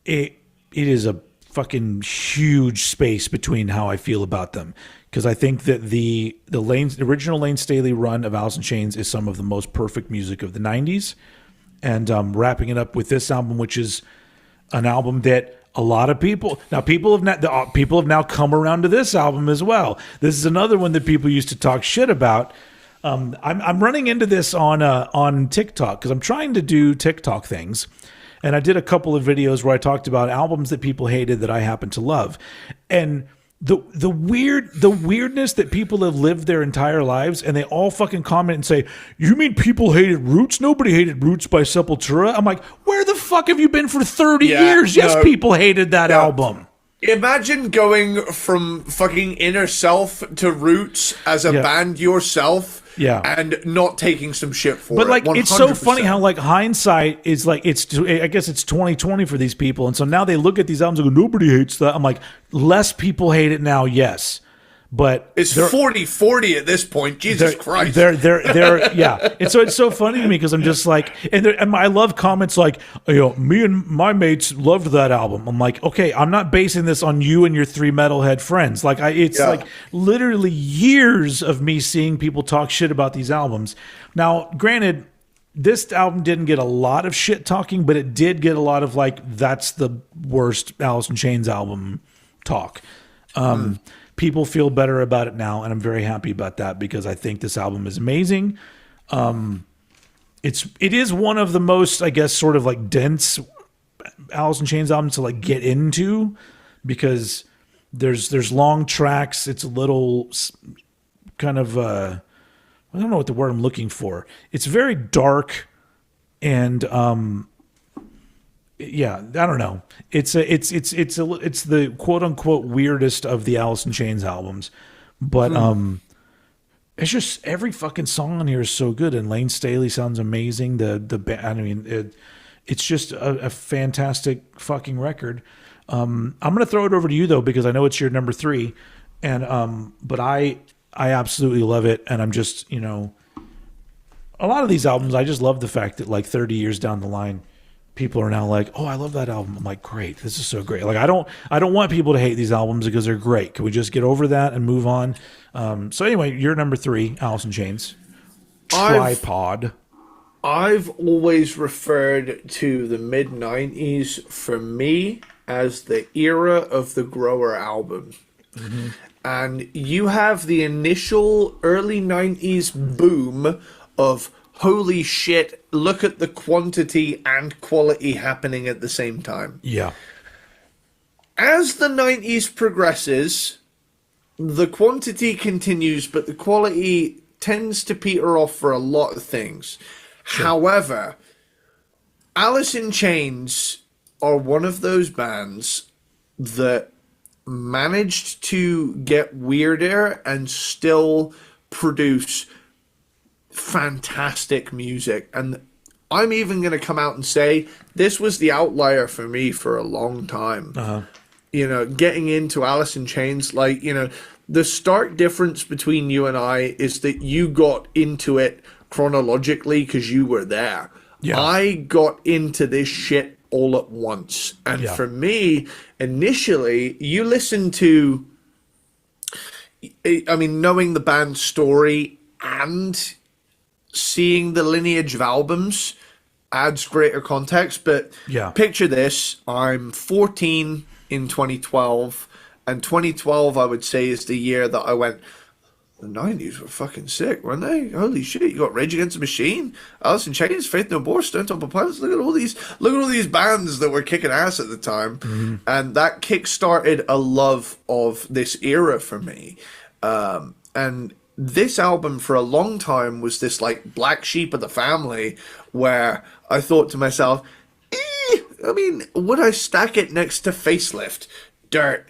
[SPEAKER 2] it is a fucking huge space between how I feel about them. Because I think that the original Lane Staley run of Alice in Chains is some of the most perfect music of the 90s. And wrapping it up with this album, which is an album that a lot of people have now come around to this album as well. This is another one that people used to talk shit about. I'm running into this on TikTok because I'm trying to do TikTok things, and I did a couple of videos where I talked about albums that people hated that I happen to love, and the weirdness that people have lived their entire lives, and they all fucking comment and say, "You mean people hated Roots? Nobody hated Roots by Sepultura." I'm like, where the fuck have you been for 30 years? Yes, people hated that album.
[SPEAKER 1] Imagine going from fucking Inner Self to Roots as a band yourself.
[SPEAKER 2] Yeah,
[SPEAKER 1] and not taking some shit for it.
[SPEAKER 2] But like,
[SPEAKER 1] 100%.
[SPEAKER 2] It's so funny how like hindsight is like I guess it's 2020 for these people, and so now they look at these albums and go, nobody hates that. I'm like, less people hate it now, yes, but
[SPEAKER 1] it's 40-40 at this point. Jesus Christ,
[SPEAKER 2] they're yeah. And so it's so funny to me because I'm just like, and I love comments like, me and my mates loved that album. I'm like, okay, I'm not basing this on you and your 3 metalhead friends. Like it's like literally years of me seeing people talk shit about these albums. Now, granted, this album didn't get a lot of shit talking, but it did get a lot of like, that's the worst Alice in Chains album talk. People feel better about it now, and I'm very happy about that because I think this album is amazing. It is one of the most, I guess, sort of like dense Alice in Chains albums to like get into because there's long tracks. It's a little kind of I don't know what the word I'm looking for. It's very dark and yeah, I don't know. It's the quote unquote weirdest of the Alice in Chains albums, but it's just every fucking song on here is so good, and Lane Staley sounds amazing. It's just a fantastic fucking record. I'm gonna throw it over to you though because I know it's your number 3, and but I absolutely love it, and I'm just a lot of these albums I just love the fact that like 30 years down the line, people are now like, oh, I love that album. I'm like, great, this is so great. Like, I don't want people to hate these albums because they're great. Can we just get over that and move on? So anyway, you're number 3, Alice in Chains. Tripod.
[SPEAKER 1] I've always referred to the mid-90s for me as the era of the Grower album. Mm-hmm. And you have the initial early 90s boom of holy shit, look at the quantity and quality happening at the same time.
[SPEAKER 2] Yeah.
[SPEAKER 1] As the 90s progresses, the quantity continues, but the quality tends to peter off for a lot of things. Sure. However, Alice in Chains are one of those bands that managed to get weirder and still produce fantastic music. And I'm even going to come out and say this was the outlier for me for a long time. Getting into Alice in Chains, like, the stark difference between you and I is that you got into it chronologically because you were there. I got into this shit all at once, and for me, initially, you listen to, knowing the band's story and seeing the lineage of albums adds greater context. But picture this, I'm 14 in 2012, and 2012 I would say is the year that I went, the 90s were fucking sick, weren't they? Holy shit, you got Rage Against the Machine, Alice in Chains, Faith No More, Stone Temple Pilots. Look at all these bands that were kicking ass at the time. Mm-hmm. And that kick-started a love of this era for me. And this album for a long time was this like black sheep of the family where I thought to myself, would I stack it next to Facelift, Dirt,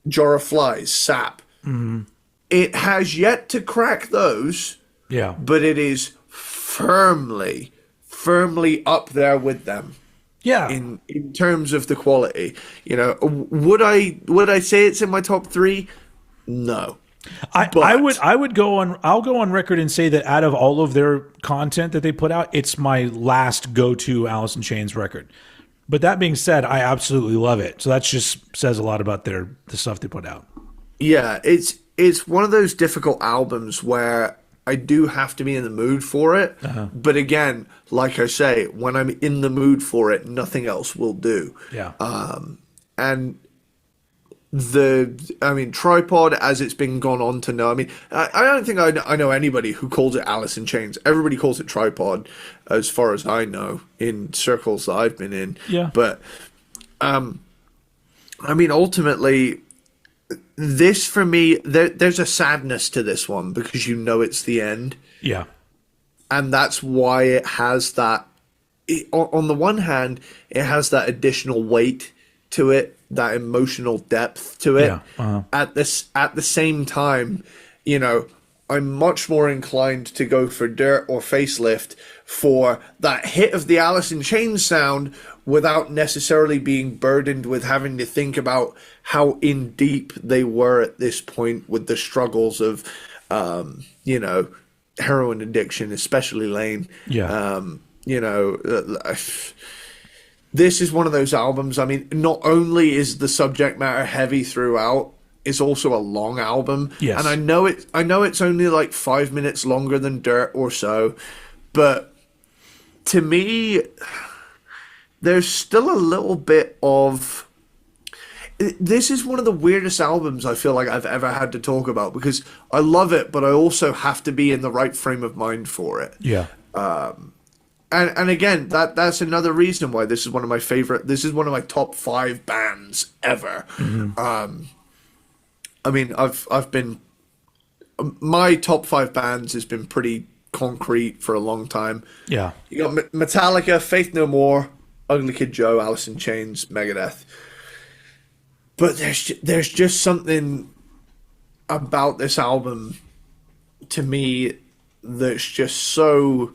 [SPEAKER 1] Jar of Flies, Sap? Mm-hmm. It has yet to crack those, but it is firmly up there with them. Yeah, in terms of the quality, would I say it's in my top 3? No.
[SPEAKER 2] I'll go on record and say that out of all of their content that they put out, it's my last go-to Alice in Chains record. But that being said, I absolutely love it. So that just says a lot about the stuff they put out.
[SPEAKER 1] Yeah, it's one of those difficult albums where I do have to be in the mood for it. Uh-huh. But again, like I say, when I'm in the mood for it, nothing else will do.
[SPEAKER 2] Yeah.
[SPEAKER 1] And Tripod, as it's been gone on to know. I mean, I don't think I know anybody who calls it Alice in Chains. Everybody calls it Tripod, as far as I know, in circles that I've been in.
[SPEAKER 2] Yeah.
[SPEAKER 1] But, ultimately, this for me, there's a sadness to this one because you know it's the end.
[SPEAKER 2] Yeah.
[SPEAKER 1] And that's why it has that. On the one hand, it has that additional weight to it, that emotional depth to it.
[SPEAKER 2] Yeah.
[SPEAKER 1] At the same time, I'm much more inclined to go for Dirt or Facelift for that hit of the Alice in Chains sound without necessarily being burdened with having to think about how in deep they were at this point with the struggles of, heroin addiction, especially Lane.
[SPEAKER 2] Yeah.
[SPEAKER 1] This is one of those albums. I mean, not only is the subject matter heavy throughout, it's also a long album.
[SPEAKER 2] Yes.
[SPEAKER 1] And I know it's only like 5 minutes longer than Dirt or so, but to me, there's still a little bit of. This is one of the weirdest albums I feel like I've ever had to talk about because I love it, but I also have to be in the right frame of mind for it.
[SPEAKER 2] Yeah.
[SPEAKER 1] And again, that's another reason why this is one of my favorite. This is one of my top 5 bands ever. Mm-hmm. I've been. My top 5 bands has been pretty concrete for a long time.
[SPEAKER 2] Yeah.
[SPEAKER 1] You got Metallica, Faith No More, Ugly Kid Joe, Alice in Chains, Megadeth. But there's just something about this album to me that's just so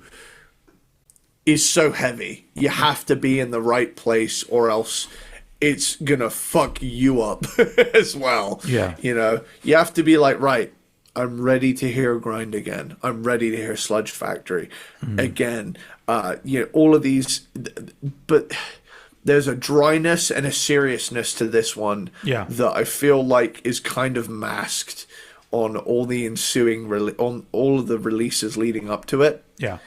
[SPEAKER 1] heavy. You have to be in the right place or else it's gonna fuck you up as well.
[SPEAKER 2] Yeah.
[SPEAKER 1] You have to be like, right, I'm ready to hear Grind again. I'm ready to hear Sludge Factory again. All of these, but there's a dryness and a seriousness to this one that I feel like is kind of masked on all the ensuing on all of the releases leading up to it.
[SPEAKER 2] Yeah.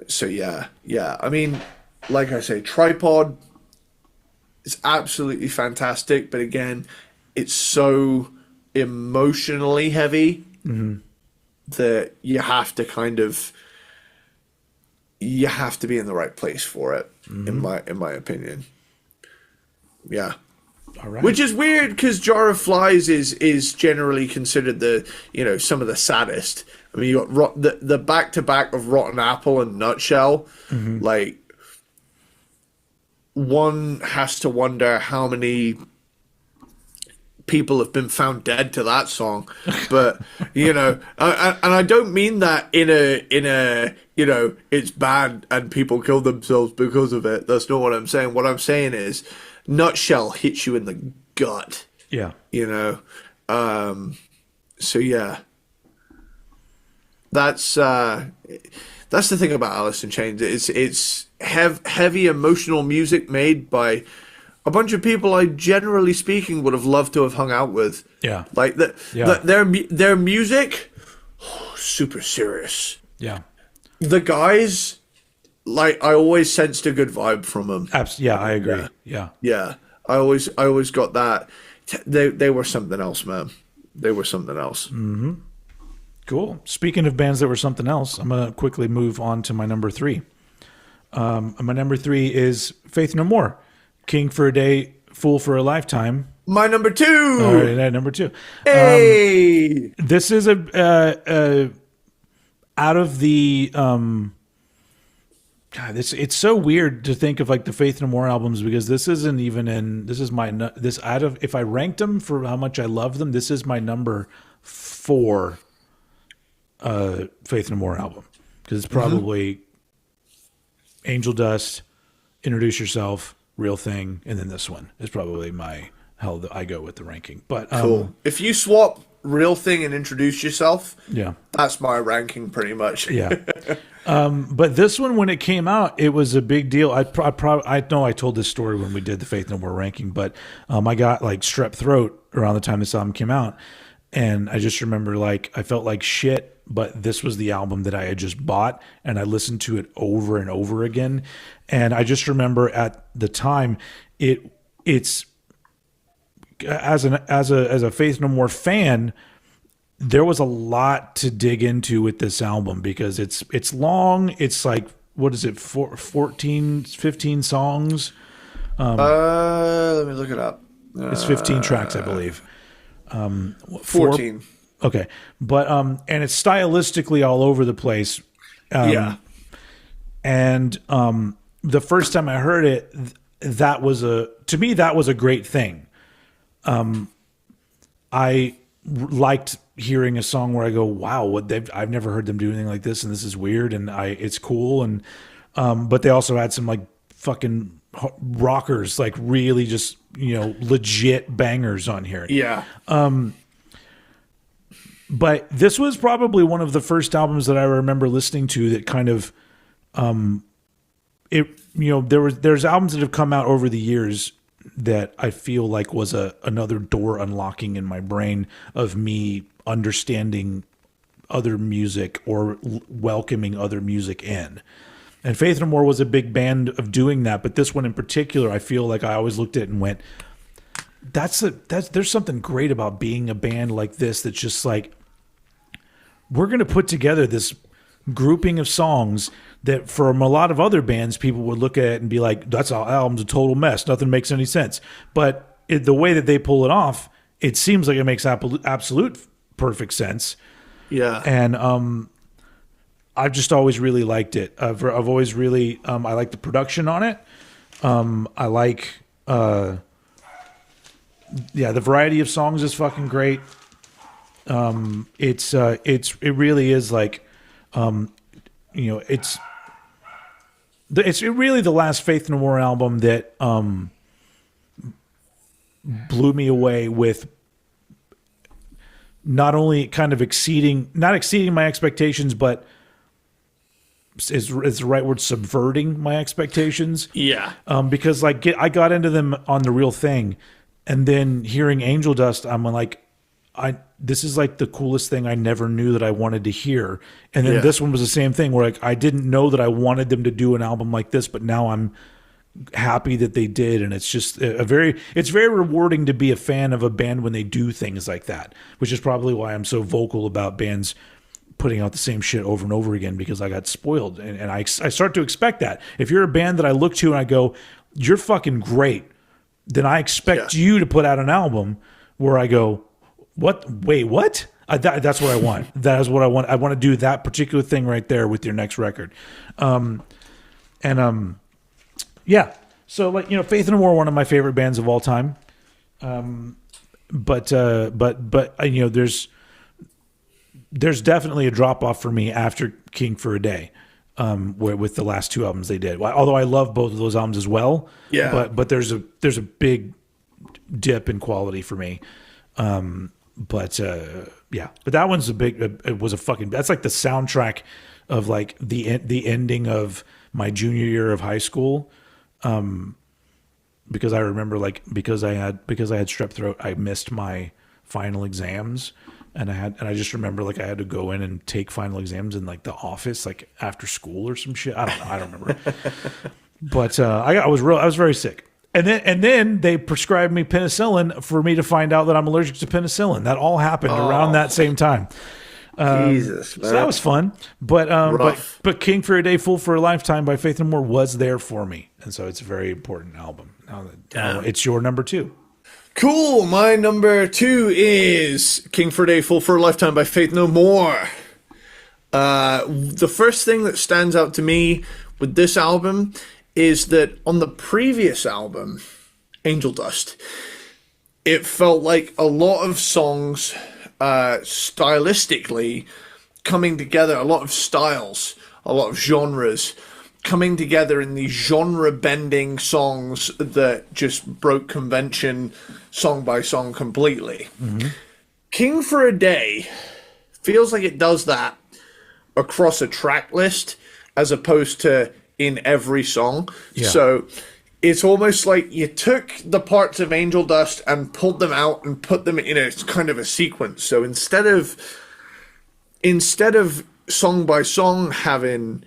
[SPEAKER 1] So yeah. I mean, like I say, Tripod is absolutely fantastic, but again, it's so emotionally heavy that you have to be in the right place for it, in my opinion. Yeah.
[SPEAKER 2] All right.
[SPEAKER 1] Which is weird because Jar of Flies is generally considered some of the saddest. I mean, you got the back to back of Rotten Apple and Nutshell. Like, one has to wonder how many people have been found dead to that song, but and I don't mean that in a it's bad and people kill themselves because of it. That's not what I'm saying. What I'm saying is Nutshell hits you in the gut.
[SPEAKER 2] Yeah.
[SPEAKER 1] So yeah, that's the thing about Alice in Chains. It's heavy emotional music made by a bunch of people I, generally speaking, would have loved to have hung out with.
[SPEAKER 2] Yeah.
[SPEAKER 1] Like their music, super serious.
[SPEAKER 2] Yeah.
[SPEAKER 1] The guys, like, I always sensed a good vibe from them.
[SPEAKER 2] Yeah, I agree. Yeah.
[SPEAKER 1] Yeah. I always got that. They were something else, man. They were something else.
[SPEAKER 2] Mm-hmm. Cool. Speaking of bands that were something else, I'm going to quickly move on to my number 3. My number 3 is Faith No More. King for a Day, Fool for a Lifetime.
[SPEAKER 1] My number 2.
[SPEAKER 2] All right, number 2.
[SPEAKER 1] Hey,
[SPEAKER 2] this is a out of the God. It's so weird to think of like the Faith No More albums because this isn't even in. This is out of, if I ranked them for how much I love them, this is my number 4 Faith No More album because it's probably Angel Dust, Introduce Yourself, Real Thing, and then this one is probably how I go with the ranking. But
[SPEAKER 1] cool. If you swap Real Thing and Introduce Yourself,
[SPEAKER 2] yeah,
[SPEAKER 1] that's my ranking pretty much.
[SPEAKER 2] Yeah. But this one, when it came out, it was a big deal. I know I told this story when we did the Faith No More ranking, but I got like strep throat around the time this album came out, and I just remember like I felt like shit. But this was the album that I had just bought, and I listened to it over and over again. And I just remember at the time, it's as a Faith No More fan, there was a lot to dig into with this album because it's long. It's like, what is it, 14, 15 songs?
[SPEAKER 1] Let me look it up.
[SPEAKER 2] It's 15 tracks, I believe.
[SPEAKER 1] 14.
[SPEAKER 2] Okay, but and it's stylistically all over the place. And the first time I heard it, to me that was a great thing. I liked hearing a song where I go, wow, I've never heard them do anything like this, and this is weird, and it's cool, and but they also had some like fucking rockers, like really just legit bangers on here.
[SPEAKER 1] Yeah.
[SPEAKER 2] But this was probably one of the first albums that I remember listening to that kind of, there's albums that have come out over the years that I feel like was another door unlocking in my brain of me understanding other music or welcoming other music in. And Faith No More was a big band of doing that, but this one in particular, I feel like I always looked at it and went, there's something great about being a band like this that's just like, we're going to put together this grouping of songs that from a lot of other bands, people would look at it and be like, that's our album's a total mess. Nothing makes any sense. But the way that they pull it off, it seems like it makes absolute perfect sense.
[SPEAKER 1] Yeah.
[SPEAKER 2] And I've just always really liked it. I've always really, I like the production on it. I like, the variety of songs is fucking great. It really is like, it's really the last Faith No More album that blew me away with not only kind of not exceeding my expectations, but is the right word, subverting my expectations.
[SPEAKER 1] Yeah.
[SPEAKER 2] Because like I got into them on The Real Thing, and then hearing Angel Dust, I'm like, this is like the coolest thing I never knew that I wanted to hear. And then this one was the same thing where like I didn't know that I wanted them to do an album like this, but now I'm happy that they did. And it's just it's very rewarding to be a fan of a band when they do things like that, which is probably why I'm so vocal about bands putting out the same shit over and over again, because I got spoiled. And I start to expect that. If you're a band that I look to and I go, you're fucking great, then I expect you to put out an album where I go, what? Wait, what? That's what I want. That is what I want. I want to do that particular thing right there with your next record. Yeah. So like, Faith No More, one of my favorite bands of all time. But there's definitely a drop off for me after King for a Day, with the last two albums they did. Although I love both of those albums as well.
[SPEAKER 1] Yeah.
[SPEAKER 2] But there's a big dip in quality for me. But that one's that's like the soundtrack of like the ending of my junior year of high school. Because I remember because I had strep throat, I missed my final exams, and I just remember like I had to go in and take final exams in like the office, like after school or some shit. I don't know. I don't remember. But I was very sick. And then they prescribed me penicillin for me to find out that I'm allergic to penicillin. That all happened around that same time.
[SPEAKER 1] Jesus, man.
[SPEAKER 2] So that was fun. But King for a Day, Fool for a Lifetime by Faith No More was there for me. And so it's a very important album. Now it's your number 2.
[SPEAKER 1] Cool. My number 2 is King for a Day, Fool for a Lifetime by Faith No More. The first thing that stands out to me with this album is that on the previous album, Angel Dust, it felt like a lot of songs stylistically coming together, a lot of styles, a lot of genres coming together in these genre-bending songs that just broke convention song by song completely. Mm-hmm. King for a Day feels like it does that across a track list as opposed to in every song. Yeah. So it's almost like you took the parts of Angel Dust and pulled them out and put them in a kind of a sequence. So instead of song by song having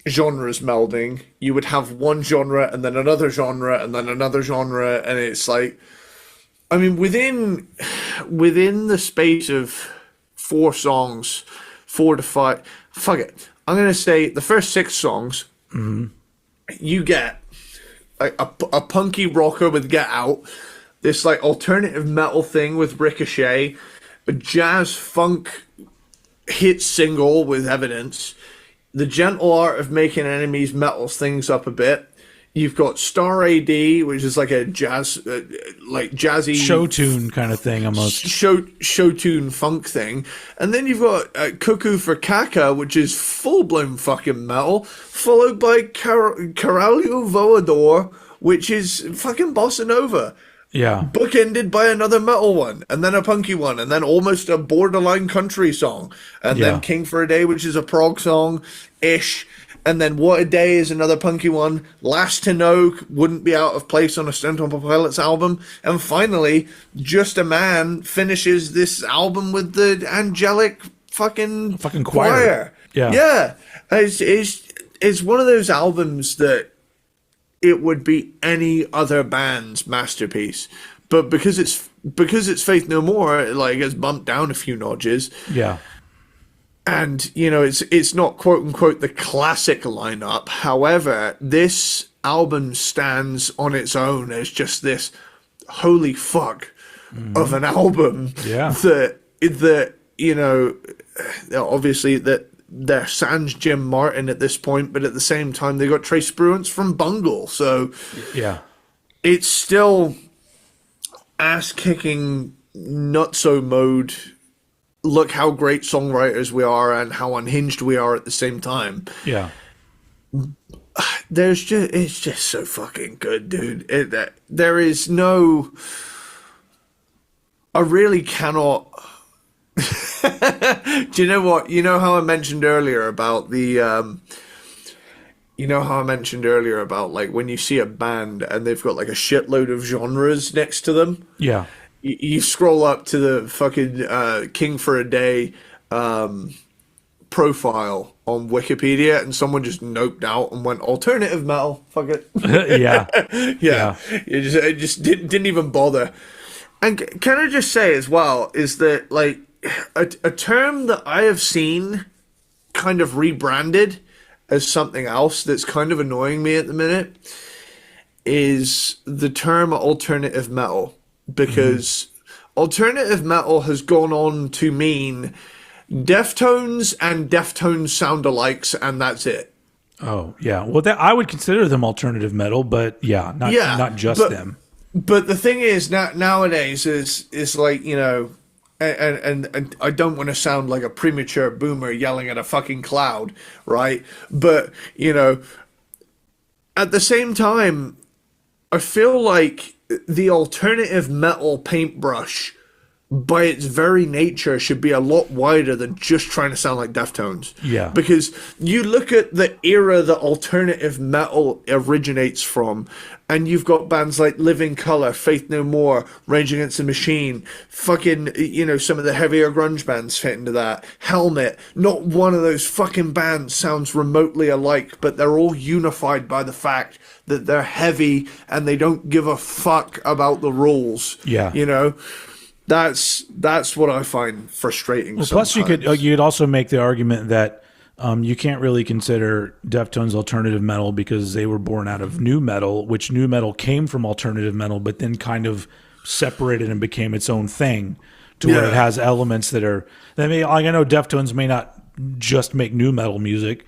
[SPEAKER 1] genres melding, you would have one genre and then another genre and then another genre, and it's like, I mean, within the space of 4 songs, 4 to 5. Fuck it. I'm gonna say the first 6 songs. You get like a punky rocker with Get Out, this like alternative metal thing with Ricochet, a jazz funk hit single with Evidence, the gentle art of making enemies metals things up a bit. You've got Star AD, which is like a jazz, like jazzy
[SPEAKER 2] show tune kind of thing, almost
[SPEAKER 1] show tune funk thing, and then you've got Cuckoo for Kaka, which is full blown fucking metal, followed by Caralho Voador, which is fucking bossa nova.
[SPEAKER 2] Yeah,
[SPEAKER 1] bookended by another metal one, and then a punky one, and then almost a borderline country song, and then King for a Day, which is a prog song ish. And then What a Day is another punky one. Last to Know wouldn't be out of place on a Stone Temple Pilots album. And finally, Just a Man finishes this album with the angelic fucking choir. Yeah. It's one of those albums that it would be any other band's masterpiece. But because it's Faith No More, it like gets bumped down a few notches.
[SPEAKER 2] Yeah.
[SPEAKER 1] And, you know, it's not quote-unquote the classic lineup. However, this album stands on its own as just this holy fuck of an album.
[SPEAKER 2] Yeah.
[SPEAKER 1] That you know, obviously that they're sans Jim Martin at this point, but at the same time they got Trace Spruance from Bungle. So
[SPEAKER 2] yeah,
[SPEAKER 1] it's still ass-kicking nutso mode. Look how great songwriters we are and how unhinged we are at the same time.
[SPEAKER 2] Yeah.
[SPEAKER 1] It's just so fucking good, dude. There is no... I really cannot... Do you know what? You know how I mentioned earlier about the... You know how I mentioned earlier about, like, when you see a band and they've got, like, a shitload of genres next to them?
[SPEAKER 2] Yeah.
[SPEAKER 1] You scroll up to the fucking King for a Day profile on Wikipedia, and someone just noped out and went alternative metal. Fuck it. yeah. It just didn't even bother. And can I just say as well is that like a term that I have seen kind of rebranded as something else that's kind of annoying me at the minute is the term alternative metal. Because alternative metal has gone on to mean Deftones and Deftones sound-alikes, and that's it.
[SPEAKER 2] Oh, yeah. Well, I would consider them alternative metal, but not just them.
[SPEAKER 1] But the thing is, nowadays is like, you know, and I don't want to sound like a premature boomer yelling at a fucking cloud, right? But, you know, at the same time, I feel like the alternative metal paintbrush, by its very nature, should be a lot wider than just trying to sound like Deftones.
[SPEAKER 2] Yeah.
[SPEAKER 1] Because you look at the era that alternative metal originates from, and you've got bands like Living Colour, Faith No More, Rage Against the Machine, fucking, you know, some of the heavier grunge bands fit into that. Helmet. Not one of those fucking bands sounds remotely alike, but they're all unified by the fact that they're heavy and they don't give a fuck about the rules.
[SPEAKER 2] Yeah.
[SPEAKER 1] You know? That's what I find frustrating.
[SPEAKER 2] Well, plus, you'd also make the argument that you can't really consider Deftones alternative metal because they were born out of nu metal, which nu metal came from alternative metal, but then kind of separated and became its own thing to where it has elements that are. I mean, I know Deftones may not just make nu metal music.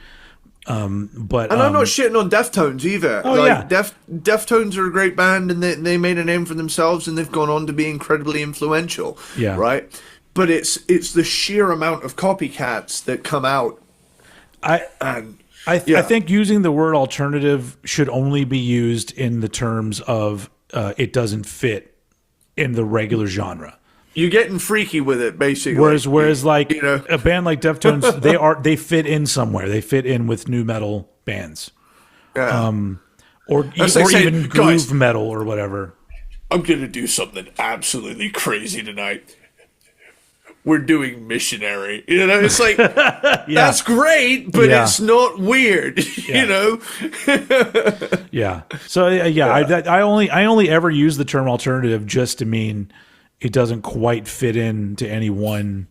[SPEAKER 2] But
[SPEAKER 1] I'm not shitting on Deftones either.
[SPEAKER 2] Oh, like,
[SPEAKER 1] Deftones are a great band, and they made a name for themselves, and they've gone on to be incredibly influential.
[SPEAKER 2] Yeah,
[SPEAKER 1] right. But it's the sheer amount of copycats that come out.
[SPEAKER 2] I think using the word alternative should only be used in the terms of it doesn't fit in the regular genre.
[SPEAKER 1] You're getting freaky with it, basically.
[SPEAKER 2] Whereas like, you know, a band like Deftones, they fit in somewhere. They fit in with nu metal bands, or even groove metal or whatever.
[SPEAKER 1] I'm gonna do something absolutely crazy tonight. we're doing Missionary. You know, it's like, that's great, but it's not weird, you know?
[SPEAKER 2] Yeah. So, I only ever use the term alternative just to mean it doesn't quite fit into any one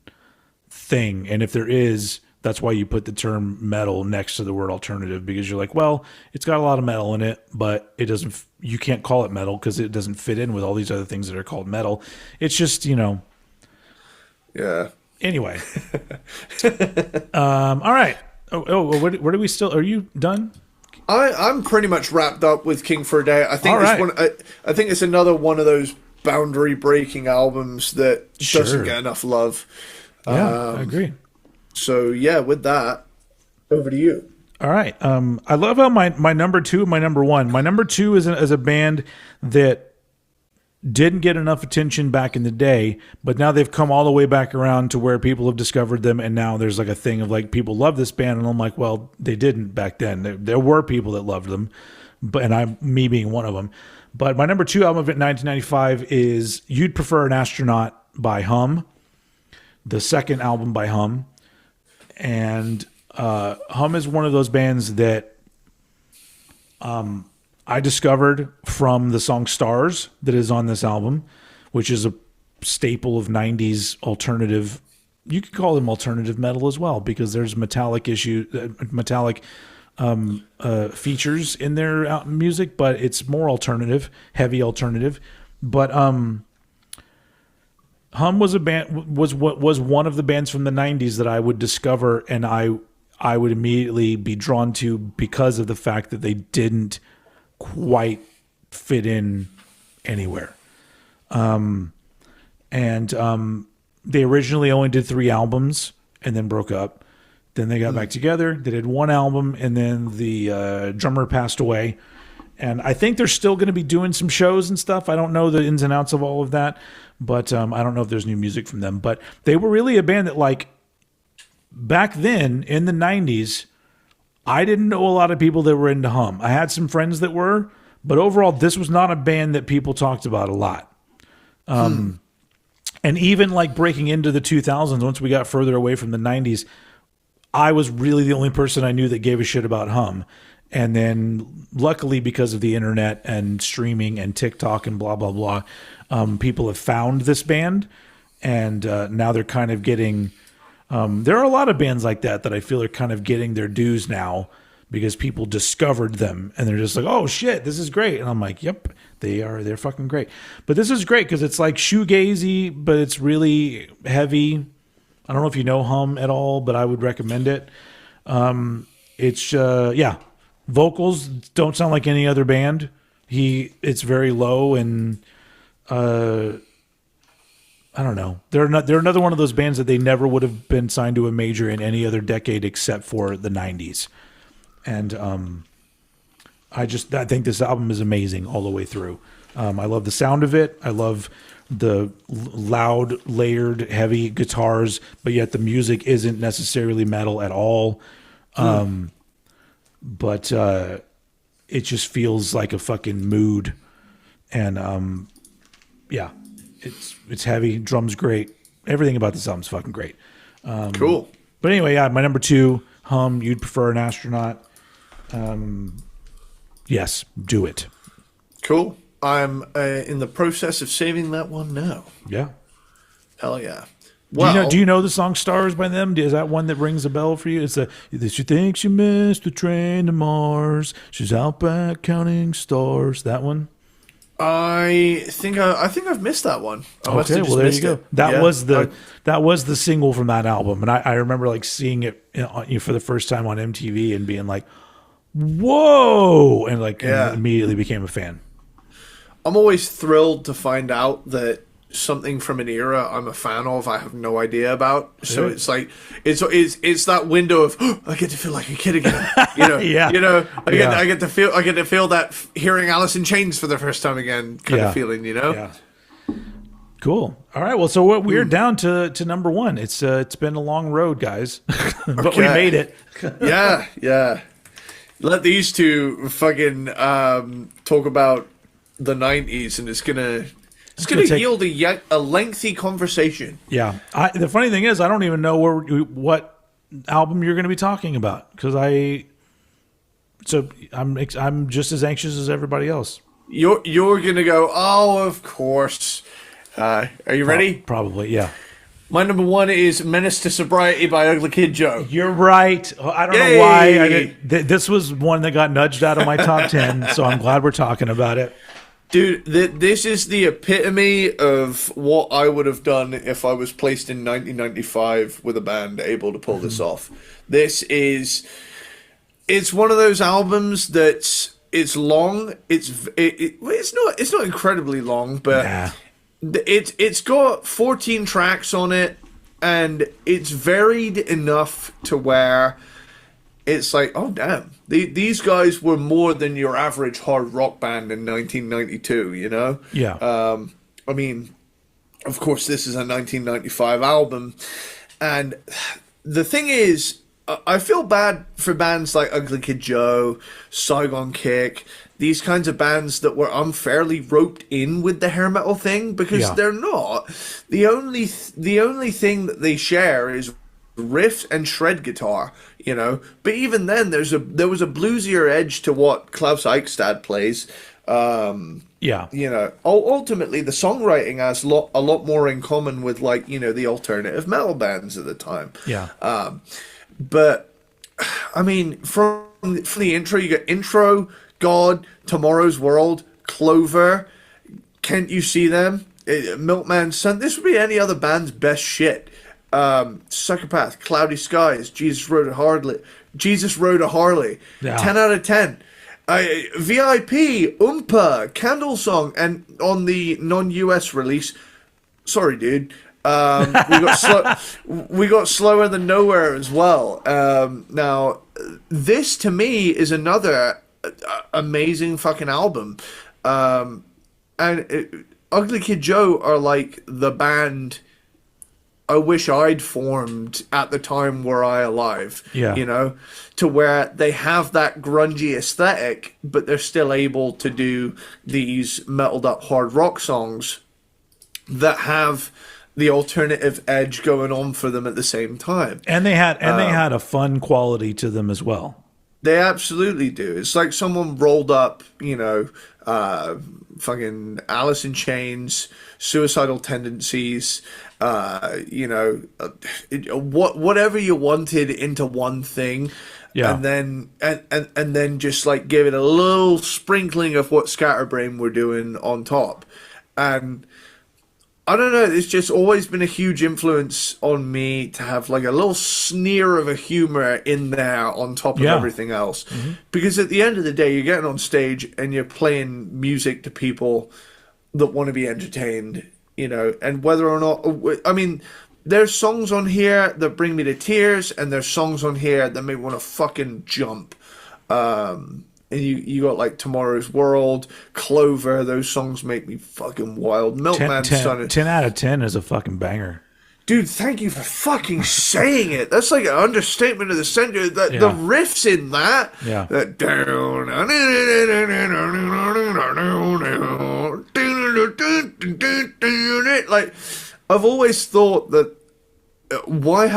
[SPEAKER 2] thing. And if there is, that's why you put the term metal next to the word alternative, because you're like, well, it's got a lot of metal in it, but it doesn't, you can't call it metal because it doesn't fit in with all these other things that are called metal. It's just, you know.
[SPEAKER 1] Yeah.
[SPEAKER 2] Anyway. All right. Where do we still, are you done?
[SPEAKER 1] I'm pretty much wrapped up with King for a Day. I think I think it's another one of those boundary breaking albums that doesn't get enough love.
[SPEAKER 2] Yeah, I agree.
[SPEAKER 1] So yeah, with that, over to you.
[SPEAKER 2] All right. I love how my number two and my number one. My number two is a band that didn't get enough attention back in the day, but now they've come all the way back around to where people have discovered them, and now there's like a thing of like people love this band, and I'm like, well, they didn't back then. There were people that loved them, but me being one of them. But my number two album of 1995 is "You'd Prefer an Astronaut" by Hum, the second album by Hum, and Hum is one of those bands that I discovered from the song Stars that is on this album, which is a staple of 90s alternative. You could call them alternative metal as well, because there's metallic features in their music, but it's more alternative, heavy alternative. But Hum was was one of the bands from the 90s that I would discover, and I would immediately be drawn to because of the fact that they didn't quite fit in anywhere. They originally only did 3 albums and then broke up. Then they got back together. They did 1 album, and then the drummer passed away. And I think they're still going to be doing some shows and stuff. I don't know the ins and outs of all of that, but I don't know if there's new music from them. But they were really a band that, like, back then in the 90s, I didn't know a lot of people that were into Hum. I had some friends that were, but overall, this was not a band that people talked about a lot. And even like breaking into the 2000s, once we got further away from the 90s, I was really the only person I knew that gave a shit about Hum. And then luckily, because of the internet and streaming and TikTok and blah, blah, blah, people have found this band. And now they're kind of getting... there are a lot of bands like that I feel are kind of getting their dues now because people discovered them and they're just like, oh shit, this is great. And I'm like, yep, they're fucking great. But this is great because it's like shoegazy, but it's really heavy. I don't know if you know Hum at all, but I would recommend it. Vocals don't sound like any other band. It's very low and I don't know. They're another one of those bands that they never would have been signed to a major in any other decade except for the 90s. And I think this album is amazing all the way through. I love the sound of it. I love the loud, layered, heavy guitars, but yet the music isn't necessarily metal at all. But it just feels like a fucking mood. And It's heavy. Drum's great. Everything about this album's fucking great.
[SPEAKER 1] Cool.
[SPEAKER 2] But anyway, my number 2, Hum, You'd Prefer an Astronaut. Yes, do it.
[SPEAKER 1] Cool. I'm in the process of saving that one now.
[SPEAKER 2] Yeah.
[SPEAKER 1] Hell yeah.
[SPEAKER 2] Well, do you know the song Stars by them? Is that one that rings a bell for you? It's she thinks she missed the train to Mars. She's out back counting stars. That one?
[SPEAKER 1] I think I've missed that one.
[SPEAKER 2] Okay, well there you go. That was the single from that album, and I remember like seeing it for the first time on MTV and being like, "Whoa!" and immediately became a fan.
[SPEAKER 1] I'm always thrilled to find out that something from an era I'm a fan of I have no idea about. So it's like it's that window of I get to feel like a kid again. You know, I get to feel that hearing Alice in Chains for the first time again kind of feeling. You know.
[SPEAKER 2] Yeah. Cool. All right. Well, so we're down to number 1. It's been a long road, guys, but we made it.
[SPEAKER 1] Yeah. Let these two fucking talk about the 90s, and it's gonna It's going to yield a lengthy conversation.
[SPEAKER 2] Yeah. The funny thing is, I don't even know what album you're going to be talking about because I'm just as anxious as everybody else.
[SPEAKER 1] You're going to go, oh, of course. Are you ready?
[SPEAKER 2] Probably, yeah.
[SPEAKER 1] My number one is Menace to Sobriety by Ugly Kid Joe.
[SPEAKER 2] You're right. I don't know why. This was one that got nudged out of my top 10, so I'm glad we're talking about it.
[SPEAKER 1] Dude, this is the epitome of what I would have done if I was placed in 1995 with a band able to pull this off. It's one of those albums that's it's long. It's not incredibly long, but it's got 14 tracks on it, and it's varied enough to where it's like, oh damn, these guys were more than your average hard rock band in 1992, you know?
[SPEAKER 2] Yeah.
[SPEAKER 1] I mean, of course, this is a 1995 album, and the thing is, I feel bad for bands like Ugly Kid Joe, Saigon Kick, these kinds of bands that were unfairly roped in with the hair metal thing, because they're not. The only thing that they share is riffs and shred guitar, you know. But even then, there was a bluesier edge to what Klaus Eichstad plays. You know, ultimately the songwriting has a lot more in common with, like, you know, the alternative metal bands at the time.
[SPEAKER 2] Yeah.
[SPEAKER 1] But I mean, from the intro, you get Intro, God, Tomorrow's World, Clover, Can't You See Them, Milkman's Son. This would be any other band's best shit. Psychopath, Cloudy Skies, Jesus Rode a Harley, 10 out of 10. VIP, Oompa, Candle Song, and on the non-US release, sorry dude, we got Slower Than Nowhere as well. Now, this to me is another amazing fucking album. Ugly Kid Joe are like the band I wish I'd formed at the time were I alive.
[SPEAKER 2] Yeah.
[SPEAKER 1] You know, to where they have that grungy aesthetic, but they're still able to do these metaled up hard rock songs that have the alternative edge going on for them at the same time.
[SPEAKER 2] And they had a fun quality to them as well.
[SPEAKER 1] They absolutely do. It's like someone rolled up, you know, fucking Alice in Chains, Suicidal Tendencies, you know, whatever you wanted into one thing. Yeah. And then just like give it a little sprinkling of what Scatterbrain were doing on top. And I don't know, it's just always been a huge influence on me to have like a little sneer of a humor in there on top of everything else. Mm-hmm. Because at the end of the day, you're getting on stage and you're playing music to people that want to be entertained, you know, and whether or not, I mean, there's songs on here that bring me to tears, and there's songs on here that make me want to fucking jump. And you got like Tomorrow's World, Clover. Those songs make me fucking wild. Milkman's Son.
[SPEAKER 2] 10 out of 10 is a fucking banger.
[SPEAKER 1] Dude, thank you for fucking saying it. That's like an understatement of the century. The riffs in that.
[SPEAKER 2] Yeah.
[SPEAKER 1] That down. Like, I've always thought that why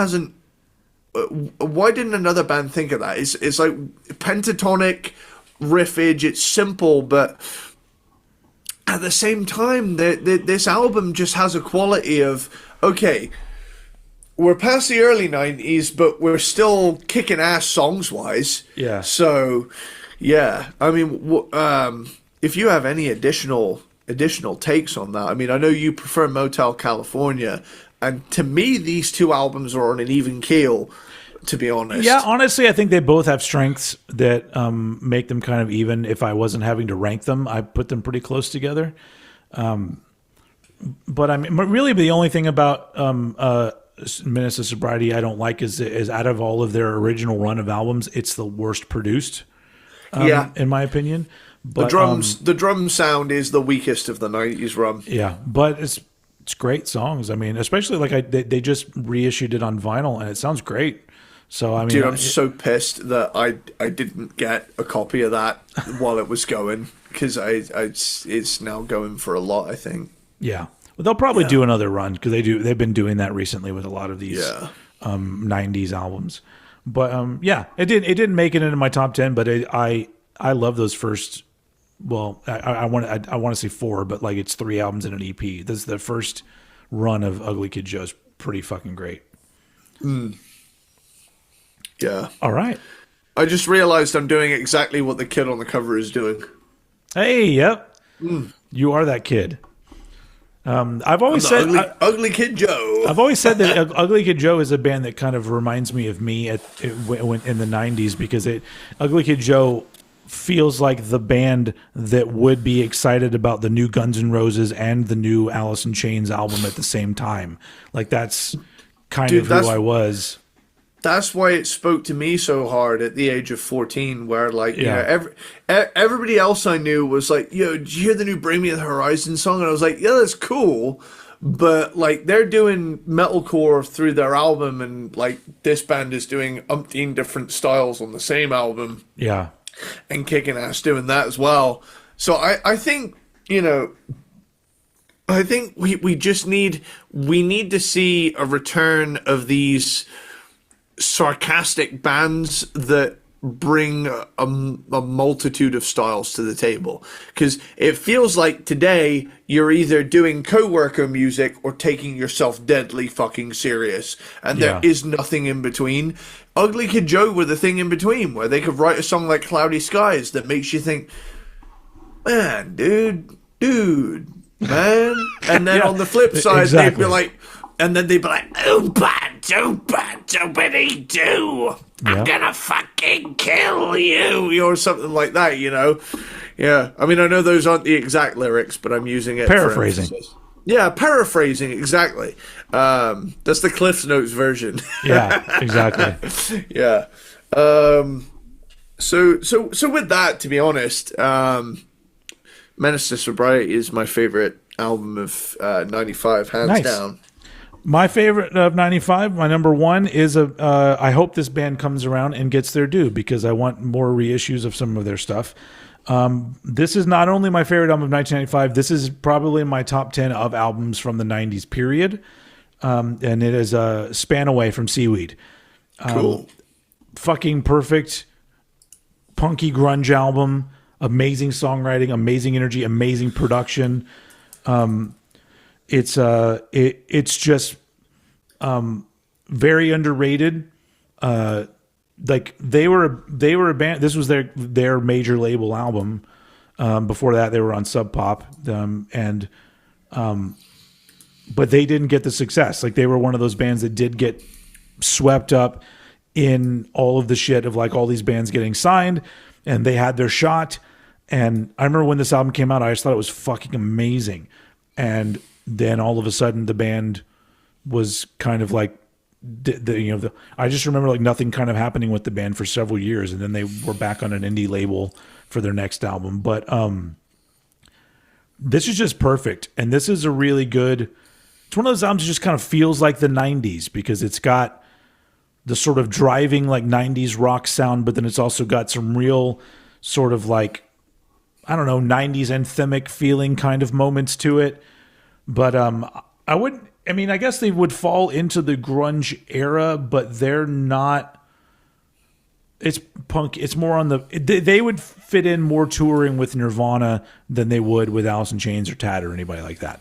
[SPEAKER 1] didn't another band think of that? It's like pentatonic riffage. It's simple, but at the same time, this album just has a quality of, okay, we're past the early 90s, but we're still kicking ass songs-wise.
[SPEAKER 2] Yeah.
[SPEAKER 1] So, yeah. I mean, if you have any additional takes on that, I mean, I know you prefer Motel California, and to me, these two albums are on an even keel, to be honest.
[SPEAKER 2] Yeah, honestly, I think they both have strengths that make them kind of even. If I wasn't having to rank them, I put them pretty close together. But I mean, really, the only thing about Menace to Sobriety I don't like is out of all of their original run of albums, it's the worst produced. In my opinion. But,
[SPEAKER 1] the drum sound is the weakest of the 90s run.
[SPEAKER 2] Yeah, but it's great songs. I mean, especially like they just reissued it on vinyl, and it sounds great. So I mean,
[SPEAKER 1] dude, I'm so pissed that I didn't get a copy of that while it was going, because it's now going for a lot, I think.
[SPEAKER 2] Yeah. Well, they'll probably do another run because they've been doing that recently with a lot of these 90s albums. But it didn't make it into my top 10, but I love those first. Well, I want to say 4, but like it's 3 albums and an EP. This is the first run of Ugly Kid Joe's pretty fucking great.
[SPEAKER 1] Yeah.
[SPEAKER 2] All right.
[SPEAKER 1] I just realized I'm doing exactly what the kid on the cover is doing.
[SPEAKER 2] Hey, yep. You are that kid. I've always said
[SPEAKER 1] Ugly Kid Joe.
[SPEAKER 2] I've always said that Ugly Kid Joe is a band that kind of reminds me of me in the 90s because Ugly Kid Joe feels like the band that would be excited about the new Guns N' Roses and the new Alice in Chains album at the same time. Like that's kind of who I was.
[SPEAKER 1] That's why it spoke to me so hard at the age of 14, where like you know, everybody else I knew was like, yo, did you hear the new Bring Me the Horizon song? And I was like, yeah, that's cool. But like they're doing metalcore through their album, and like this band is doing umpteen different styles on the same album.
[SPEAKER 2] Yeah.
[SPEAKER 1] And kicking ass doing that as well. So I think, you know, I think we just need to see a return of these sarcastic bands that bring a multitude of styles to the table, because it feels like today you're either doing coworker music or taking yourself deadly fucking serious, and there is nothing in between. Ugly Kid Joe were the thing in between, where they could write a song like Cloudy Skies that makes you think, man, dude, man. And then on the flip side, they'd be like, oompa, doopa, doopity doo. I'm gonna fucking kill you, or something like that, you know? Yeah. I mean, I know those aren't the exact lyrics, but I'm using it
[SPEAKER 2] paraphrasing.
[SPEAKER 1] Yeah, paraphrasing, exactly. That's the Cliff Notes version.
[SPEAKER 2] Yeah, exactly.
[SPEAKER 1] Yeah. So with that, to be honest, Menace to Sobriety is my favorite album of 95, hands down.
[SPEAKER 2] My favorite of 95, my number one is I hope this band comes around and gets their due, because I want more reissues of some of their stuff. This is not only my favorite album of 1995, this is probably in my top 10 of albums from the 90s period. And it is Span Away from Seaweed.
[SPEAKER 1] Cool.
[SPEAKER 2] Fucking perfect punky grunge album, amazing songwriting, amazing energy, amazing production. It's just very underrated. Like they were a band. This was their major label album. Before that, they were on Sub Pop, but they didn't get the success. Like they were one of those bands that did get swept up in all of the shit of like all these bands getting signed, and they had their shot. And I remember when this album came out, I just thought it was fucking amazing. And then all of a sudden, the band was kind of like, I just remember like nothing kind of happening with the band for several years, and then they were back on an indie label for their next album. But this is just perfect, and this is a really good. It's one of those albums that just kind of feels like the '90s, because it's got the sort of driving like '90s rock sound, but then it's also got some real sort of like, I don't know, '90s anthemic feeling kind of moments to it. But I guess they would fall into the grunge era, but they're not. It's punk. It's more on the. They would fit in more touring with Nirvana than they would with Alice in Chains or Tad or anybody like that.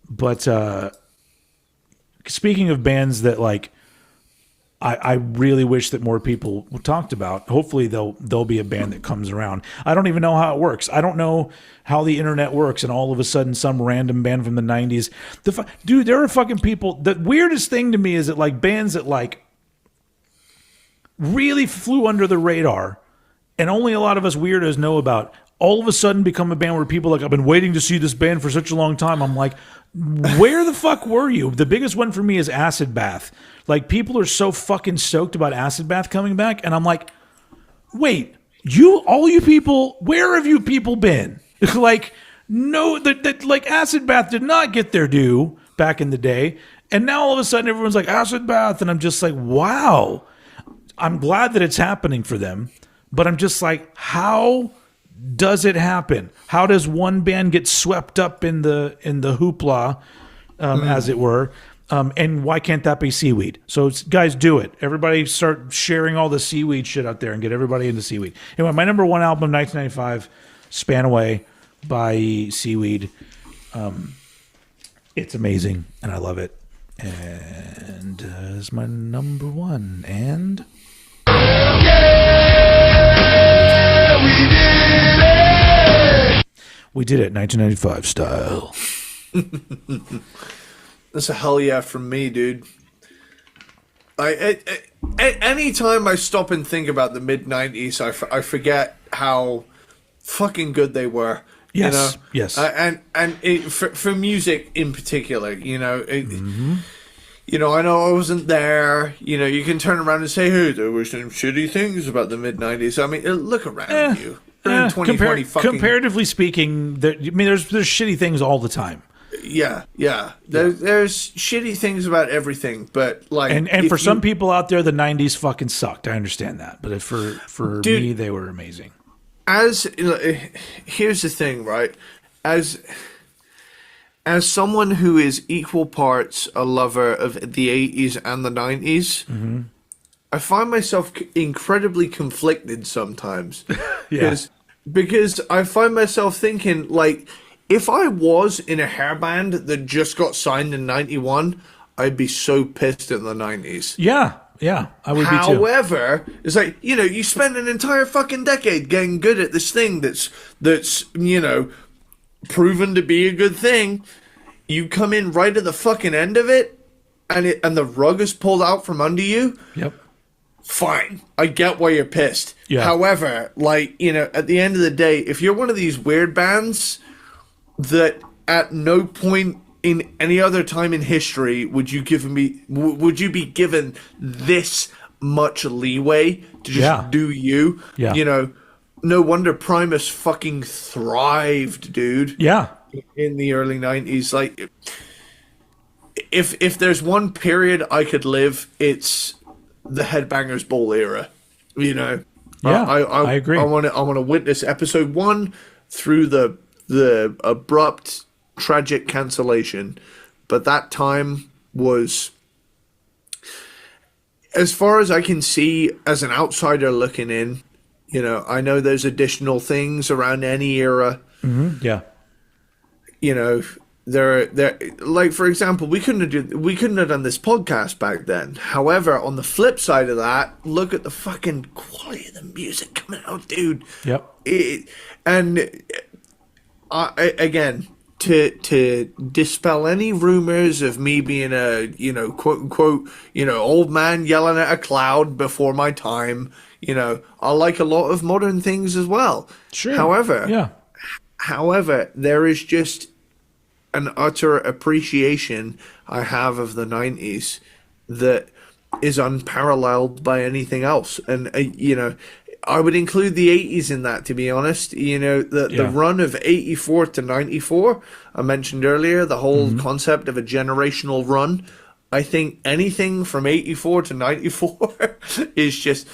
[SPEAKER 2] But speaking of bands that like, I really wish that more people talked about. Hopefully they'll be a band that comes around. I don't even know how it works. I don't know how the internet works, and all of a sudden some random band from the 90s. Dude, there are fucking people. The weirdest thing to me is that like bands that like really flew under the radar and only a lot of us weirdos know about, all of a sudden become a band where people like, I've been waiting to see this band for such a long time. I'm like, where the fuck were you? The biggest one for me is Acid Bath. Like, people are so fucking stoked about Acid Bath coming back, and I'm like, wait, all you people, where have you people been? Like, no, like Acid Bath did not get their due back in the day, and now all of a sudden everyone's like, Acid Bath, and I'm just like, wow. I'm glad that it's happening for them, but I'm just like, how does it happen? How does one band get swept up in the hoopla, as it were? And why can't that be seaweed? So guys, do it. Everybody start sharing all the seaweed shit out there and get everybody into seaweed. Anyway, my number one album, 1995, Span Away by Seaweed. It's amazing, and I love it. And it's my number one. And we did it, 1995 style.
[SPEAKER 1] That's a hell yeah from me, dude. Anytime I stop and think about the mid-90s, I forget how fucking good they were.
[SPEAKER 2] Yes,
[SPEAKER 1] you know?
[SPEAKER 2] yes.
[SPEAKER 1] For music in particular, you know, you know, I know I wasn't there. You know, you can turn around and say, "Hey, there were some shitty things about the mid-90s." I mean, look around you. We're in 2020
[SPEAKER 2] comparatively speaking, there's shitty things all the time.
[SPEAKER 1] Yeah. There's shitty things about everything, but like,
[SPEAKER 2] and for some people out there, the '90s fucking sucked. I understand that, but for me, they were amazing.
[SPEAKER 1] Here's the thing, right? As someone who is equal parts a lover of the 80s and the 90s, I find myself incredibly conflicted sometimes. Because I find myself thinking, like, if I was in a hair band that just got signed in 91, I'd be so pissed in the 90s.
[SPEAKER 2] Yeah, I would be too.
[SPEAKER 1] However, it's like, you know, you spend an entire fucking decade getting good at this thing that's you know, proven to be a good thing. You come in right at the fucking end of it, and the rug is pulled out from under you.
[SPEAKER 2] Yep.
[SPEAKER 1] Fine, I get why you're pissed.
[SPEAKER 2] Yeah.
[SPEAKER 1] However, like, you know, at the end of the day, if you're one of these weird bands that at no point in any other time in history would you be given this much leeway to just do you?
[SPEAKER 2] Yeah.
[SPEAKER 1] You know, no wonder Primus fucking thrived, dude.
[SPEAKER 2] Yeah.
[SPEAKER 1] In the early 90s. Like, if there's one period I could live, it's the Headbangers Ball era. You know?
[SPEAKER 2] Yeah, I agree.
[SPEAKER 1] I want to witness episode 1 through the abrupt tragic cancellation, but that time was, as far as I can see as an outsider looking in, you know, I know there's additional things around any era.
[SPEAKER 2] Yeah,
[SPEAKER 1] you know, there like, for example, we couldn't have done this podcast back then. However, on the flip side of that, look at the fucking quality of the music coming out, dude.
[SPEAKER 2] Yep.
[SPEAKER 1] Again, to dispel any rumors of me being a, you know, quote unquote, you know, old man yelling at a cloud before my time, you know, I like a lot of modern things as well.
[SPEAKER 2] Sure.
[SPEAKER 1] However, there is just an utter appreciation I have of the 90s that is unparalleled by anything else. And, you know, I would include the 80s in that, to be honest. You know, the run of 84 to 94, I mentioned earlier, the whole concept of a generational run. I think anything from 84 to 94 is just,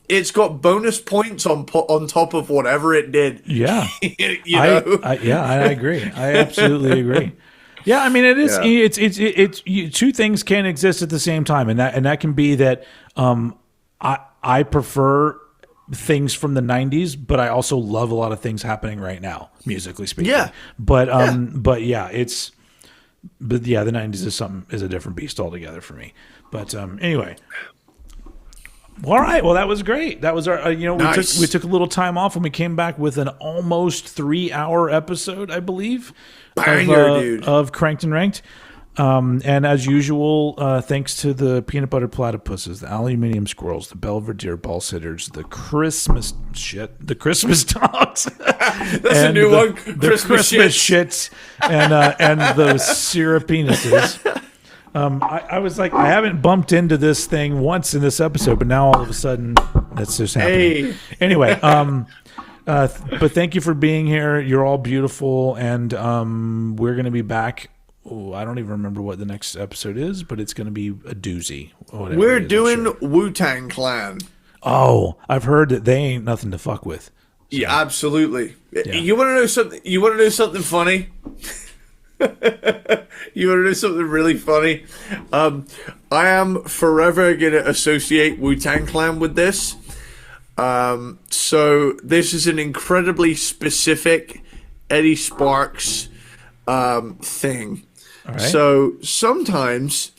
[SPEAKER 1] it's got bonus points on top of whatever it did.
[SPEAKER 2] Yeah.
[SPEAKER 1] You know?
[SPEAKER 2] I agree. I absolutely agree. Yeah, I mean, it is. Yeah. It's two things can exist at the same time, and that can be that I prefer things from the 90s, but I also love a lot of things happening right now, musically speaking.
[SPEAKER 1] Yeah.
[SPEAKER 2] But the 90s is a different beast altogether for me. But anyway. All right. Well, that was great. That was our, nice. we took a little time off and we came back with an almost 3-hour episode, I believe.
[SPEAKER 1] Banger, dude.
[SPEAKER 2] Of Cranked and Ranked. And as usual, thanks to the peanut butter platypuses, the aluminium squirrels, the Belvedere ball sitters, the Christmas dogs.
[SPEAKER 1] That's a new one.
[SPEAKER 2] The Christmas shits and those syrup penises. I was like, I haven't bumped into this thing once in this episode, but now all of a sudden that's just happening. Hey. Anyway, but thank you for being here. You're all beautiful, and we're going to be back. Oh, I don't even remember what the next episode is, but it's going to be a doozy.
[SPEAKER 1] We're doing Wu-Tang Clan.
[SPEAKER 2] Oh, I've heard that they ain't nothing to fuck with.
[SPEAKER 1] So, yeah, absolutely. Yeah. You want to know something? You want to know something funny? You want to know something really funny? I am forever going to associate Wu-Tang Clan with this. So this is an incredibly specific Eddie Sparxx thing. All right. So sometimes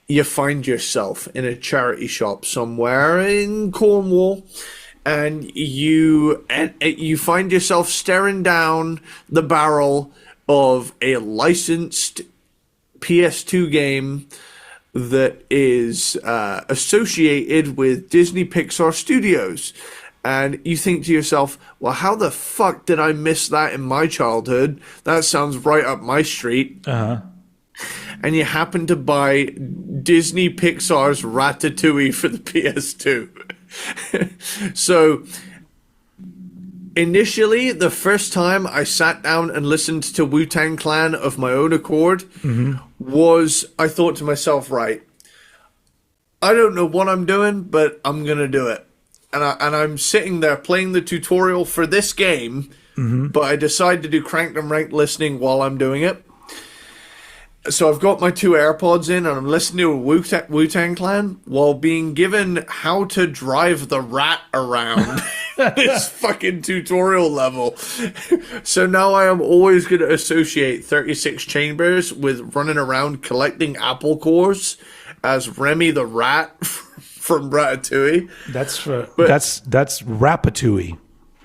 [SPEAKER 1] you find yourself in a charity shop somewhere in Cornwall, and you find yourself staring down the barrel of a licensed PS2 game that is associated with Disney Pixar Studios. And you think to yourself, well, how the fuck did I miss that in my childhood? That sounds right up my street. Uh-huh. And you happen to buy Disney Pixar's Ratatouille for the PS2. So initially, the first time I sat down and listened to Wu-Tang Clan of my own accord was, I thought to myself, right, I don't know what I'm doing, but I'm going to do it. And I'm sitting there playing the tutorial for this game, but I decide to do cranked and ranked listening while I'm doing it. So I've got my two AirPods in, and I'm listening to Wu-Tang Clan while being given how to drive the rat around this fucking tutorial level. So now I am always going to associate 36 Chambers with running around collecting apple cores as Remy the rat from Ratatouille.
[SPEAKER 2] That's Rapatouille.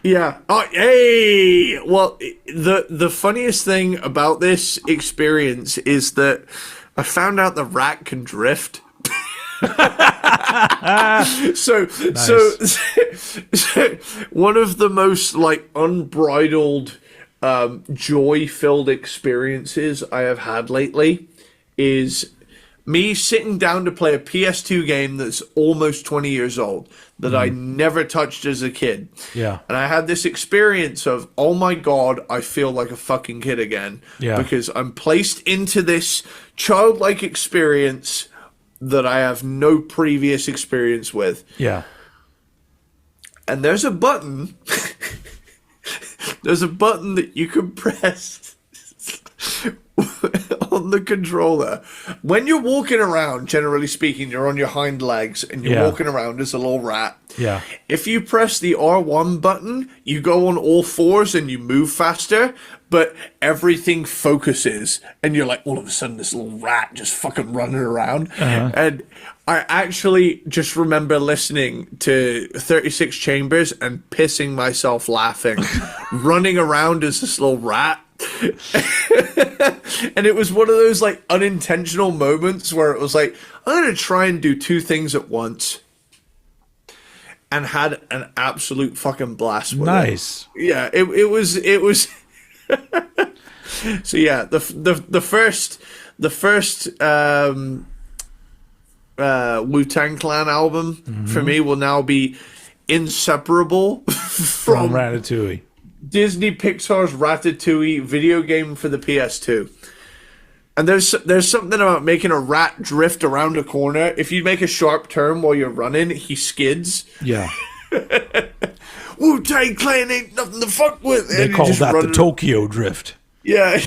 [SPEAKER 1] Yeah. Oh, hey. Well, the funniest thing about this experience is that I found out the rat can drift. so one of the most like unbridled joy-filled experiences I have had lately is me sitting down to play a PS2 game that's almost 20 years old that I never touched as a kid.
[SPEAKER 2] Yeah.
[SPEAKER 1] And I had this experience of, oh my God, I feel like a fucking kid again.
[SPEAKER 2] Yeah.
[SPEAKER 1] Because I'm placed into this childlike experience that I have no previous experience with.
[SPEAKER 2] Yeah.
[SPEAKER 1] And there's a button. There's a button that you can press on the controller. When you're walking around, generally speaking, you're on your hind legs and you're walking around as a little rat.
[SPEAKER 2] Yeah.
[SPEAKER 1] If you press the R1 button, you go on all fours and you move faster, but everything focuses and you're like, all of a sudden, this little rat just fucking running around. Uh-huh. And I actually just remember listening to 36 Chambers and pissing myself laughing, running around as this little rat. And it was one of those like unintentional moments where it was like, I'm going to try and do two things at once, and had an absolute fucking blast with
[SPEAKER 2] nice.
[SPEAKER 1] It. Yeah, it was so yeah, the first Wu-Tang Clan album for me will now be inseparable from
[SPEAKER 2] Ratatouille.
[SPEAKER 1] Disney Pixar's Ratatouille video game for the PS2. And there's something about making a rat drift around a corner. If you make a sharp turn while you're running, he skids.
[SPEAKER 2] Yeah.
[SPEAKER 1] Wu-Tang Clan ain't nothing to fuck with.
[SPEAKER 2] They call that the Tokyo Drift.
[SPEAKER 1] Yeah.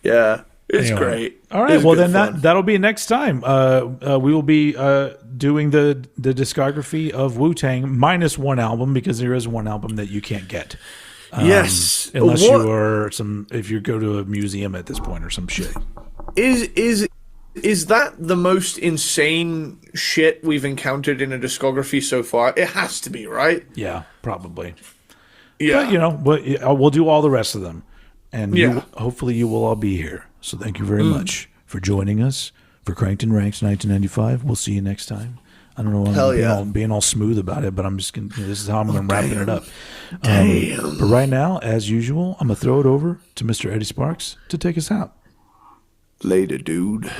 [SPEAKER 1] Yeah. It's great.
[SPEAKER 2] All right. Well, then that'll be next time. We will be doing the discography of Wu-Tang minus one album, because there is one album that you can't get.
[SPEAKER 1] Yes.
[SPEAKER 2] Unless you are if you go to a museum at this point or some shit.
[SPEAKER 1] Is that the most insane shit we've encountered in a discography so far? It has to be, right?
[SPEAKER 2] Yeah, probably.
[SPEAKER 1] Yeah.
[SPEAKER 2] But we'll do all the rest of them. And hopefully you will all be here. So thank you very much for joining us for Cranked and Ranked 1995. We'll see you next time. I don't know why I'm being all smooth about it, but I'm just going to, this is how I'm wrapping it up. But right now, as usual, I'm going to throw it over to Mr. Eddie Sparxx to take us out.
[SPEAKER 1] Later, dude.